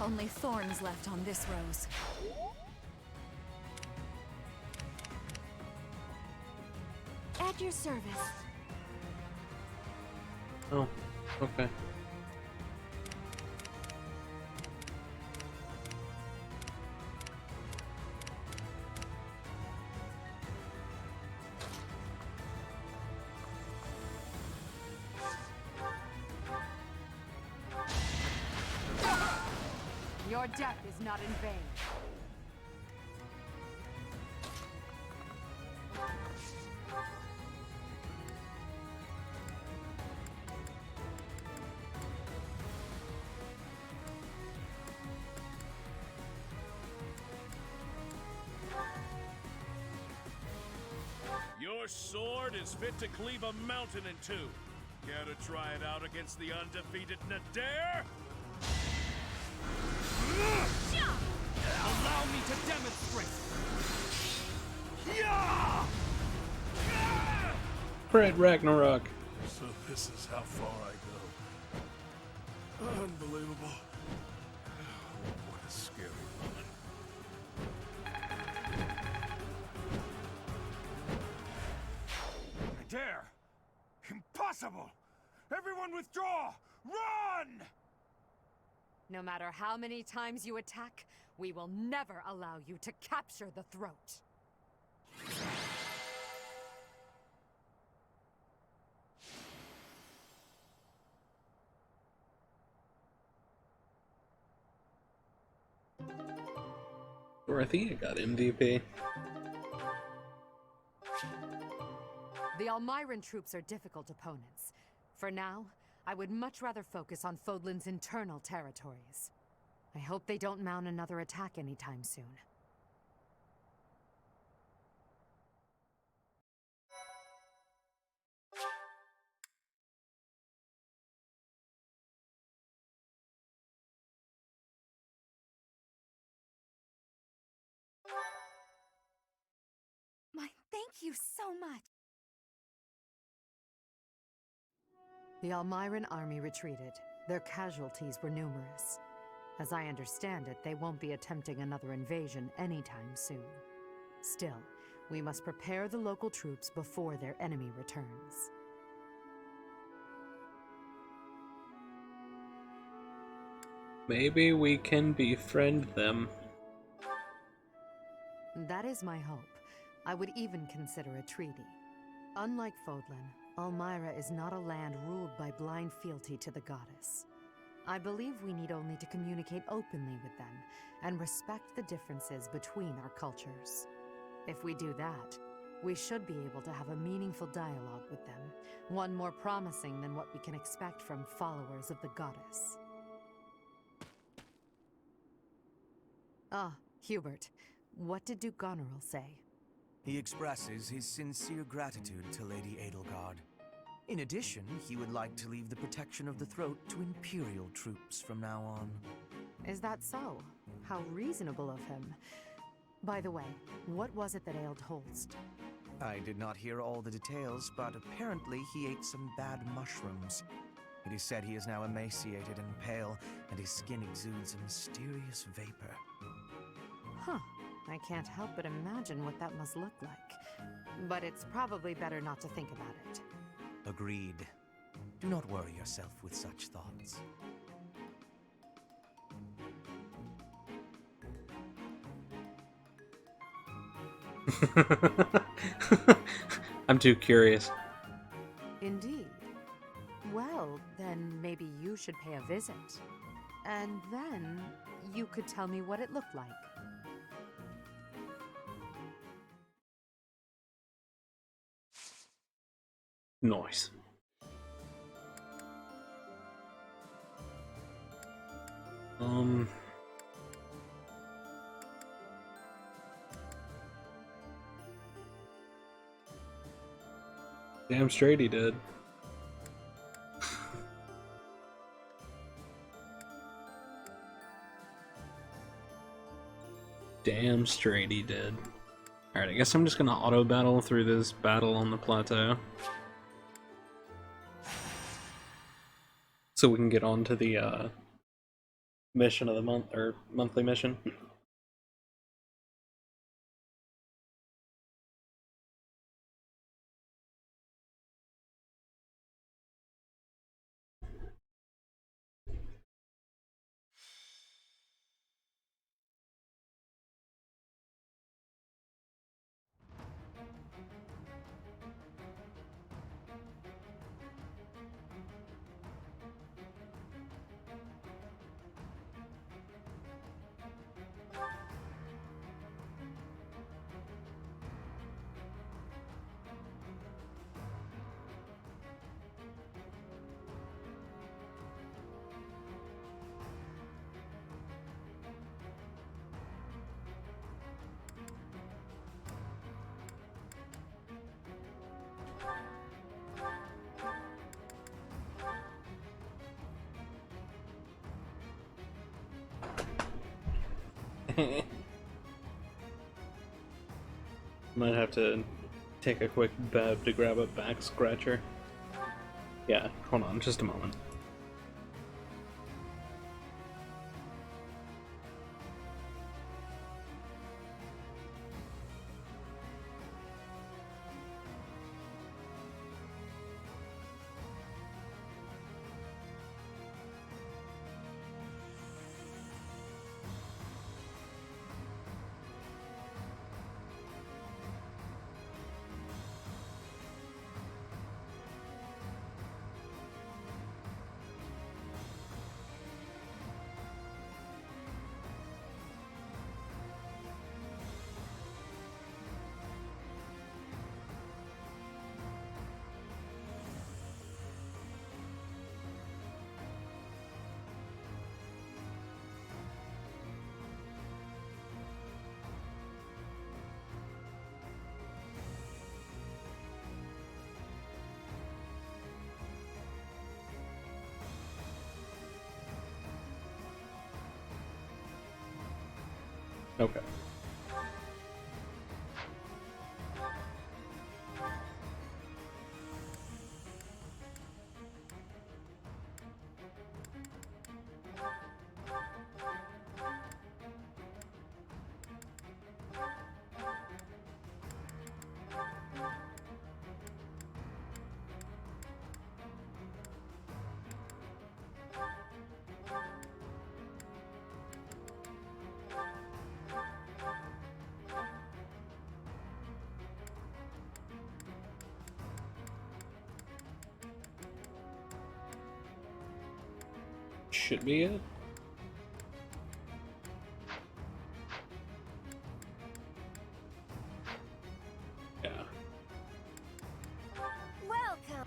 Only thorns left on this rose. At your service. Oh, okay. Your death is not in vain. Your sword is fit to cleave a mountain in two. Care to try it out against the undefeated Nadir? Allow me to demonstrate! Fred Ragnarok. So this is how far I go. Unbelievable. What a scary moment. I dare! Impossible! Everyone withdraw! Run! No matter how many times you attack, we will never allow you to capture the throat. Dorothea got MVP. The Almiran troops are difficult opponents. For now, I would much rather focus on Fodlan's internal territories. I hope they don't mount another attack anytime soon. My thank you so much. The Almiran army retreated. Their casualties were numerous. As I understand it, they won't be attempting another invasion anytime soon. Still, we must prepare the local troops before their enemy returns. Maybe we can befriend them. That is my hope. I would even consider a treaty. Unlike Fodlan, Almyra is not a land ruled by blind fealty to the goddess. I believe we need only to communicate openly with them and respect the differences between our cultures. If we do that, we should be able to have a meaningful dialogue with them, one more promising than what we can expect from followers of the goddess. Ah, Hubert, what did Duke Goneril say? He expresses his sincere gratitude to Lady Edelgard. In addition, he would like to leave the protection of the throat to Imperial troops from now on. Is that so? How reasonable of him. By the way, what was it that ailed Holst? I did not hear all the details, but apparently he ate some bad mushrooms. It is said he is now emaciated and pale, and his skin exudes a mysterious vapor. Huh. I can't help but imagine what that must look like. But it's probably better not to think about it. Agreed. Do not worry yourself with such thoughts. I'm too curious. Indeed. Well, then maybe you should pay a visit. And then you could tell me what it looked like. Nice. Damn straight he did. Damn straight he did. Alright, I guess I'm just gonna auto-battle through this battle on the plateau. So we can get on to the mission of the month, or monthly mission. Might have to take a quick bev to grab a back scratcher. Yeah, hold on just a moment. Okay. Should be it. Yeah. Welcome.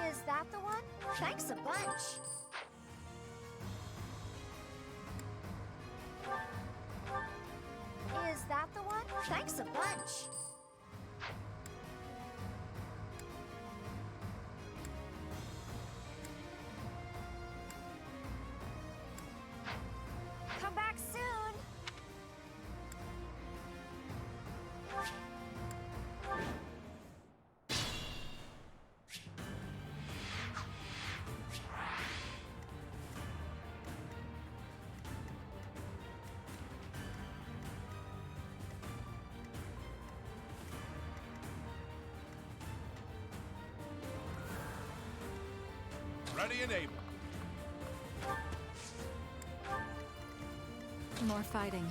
Is that the one? Thanks a bunch. Is that the one? Thanks a bunch. Come back soon. Ready and able. More fighting.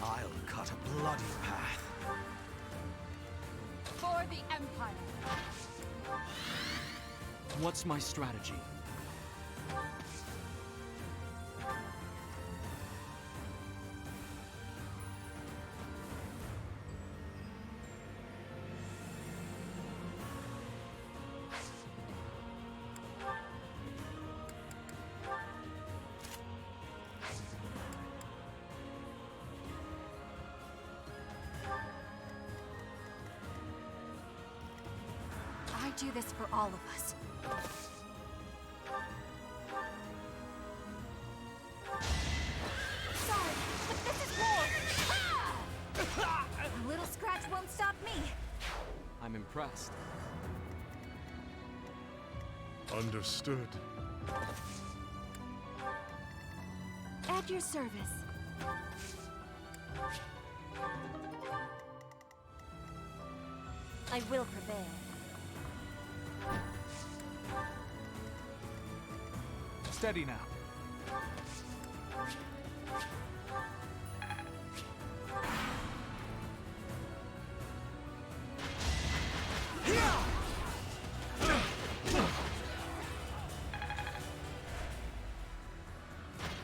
I'll cut a bloody path. For the Empire! What's my strategy? I do this for all of us. Sorry, but this is war! Ah! A little scratch won't stop me. I'm impressed. Understood. At your service. I will prevail. Steady now.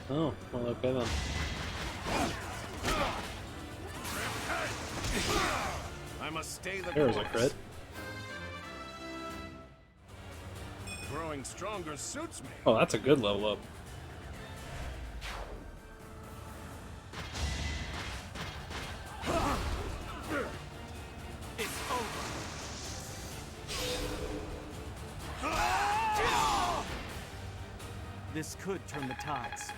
Oh, well, okay then. I must stay the There's a course. crit. Growing stronger suits me. Oh, that's a good level up. It's over. This could turn the tides.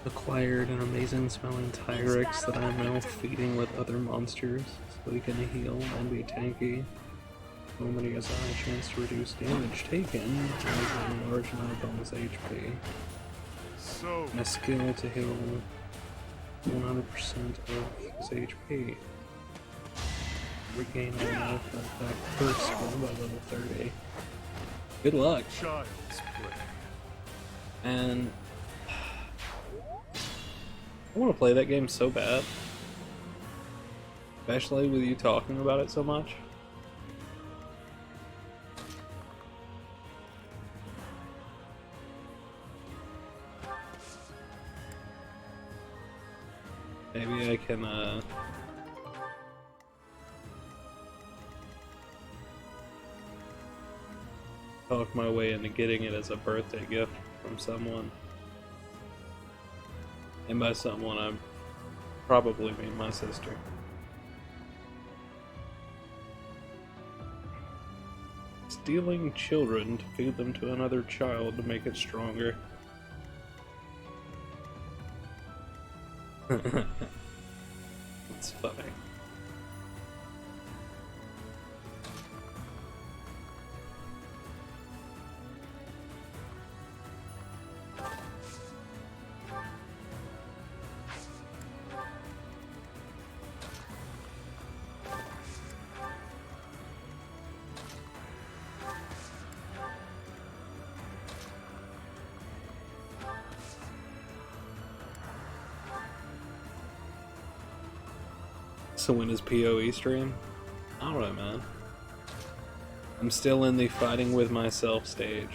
Acquired an amazing smelling Tyrex that I'm now feeding with other monsters so he can heal and be tanky. Nobody has a high chance to reduce damage taken, has a large amount of bonus HP. So, And a skill to heal 100% of his HP. Regain all health back first skill by level 30. Good luck! child's play. And I want to play that game so bad. Especially with you talking about it so much. Maybe I can, talk my way into getting it as a birthday gift from someone. And by someone, I probably mean my sister. Stealing children to feed them to another child to make it stronger. It's funny. So when is PoE stream? I don't know, man. I'm still in the fighting with myself stage.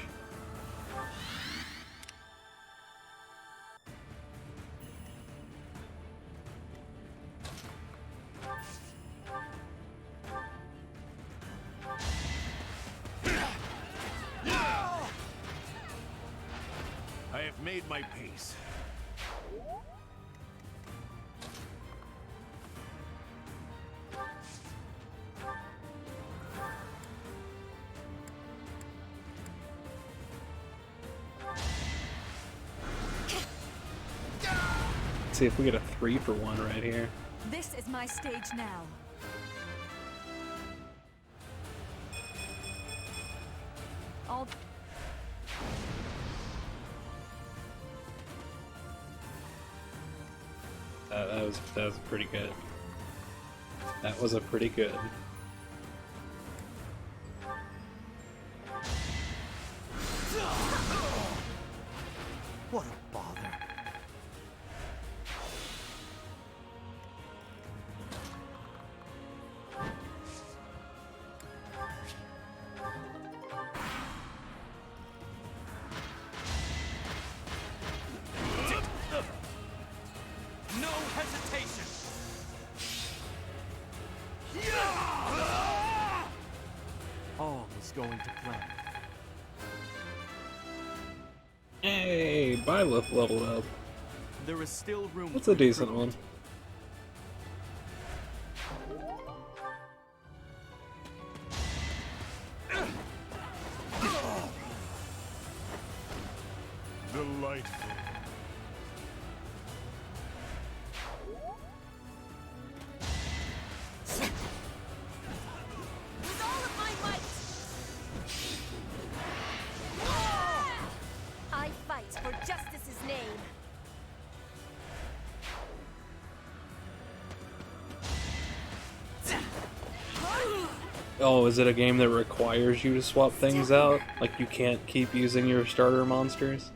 I have made my peace. See if we get a 3-for-1 right here. This is my stage now. All That was pretty good. That was a pretty good. What a bother. No hesitation! All is going to plan. Hey, Byleth leveled up. There is still room. That's a decent one. delightful. With all of my might! I fight for justice's name. Oh, is it a game that requires you to swap things out? Like you can't keep using your starter monsters?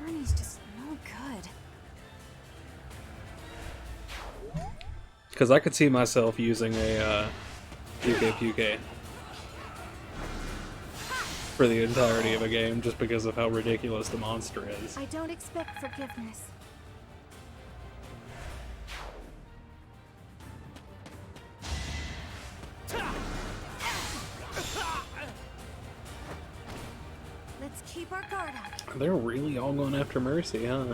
Ernie's just no good. Because I could see myself using a PK for the entirety of a game just because of how ridiculous the monster is. I don't expect forgiveness. Let's keep our guard up. They're really all going after Mercy, huh?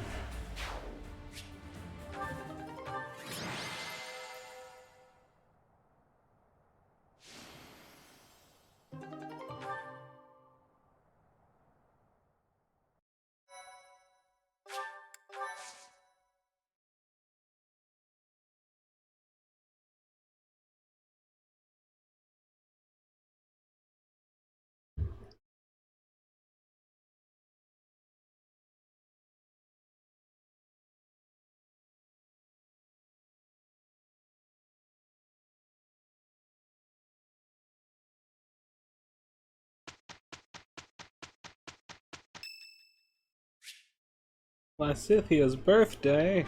Lysithia's birthday!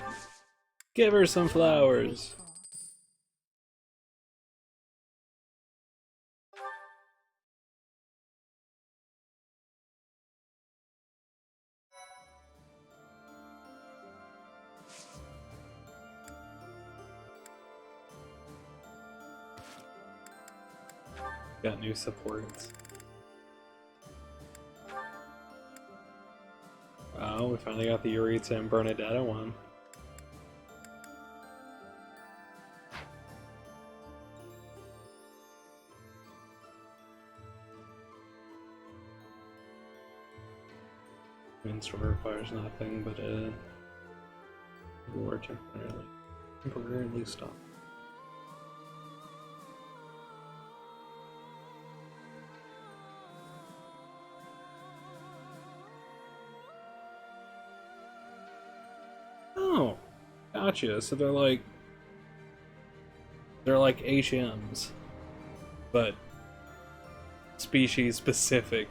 Give her some flowers! Got new supports. Oh, we finally got the Yuritsa and Bernadetta one. Store requires nothing but a war temporarily stop. Oh, gotcha. So they're like HMs, but species specific.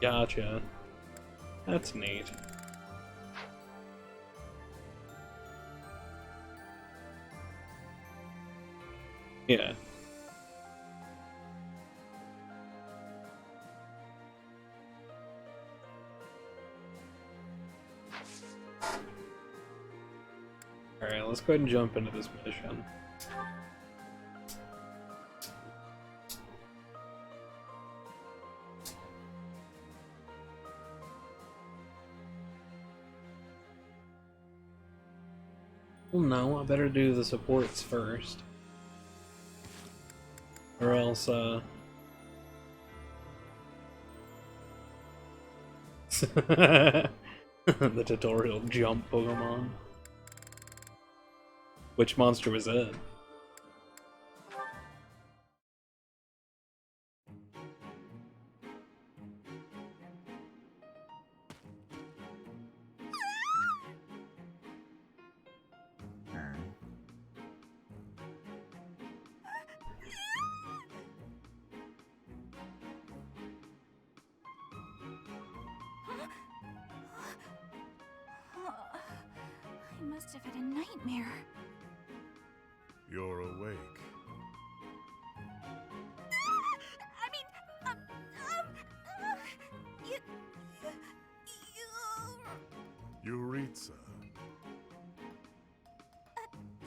Gotcha. That's neat. Yeah. Alright, let's go ahead and jump into this mission. Well, no, I better do the supports first. Or else, the tutorial jump Pokemon. Which monster was it? I must have had a nightmare. You're awake. I mean, Yuritsa.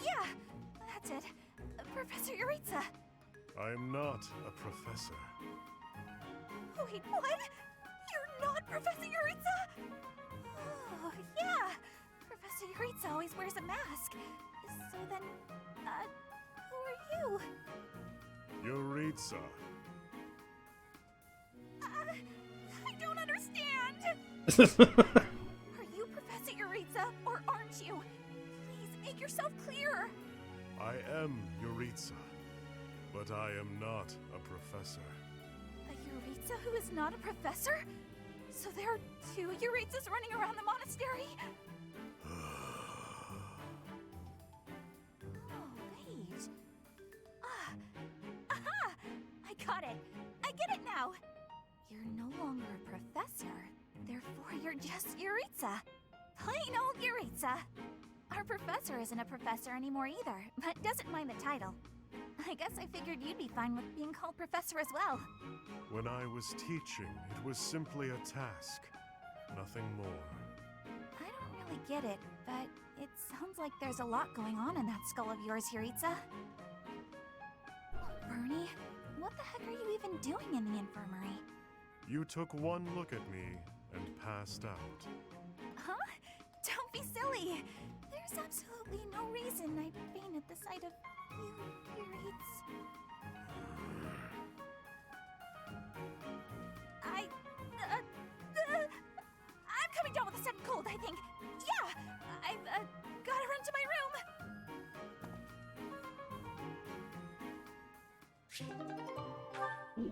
yeah, that's it. Professor Yuritsa. I'm not a professor. Wait, what? You're not Professor Yuritsa? Oh, yeah. Professor Yuritsa always wears a mask. So then, who are you? Yuritsa. I don't understand. Are you Professor Yuritsa, or aren't you? Please make yourself clear. I am Yuritsa, but I am not a professor. A Yuritsa who is not a professor? So there are two Yuritsas running around the monastery? Wait. Aha! I got it. I get it now. You're no longer a professor. Therefore, you're just Yuritsa. Plain old Yuritsa. Our professor isn't a professor anymore either, but doesn't mind the title. I guess I figured you'd be fine with being called professor as well. When I was teaching, it was simply a task. Nothing more. I don't really get it, but it sounds like there's a lot going on in that skull of yours, Yuritsa. Bernie, what the heck are you even doing in the infirmary? You took one look at me and passed out. Huh? Don't be silly. There's absolutely no reason I'd faint at the sight of you, Yuritsa. I'm coming down with a sudden cold, I think. Yeah, I've gotta run to my room.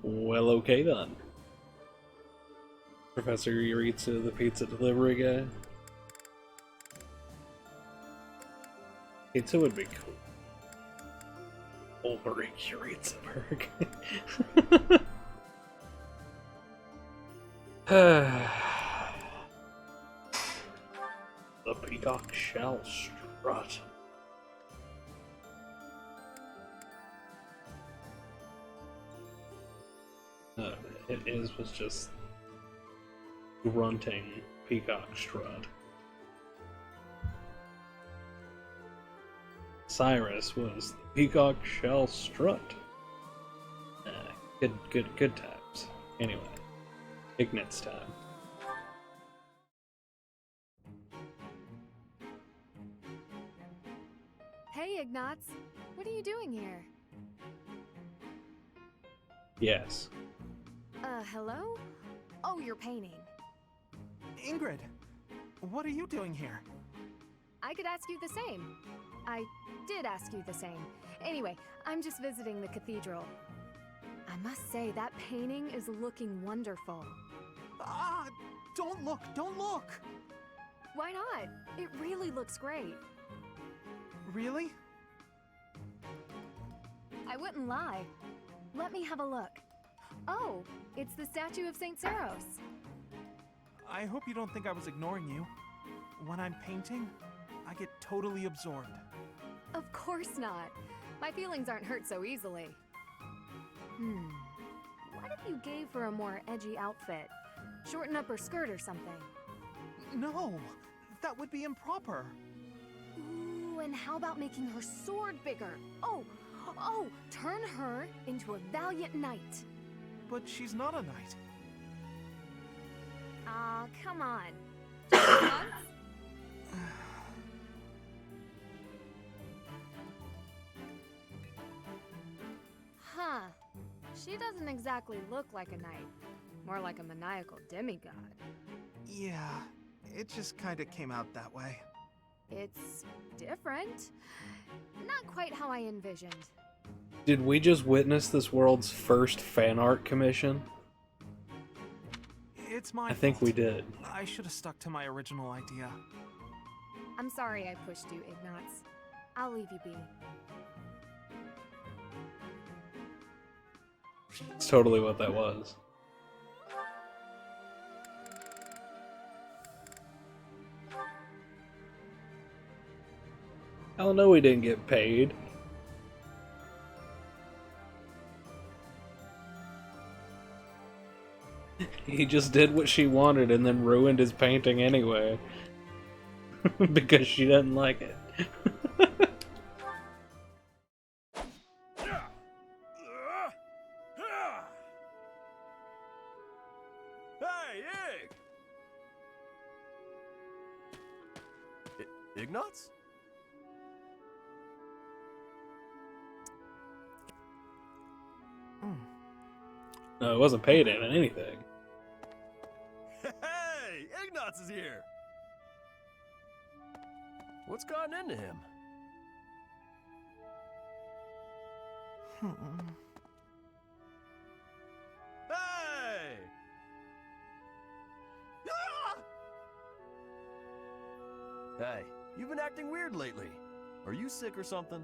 Well, okay then. Professor Yuritsa, the pizza delivery guy. Pizza would be cool. Wolverine Yuritsa burger. The peacock shall strut. Was just grunting peacock strut. Cyrus was the peacock shall strut. Good times. Anyway, Ignat's time. Hey, Ignatz. What are you doing here? Yes. Hello? Oh, you're painting. Ingrid, what are you doing here? I could ask you the same. I did ask you the same. Anyway, I'm just visiting the cathedral. I must say, that painting is looking wonderful. Ah, don't look, don't look! Why not? It really looks great. Really? I wouldn't lie. Let me have a look. Oh, it's the statue of St. Saros. I hope you don't think I was ignoring you. When I'm painting, I get totally absorbed. Of course not. My feelings aren't hurt so easily. What if you gave her a more edgy outfit? Shorten up her skirt or something? No, that would be improper. Ooh, and how about making her sword bigger? Oh, turn her into a valiant knight. But she's not a knight. Aw, come on. Just once? Huh. She doesn't exactly look like a knight. More like a maniacal demigod. Yeah, it just kinda came out that way. It's different. Not quite how I envisioned. Did we just witness this world's first fan art commission? It's my I think fault. we did. I should have stuck to my original idea. I'm sorry I pushed you, Ignatz. I'll leave you be. It's totally what that was. Hell no, we didn't get paid. He just did what she wanted and then ruined his painting anyway. Because she doesn't like it. Hey, Ignatz? No, it wasn't paid in anything. Hey, Ignatz is here. What's gotten into him? Hey! Ah! Hey, you've been acting weird lately. Are you sick or something?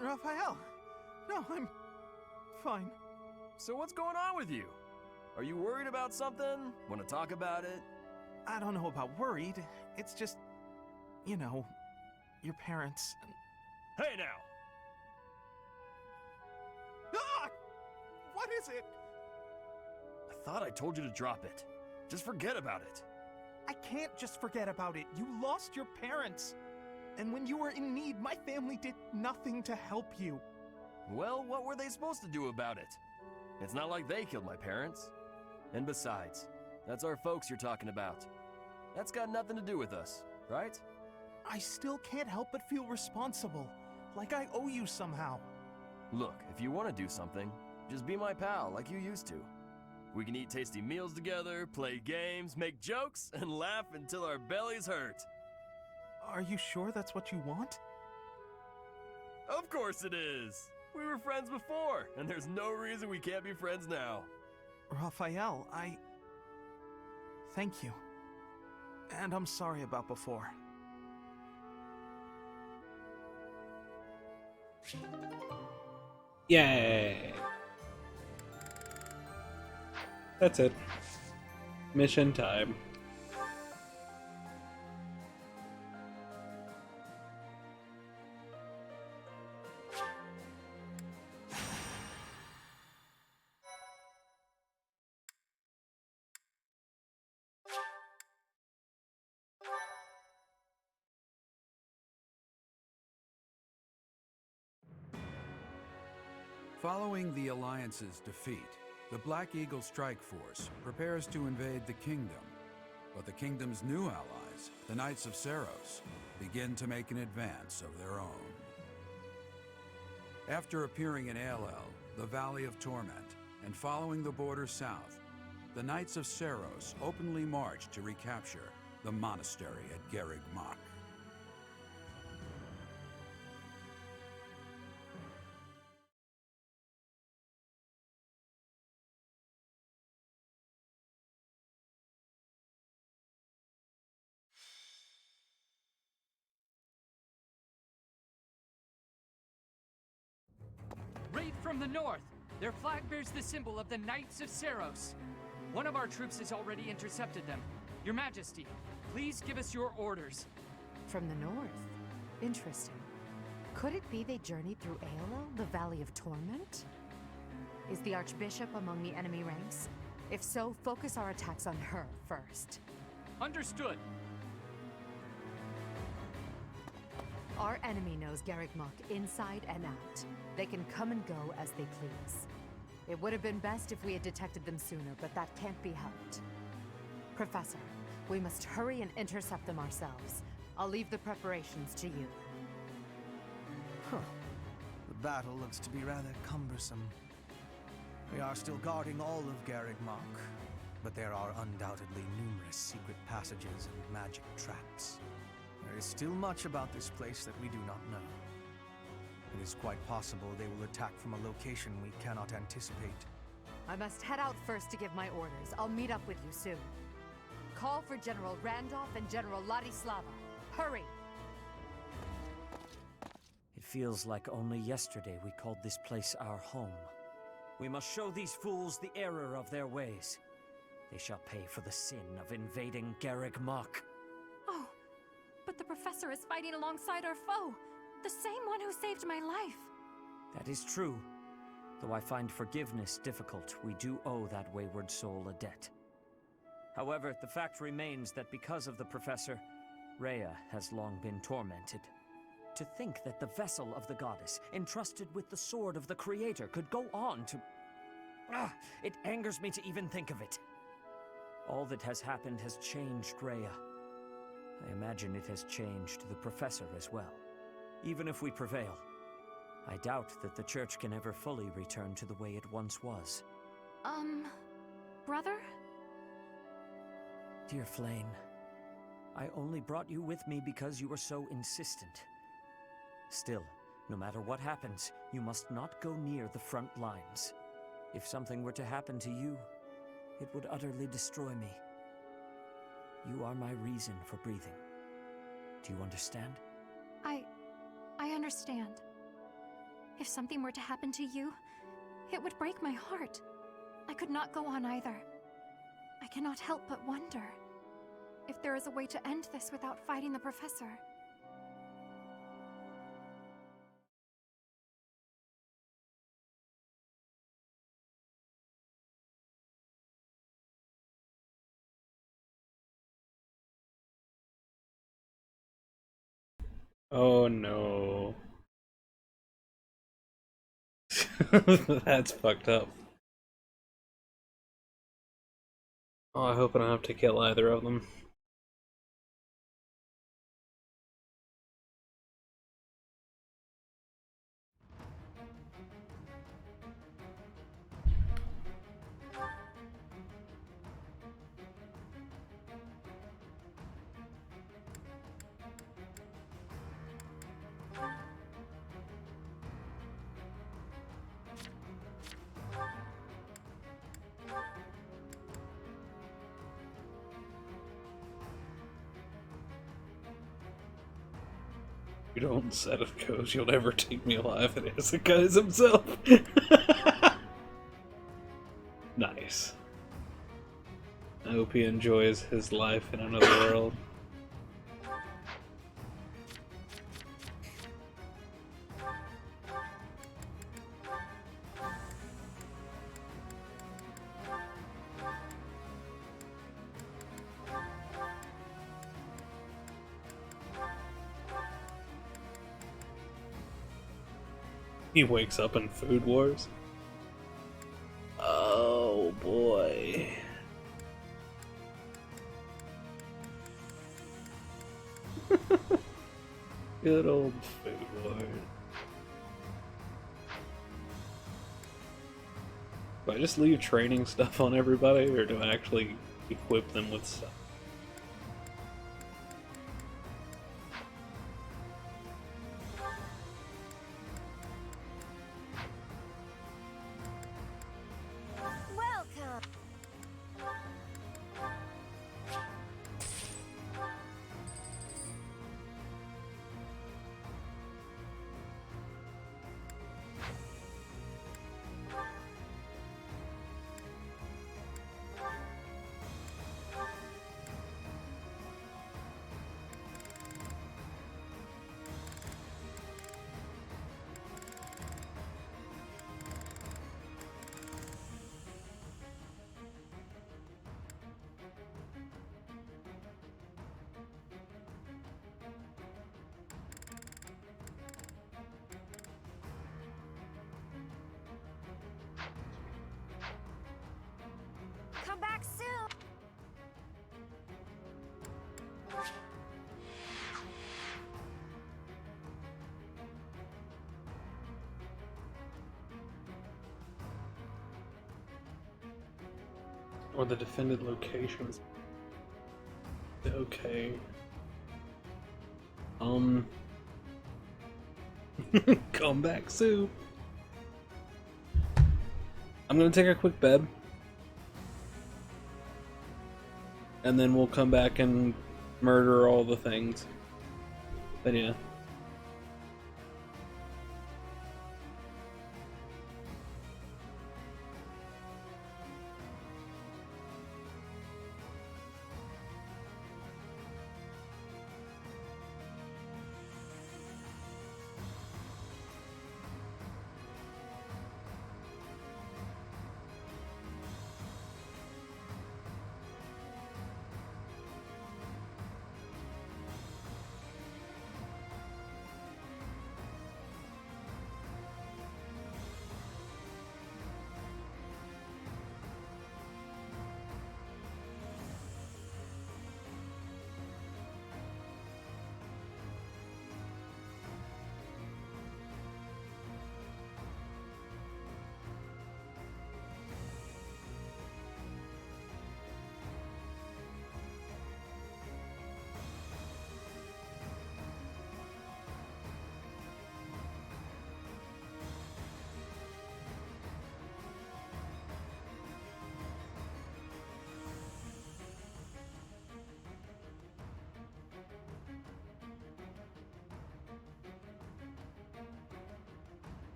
Raphael! No, I'm fine. So what's going on with you? Are you worried about something? Want to talk about it? I don't know about worried. It's just, you know, your parents. Hey now! Ah! What is it? I thought I told you to drop it. Just forget about it. I can't just forget about it. You lost your parents. And when you were in need, my family did nothing to help you. Well, what were they supposed to do about it? It's not like they killed my parents. And besides, that's our folks you're talking about. That's got nothing to do with us, right? I still can't help but feel responsible. Like I owe you somehow. Look, if you want to do something, just be my pal like you used to. We can eat tasty meals together, play games, make jokes, and laugh until our bellies hurt. Are you sure that's what you want? Of course it is! We were friends before, and there's no reason we can't be friends now. Raphael, thank you. And I'm sorry about before. Yay! That's it. Mission time. Following the Alliance's defeat, the Black Eagle Strike Force prepares to invade the Kingdom. But the Kingdom's new allies, the Knights of Seiros, begin to make an advance of their own. After appearing in Aelel, the Valley of Torment, and following the border south, the Knights of Seiros openly march to recapture the monastery at Garreg Mach. Raid from the north! Their flag bears the symbol of the Knights of Seiros. One of our troops has already intercepted them. Your Majesty, please give us your orders. From the north? Interesting. Could it be they journeyed through Aelel, the Valley of Torment? Is the Archbishop among the enemy ranks? If so, focus our attacks on her first. Understood. Our enemy knows Garreg Mach inside and out. They can come and go as they please. It would have been best if we had detected them sooner, but that can't be helped. Professor, we must hurry and intercept them ourselves. I'll leave the preparations to you. Huh. The battle looks to be rather cumbersome. We are still guarding all of Garreg Mach, but there are undoubtedly numerous secret passages and magic traps. There is still much about this place that we do not know. It is quite possible they will attack from a location we cannot anticipate. I must head out first to give my orders. I'll meet up with you soon. Call for General Randolph and General Ladislava. Hurry! It feels like only yesterday we called this place our home. We must show these fools the error of their ways. They shall pay for the sin of invading Garreg Mach. Oh, but the professor is fighting alongside our foe. The same one who saved my life. That is true. Though I find forgiveness difficult, we do owe that wayward soul a debt. However, the fact remains that because of the professor, Rhea has long been tormented. To think that the vessel of the goddess, entrusted with the sword of the Creator, could go on to... it angers me to even think of it. All that has happened has changed Rhea. I imagine it has changed the professor as well. Even if we prevail, I doubt that the Church can ever fully return to the way it once was. Brother? Dear Flame, I only brought you with me because you were so insistent. Still, no matter what happens, you must not go near the front lines. If something were to happen to you, it would utterly destroy me. You are my reason for breathing. Do you understand? I understand. If something were to happen to you, it would break my heart. I could not go on either. I cannot help but wonder if there is a way to end this without fighting the professor. Oh no. That's fucked up. Oh, I hope I don't have to kill either of them. You don't set of goes, you'll never take me alive, and Asuka is himself. Nice. I hope he enjoys his life in another world. He wakes up in Food Wars. Oh boy. Good old Food Wars. Do I just leave training stuff on everybody, or do I actually equip them with stuff? Welcome! Come back soon! Or the defended locations. Okay. Come back soon. I'm gonna take a quick bed. And then we'll come back and murder all the things. But yeah.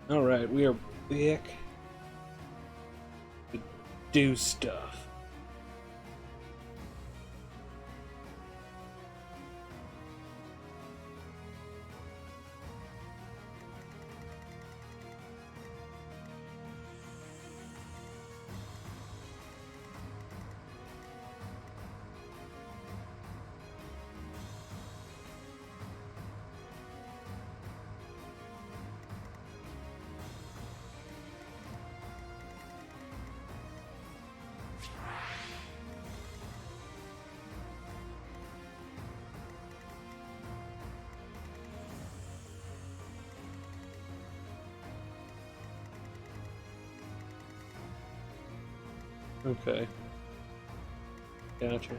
Alright, we are back to do stuff. Okay. Gotcha.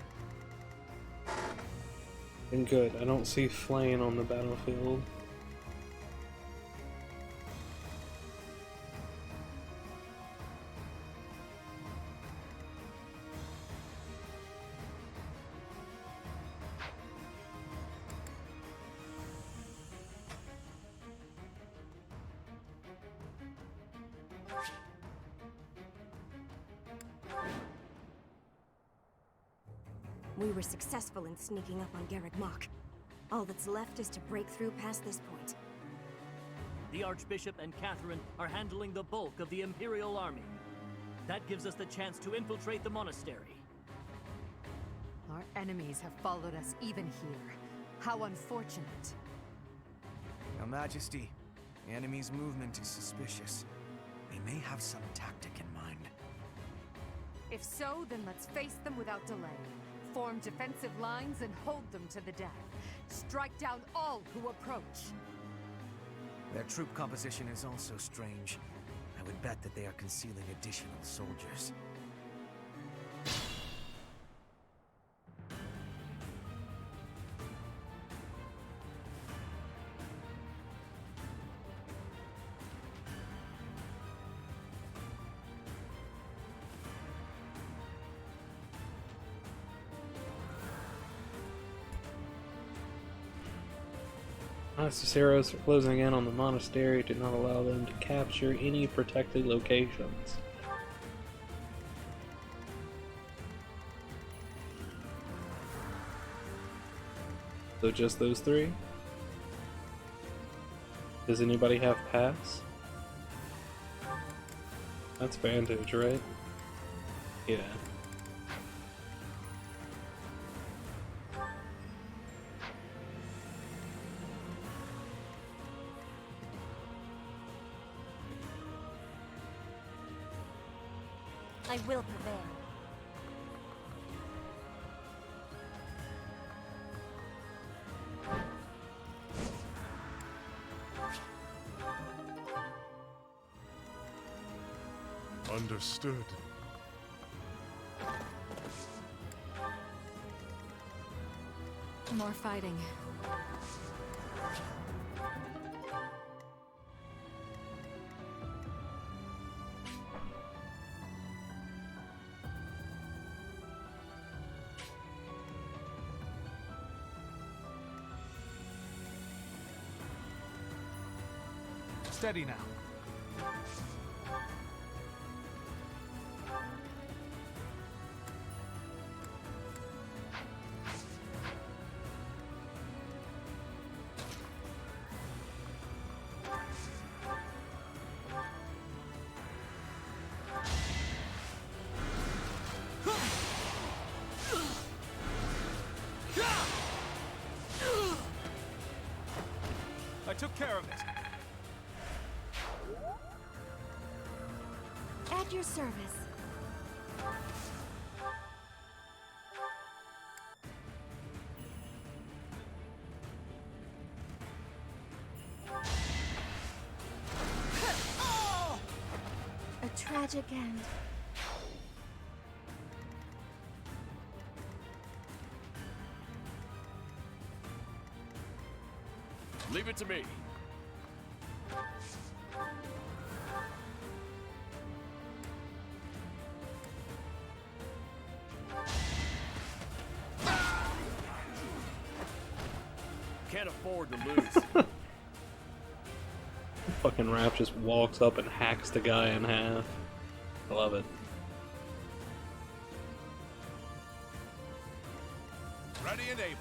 And good, I don't see Flame on the battlefield. We were successful in sneaking up on Garrick Mach. All that's left is to break through past this point. The Archbishop and Catherine are handling the bulk of the Imperial army. That gives us the chance to infiltrate the monastery. Our enemies have followed us even here. How unfortunate. Your Majesty, the enemy's movement is suspicious. They may have some tactic in mind. If so, then let's face them without delay. Form defensive lines and hold them to the death. Strike down all who approach. Their troop composition is also strange. I would bet that they are concealing additional soldiers. Ceros are closing in on the monastery to not allow them to capture any protected locations. So just those three? Does anybody have pass? That's Vantage, right? Yeah. I will prevail. Understood. More fighting. Steady now. I took care of it. At your service. A tragic end. Leave it to me. Can't afford to lose. Fucking Raph just walks up and hacks the guy in half. I love it. Ready and able.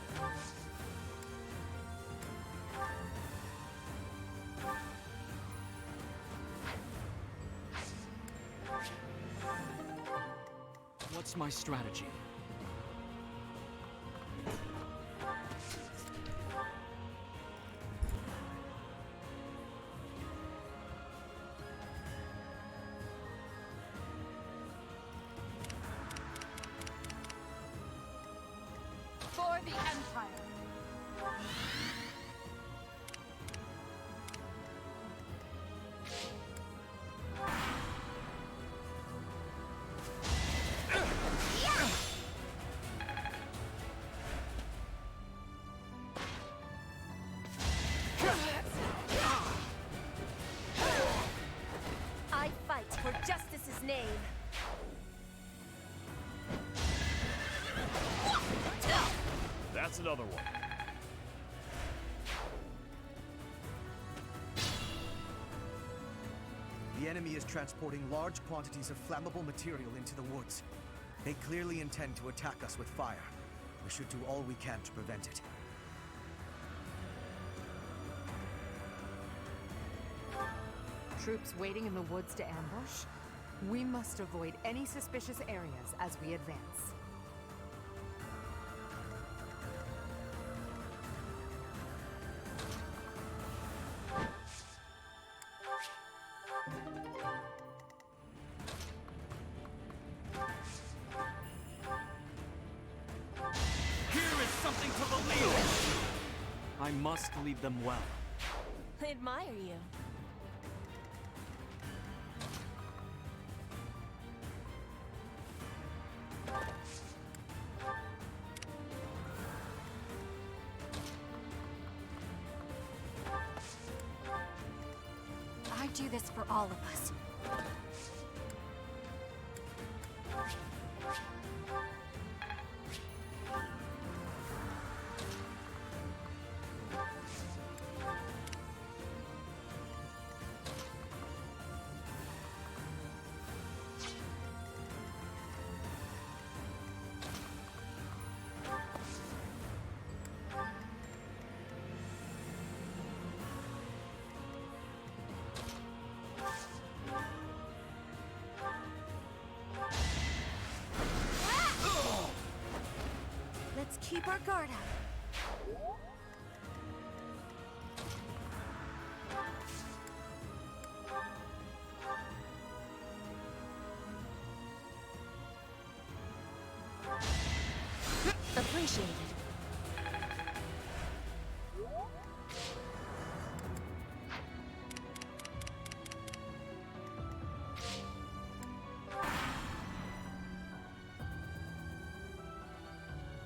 What's my strategy? For the Empire. I fight for justice's name. That's another one. The enemy is transporting large quantities of flammable material into the woods. They clearly intend to attack us with fire. We should do all we can to prevent it. Troops waiting in the woods to ambush? We must avoid any suspicious areas as we advance. Here is something to believe in! I must lead them well. I admire you. I do this for all of us. Let's keep our guard up. Appreciated.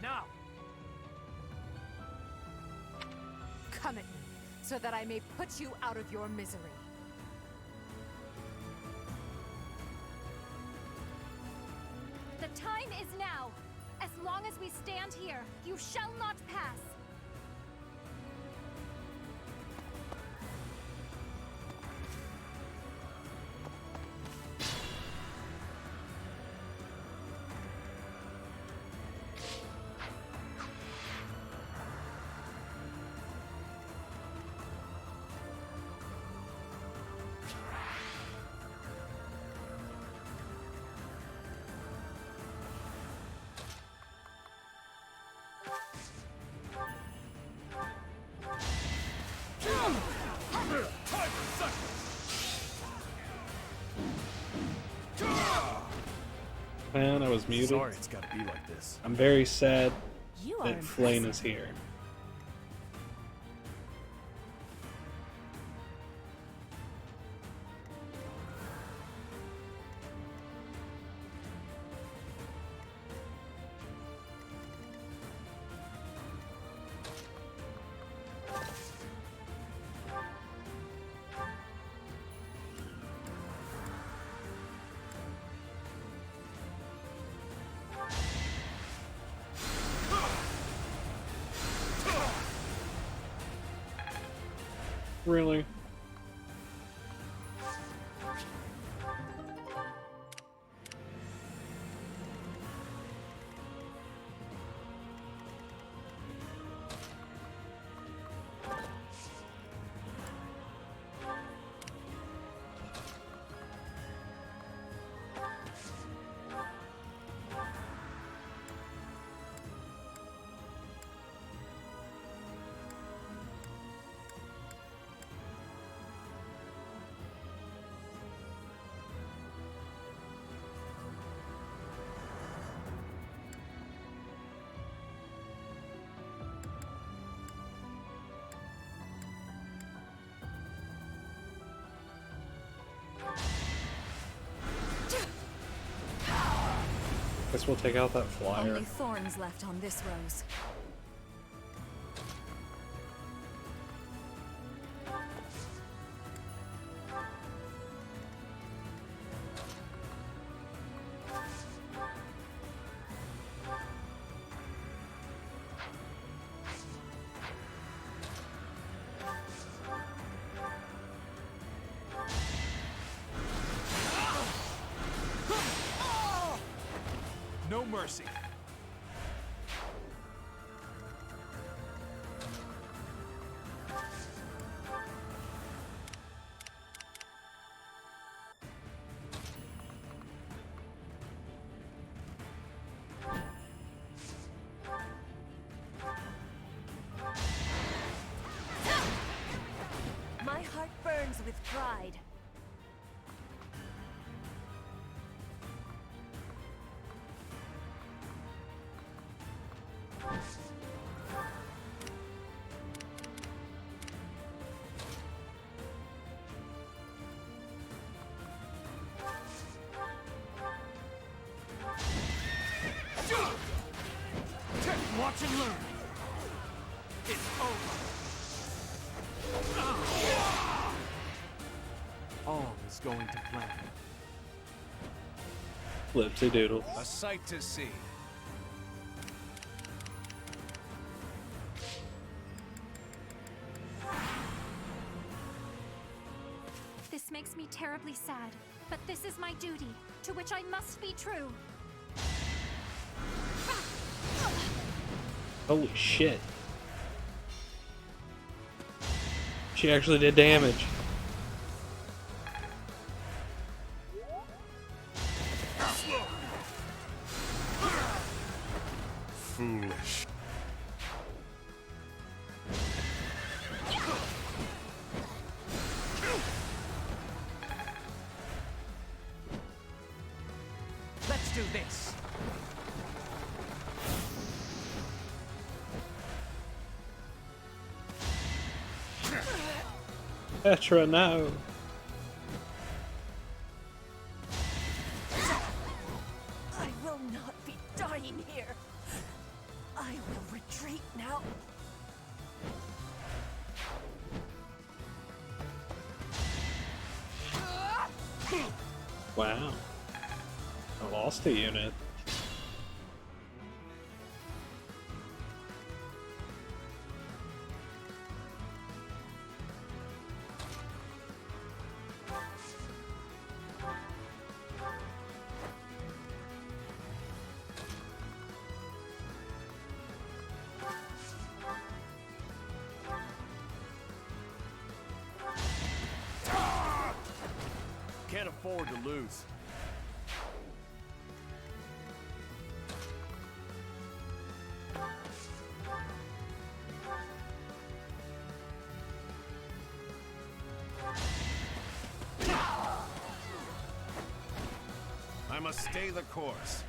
Now! Come at me, so that I may put you out of your misery. The time is now. As long as we stand here, you shall not pass. Man, I was muted. Sorry it's gotta be like this. I'm very sad You are that Flame is impressive. here. Really? Guess we'll take out that flyer. Only thorns left on this rose. No mercy. My heart burns with pride. Watch and learn. It's over. All is going to plan. Flipsy doodle. A sight to see. This makes me terribly sad, but this is my duty, to which I must be true. Holy shit. She actually did damage. Foolish. Let's do this. Petra, no. I will not be dying here. I will retreat now. Wow. I lost a unit. Can't afford to lose. I must stay the course.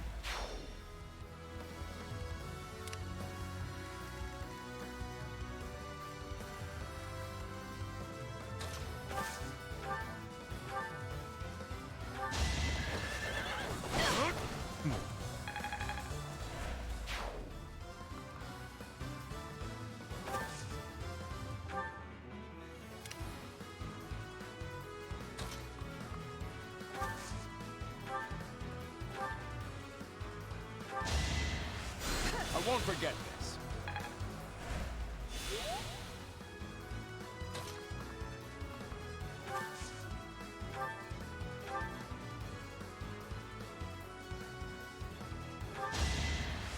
I won't forget this.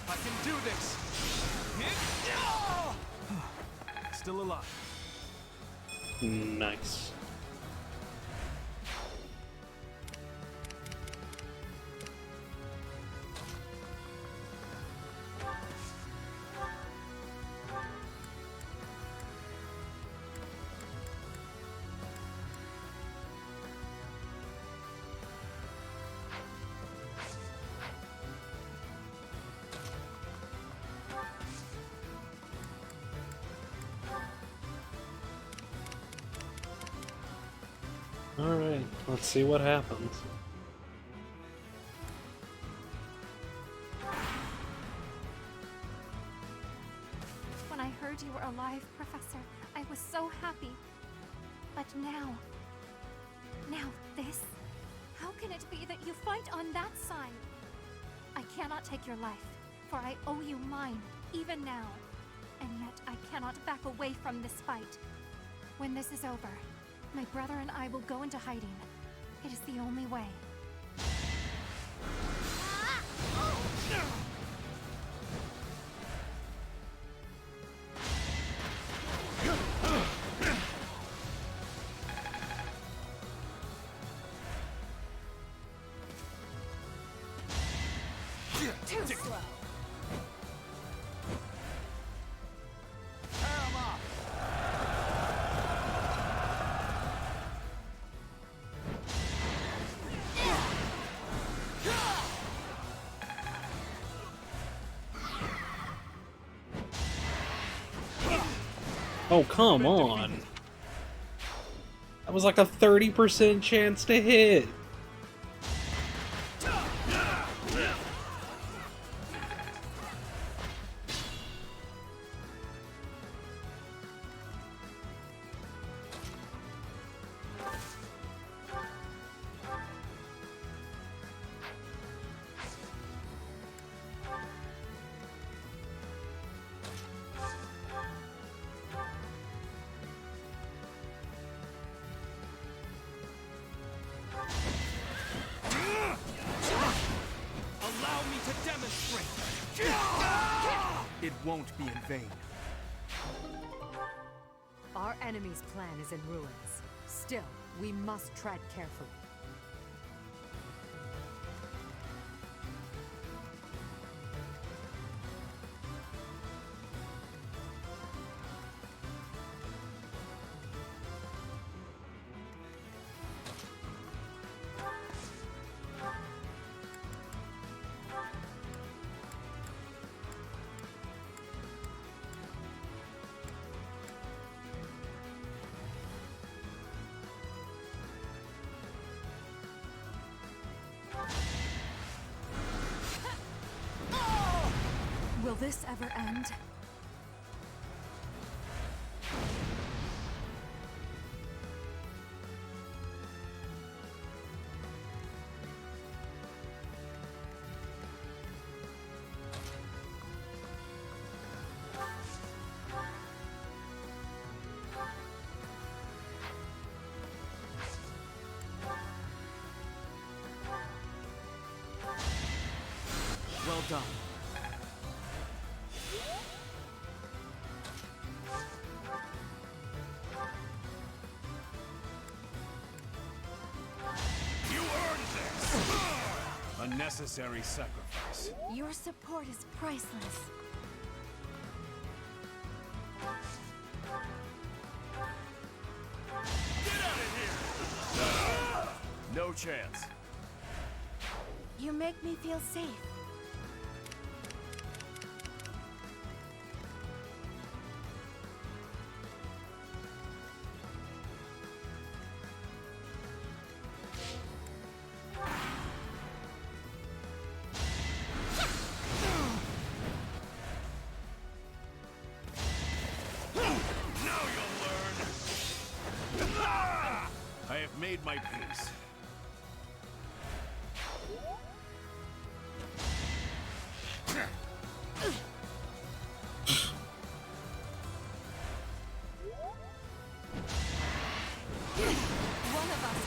I can do this. Still alive. Nice. Alright, let's see what happens. heard you were alive, Professor, I was so happy. But now this? How can it be that you fight on that side? I cannot take your life, for I owe you mine, even now. And yet I cannot back away from this fight. When this is over, my brother and I will go into hiding. It is the only way. Too slow. Oh, come on. That was like a 30% chance to hit. Allow me to demonstrate. It won't be in vain. Our enemy's plan is in ruins. Still, we must tread carefully. Will this ever end? Well done. You earned this! A necessary sacrifice. Your support is priceless. No chance. You make me feel safe. Now you'll learn. I have made my peace.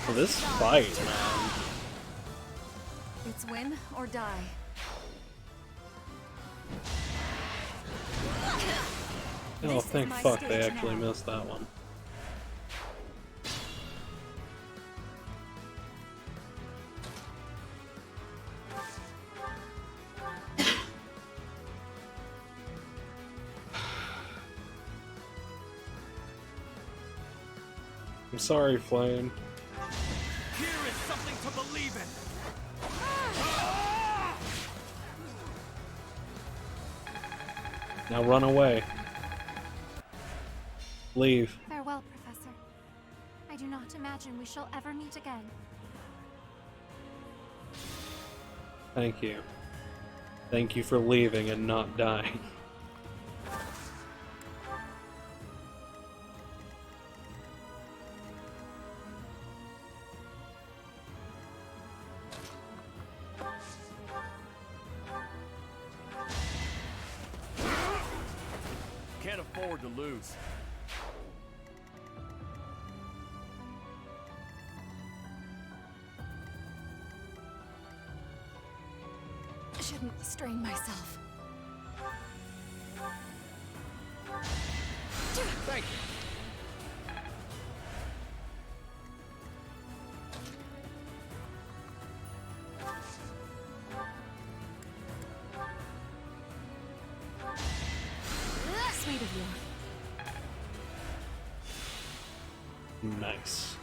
For this fight, man. It's win or die. Oh, thank fuck they actually missed that one. I'm sorry, Flame. Here is something to believe in. Now run away. Leave. Farewell, Professor. I do not imagine we shall ever meet again. Thank you. Thank you for leaving and not dying. Can't afford to lose. Shouldn't strain myself. Thank you. Sweet of you. Nice.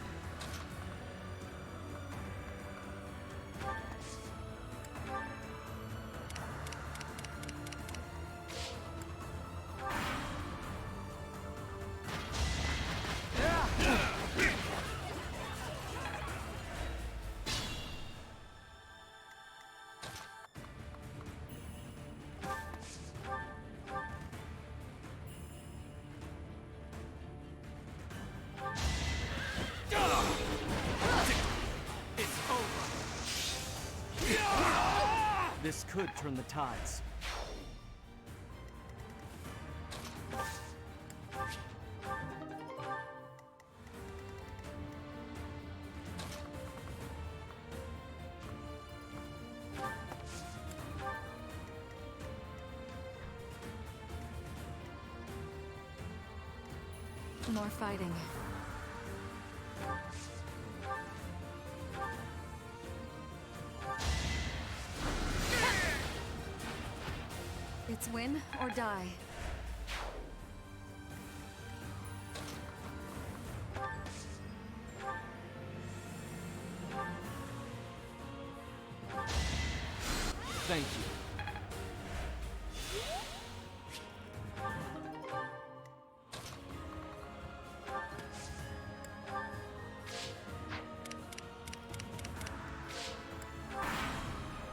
This could turn the tides. More fighting. It's win or die. Thank you.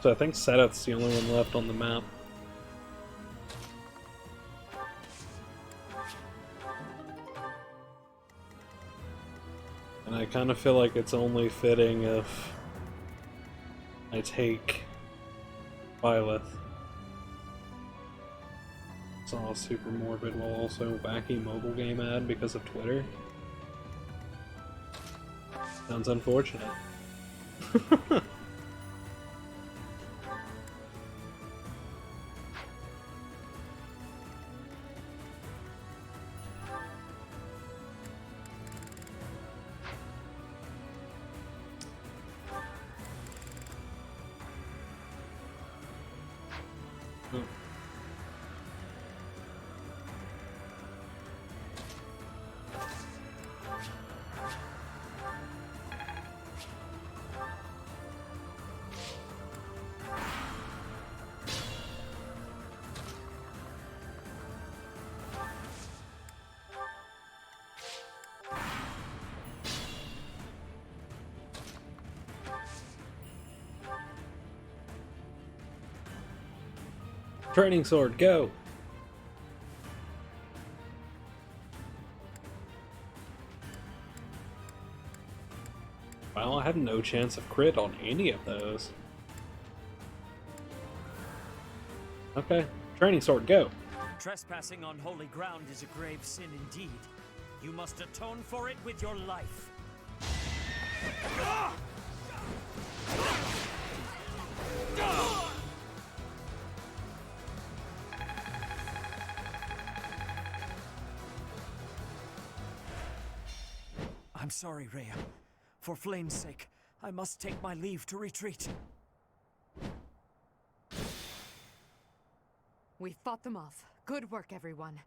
So I think Seteth's the only one left on the map. And I kind of feel like it's only fitting if I take Byleth. Saw a super morbid while also wacky mobile game ad because of Twitter. Sounds unfortunate. Training sword, go! Well, I had no chance of crit on any of those. Okay, training sword, go! Trespassing on holy ground is a grave sin indeed. You must atone for it with your life. I'm sorry, Rhea. For Flame's sake, I must take my leave to retreat. We fought them off. Good work, everyone.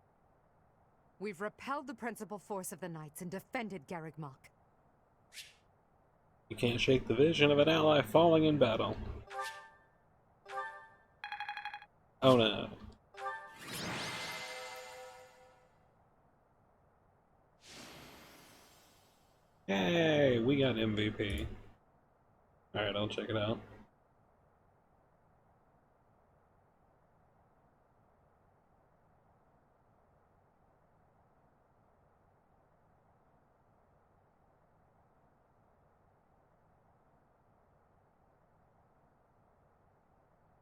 We've repelled the principal force of the Knights and defended Garreg Mach. You can't shake the vision of an ally falling in battle. Oh no. Yay, we got MVP. Alright, I'll check it out.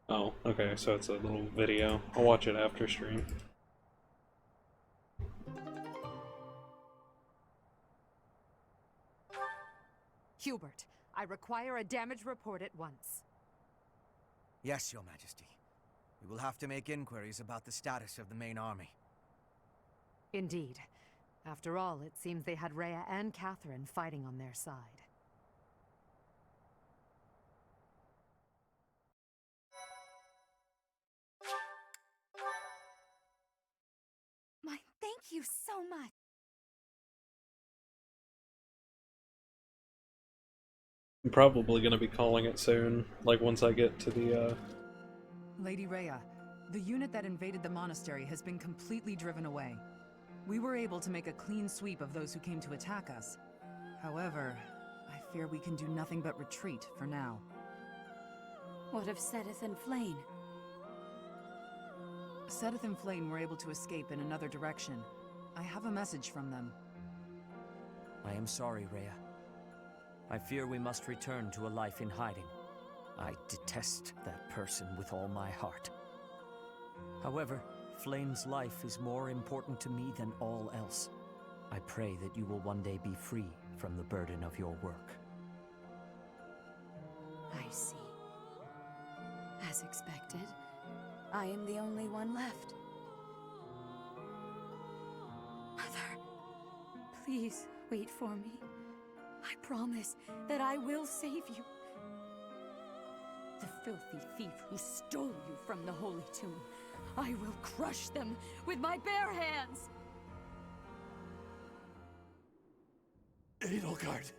Oh, okay, so it's a little video. I'll watch it after stream. Hubert, I require a damage report at once. Yes, Your Majesty. We will have to make inquiries about the status of the main army. Indeed. After all, it seems they had Rhea and Catherine fighting on their side. My thank you so much. I'm probably gonna be calling it soon, like once I get to the, Lady Rhea, the unit that invaded the monastery has been completely driven away. We were able to make a clean sweep of those who came to attack us. However, I fear we can do nothing but retreat for now. What of Sedith and Flane? Sedith and Flane were able to escape in another direction. I have a message from them. I am sorry, Rhea. I fear we must return to a life in hiding. I detest that person with all my heart. However, Flane's life is more important to me than all else. I pray that you will one day be free from the burden of your work. I see. As expected, I am the only one left. Mother, please wait for me. I promise that I will save you. The filthy thief who stole you from the Holy Tomb. I will crush them with my bare hands! Edelgard,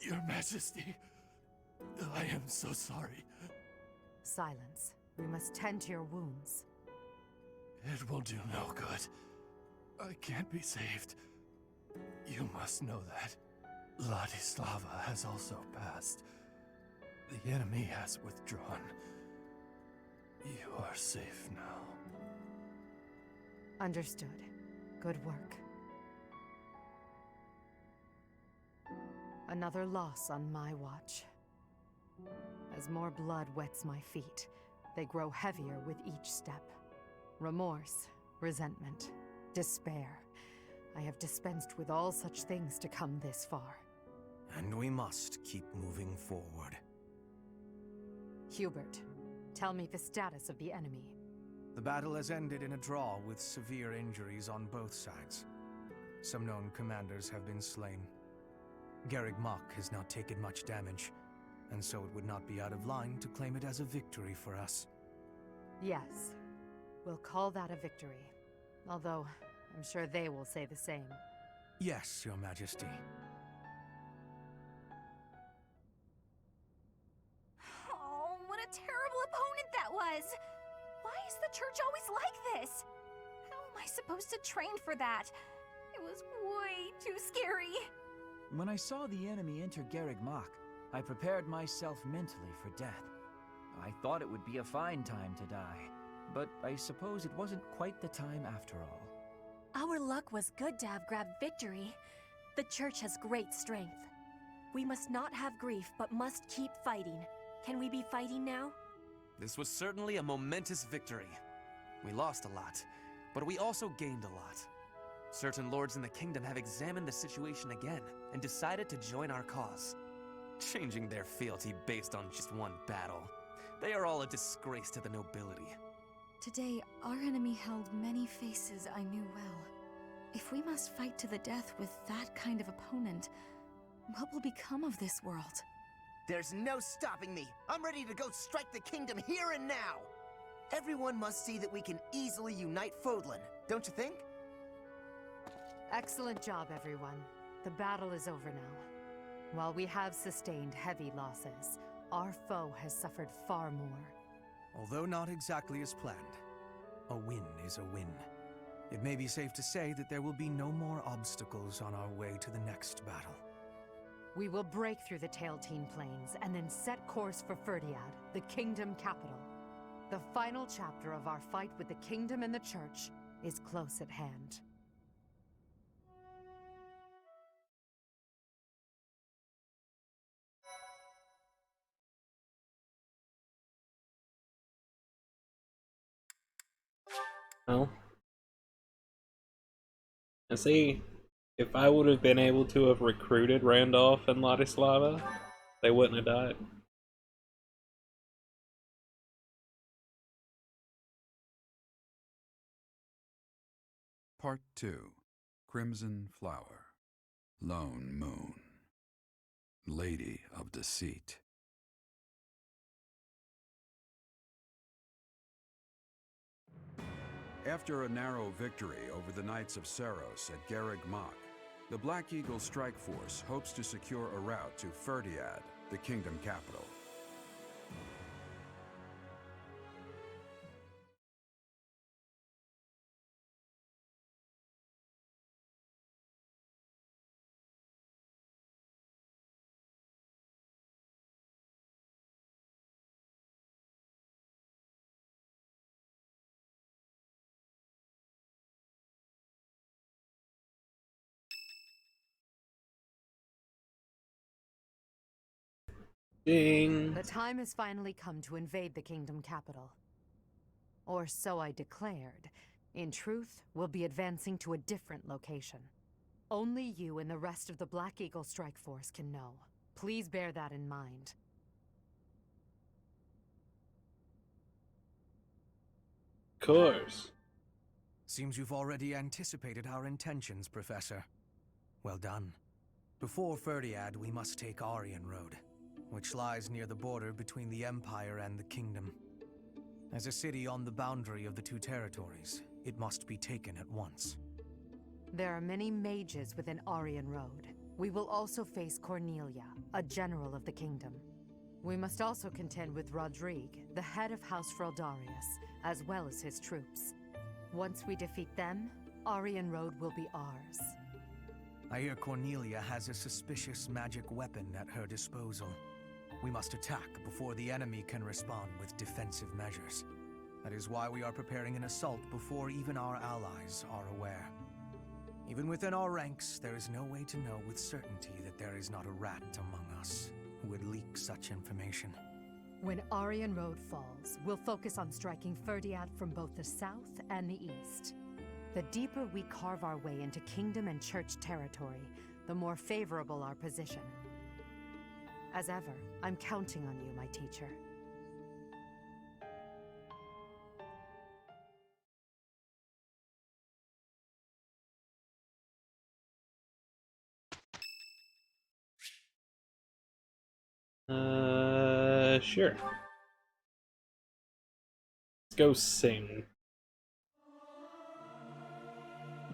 Your Majesty, I am so sorry. Silence. We must tend to your wounds. It will do no good. I can't be saved. You must know that. Ladislava has also passed. The enemy has withdrawn. You are safe now. Understood. Good work. Another loss on my watch. As more blood wets my feet, they grow heavier with each step. Remorse, resentment, despair. I have dispensed with all such things to come this far. And we must keep moving forward. Hubert, tell me the status of the enemy. The battle has ended in a draw with severe injuries on both sides. Some known commanders have been slain. Garreg Mach has not taken much damage, and so it would not be out of line to claim it as a victory for us. Yes, we'll call that a victory. Although, I'm sure they will say the same. Yes, Your Majesty. Oh, what a terrible opponent that was! Why is the church always like this? How am I supposed to train for that? It was way too scary. When I saw the enemy enter Garreg Mach, I prepared myself mentally for death. I thought it would be a fine time to die, but I suppose it wasn't quite the time after all. Our luck was good to have grabbed victory. The church has great strength. We must not have grief, but must keep fighting. Can we be fighting now? This was certainly a momentous victory. We lost a lot, but we also gained a lot. Certain lords in the kingdom have examined the situation again and decided to join our cause, changing their fealty based on just one battle. They are all a disgrace to the nobility. Today, our enemy held many faces I knew well. If we must fight to the death with that kind of opponent, what will become of this world? There's no stopping me. I'm ready to go strike the kingdom here and now. Everyone must see that we can easily unite Fodlan, don't you think? Excellent job, everyone. The battle is over now. While we have sustained heavy losses, our foe has suffered far more. Although not exactly as planned, a win is a win. It may be safe to say that there will be no more obstacles on our way to the next battle. We will break through the Tailteen Plains and then set course for Ferdiad, the kingdom capital. The final chapter of our fight with the kingdom and the church is close at hand. Well, I see If I would have been able to have recruited Randolph and Ladislava, they wouldn't have died. Part 2. Crimson Flower. Lone Moon. Lady of Deceit. After a narrow victory over the Knights of Saros at Garreg Mach, the Black Eagle Strike Force hopes to secure a route to Ferdiad, the kingdom capital. Ding. The time has finally come to invade the kingdom capital. Or so I declared. In truth, we'll be advancing to a different location. Only you and the rest of the Black Eagle Strike Force can know. Please bear that in mind. Of course. Seems you've already anticipated our intentions, Professor. Well done. Before Ferdiad, we must take Aryan Road, which lies near the border between the Empire and the Kingdom. As a city on the boundary of the two territories, it must be taken at once. There are many mages within Aryan Road. We will also face Cornelia, a general of the kingdom. We must also contend with Rodrigue, the head of House Fraldarius, as well as his troops. Once we defeat them, Aryan Road will be ours. I hear Cornelia has a suspicious magic weapon at her disposal. We must attack before the enemy can respond with defensive measures. That is why we are preparing an assault before even our allies are aware. Even within our ranks, there is no way to know with certainty that there is not a rat among us who would leak such information. When Aryan Road falls, we'll focus on striking Ferdiad from both the south and the east. The deeper we carve our way into kingdom and church territory, the more favorable our position. As ever, I'm counting on you, my teacher. Sure. Let's go sing.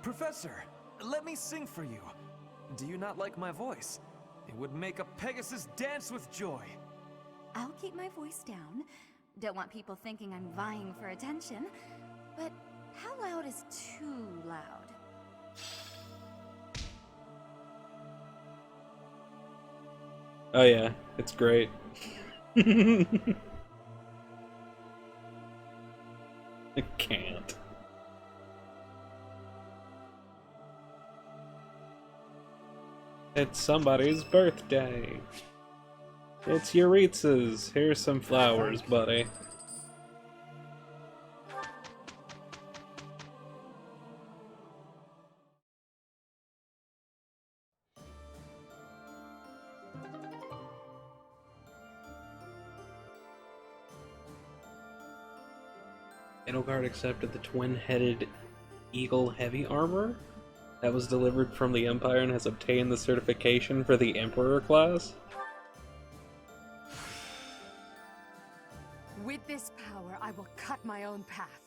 Professor, let me sing for you. Do you not like my voice? It would make a Pegasus dance with joy. I'll keep my voice down. Don't want people thinking I'm vying for attention. But how loud is too loud? Oh yeah, it's great. I can't. It's somebody's birthday. It's Euritza's. Here's some flowers, buddy. Edelgard accepted the twin-headed eagle heavy armor that was delivered from the Empire and has obtained the certification for the Emperor class. With this power, I will cut my own path.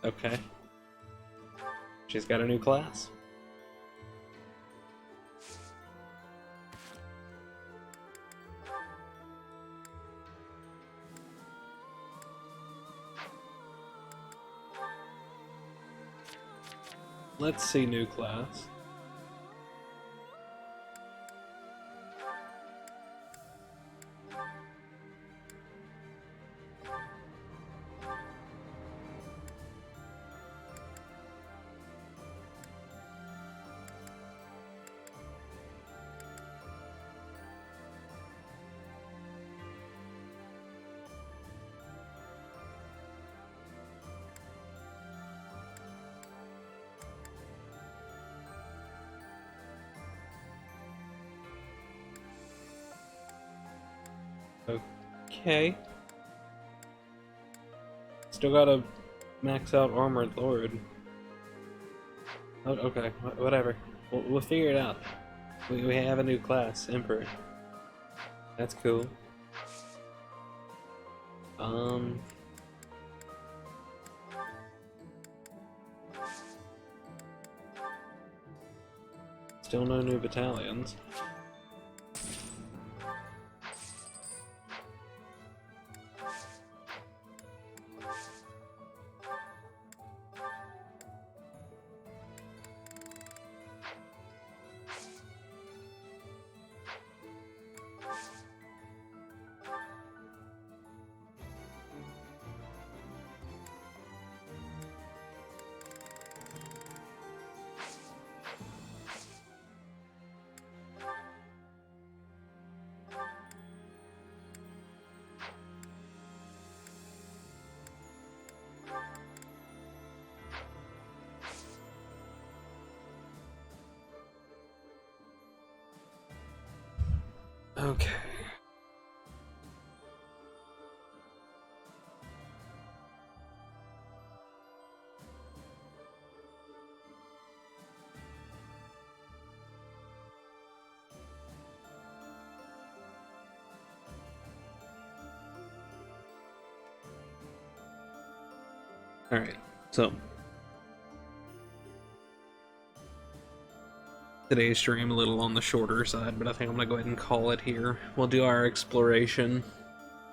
Okay. She's got a new class. Let's see new class. Okay. Still gotta max out Armored Lord. Oh, okay, whatever. We'll figure it out. We have a new class, Emperor. That's cool. Still no new battalions. Okay. Alright, so today's stream a little on the shorter side, but I think I'm gonna go ahead and call it here. We'll do our exploration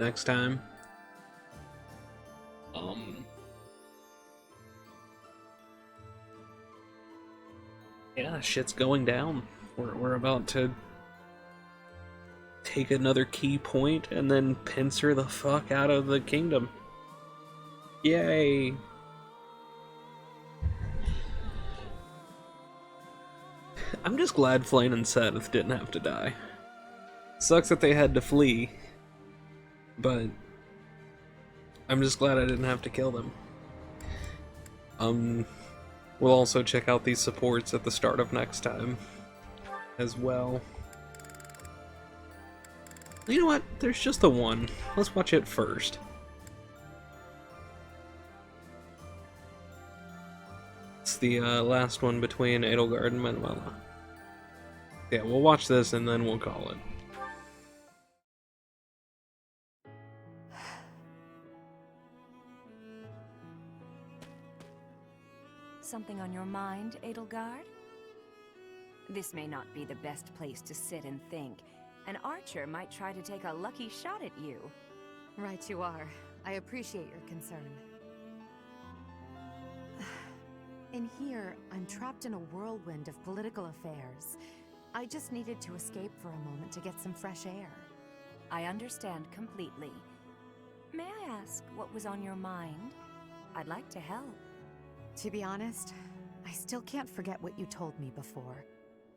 next time. Yeah, shit's going down. We're about to take another key point and then pincer the fuck out of the kingdom. Yay! I'm just glad Flane and Seth didn't have to die. Sucks that they had to flee, but I'm just glad I didn't have to kill them. We'll also check out these supports at the start of next time as well. You know what? There's just the one. Let's watch it first. It's the last one between Edelgard and Manuela. Yeah, we'll watch this and then we'll call it. Something on your mind, Edelgard? This may not be the best place to sit and think. An archer might try to take a lucky shot at you. Right you are. I appreciate your concern. In here, I'm trapped in a whirlwind of political affairs. I just needed to escape for a moment to get some fresh air. I understand completely. May I ask what was on your mind? I'd like to help. To be honest, I still can't forget what you told me before.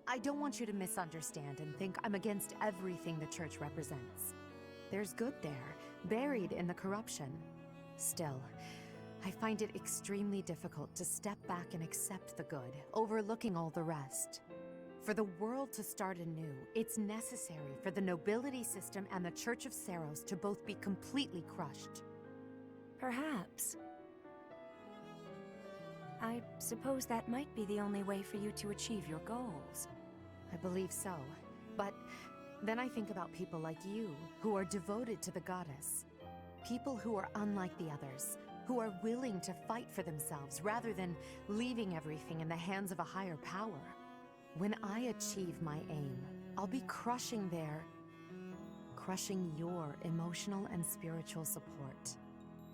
I don't want you to misunderstand and think I'm against everything the church represents. There's good there, buried in the corruption. Still, I find it extremely difficult to step back and accept the good, overlooking all the rest. For the world to start anew, it's necessary for the nobility system and the Church of Seiros to both be completely crushed. Perhaps. I suppose that might be the only way for you to achieve your goals. I believe so. But then I think about people like you, who are devoted to the goddess. People who are unlike the others, who are willing to fight for themselves rather than leaving everything in the hands of a higher power. When I achieve my aim, I'll be crushing your emotional and spiritual support.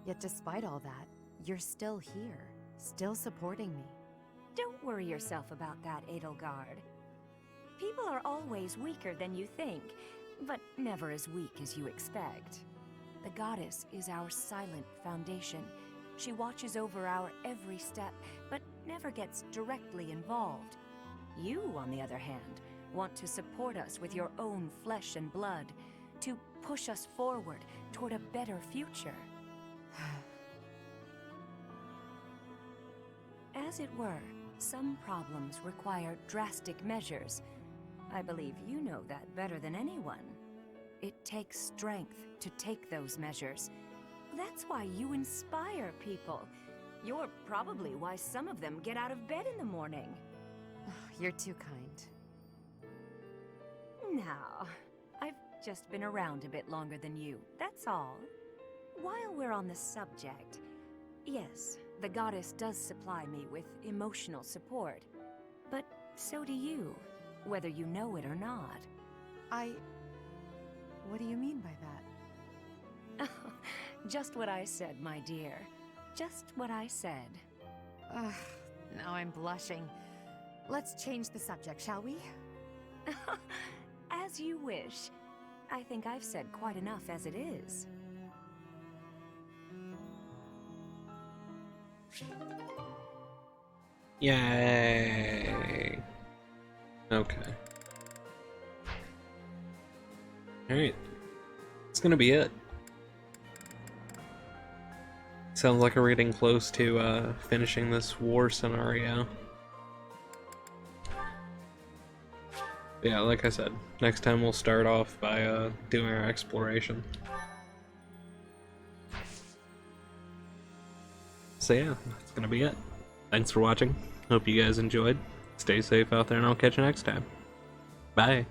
Yet despite all that, you're still here. Still supporting me. Don't worry yourself about that, Edelgard. People are always weaker than you think, but never as weak as you expect. The goddess is our silent foundation. She watches over our every step, but never gets directly involved. You, on the other hand, want to support us with your own flesh and blood, to push us forward toward a better future. As it were, some problems require drastic measures. I believe you know that better than anyone. it takes strength to take those measures. That's why you inspire people. You're probably why some of them get out of bed in the morning. You're too kind. Now, I've just been around a bit longer than you, that's all. While we're on the subject, yes, the goddess does supply me with emotional support. But so do you, whether you know it or not. What do you mean by that? Just what I said, my dear. Just what I said. Ugh, now I'm blushing. Let's change the subject, shall we? As you wish. I think I've said quite enough as it is. Yay! Okay. Alright. That's gonna be it. Sounds like we're getting close to finishing this war scenario. Yeah, like I said, next time we'll start off by doing our exploration. So yeah, that's gonna be it. Thanks for watching. Hope you guys enjoyed. Stay safe out there and I'll catch you next time. Bye.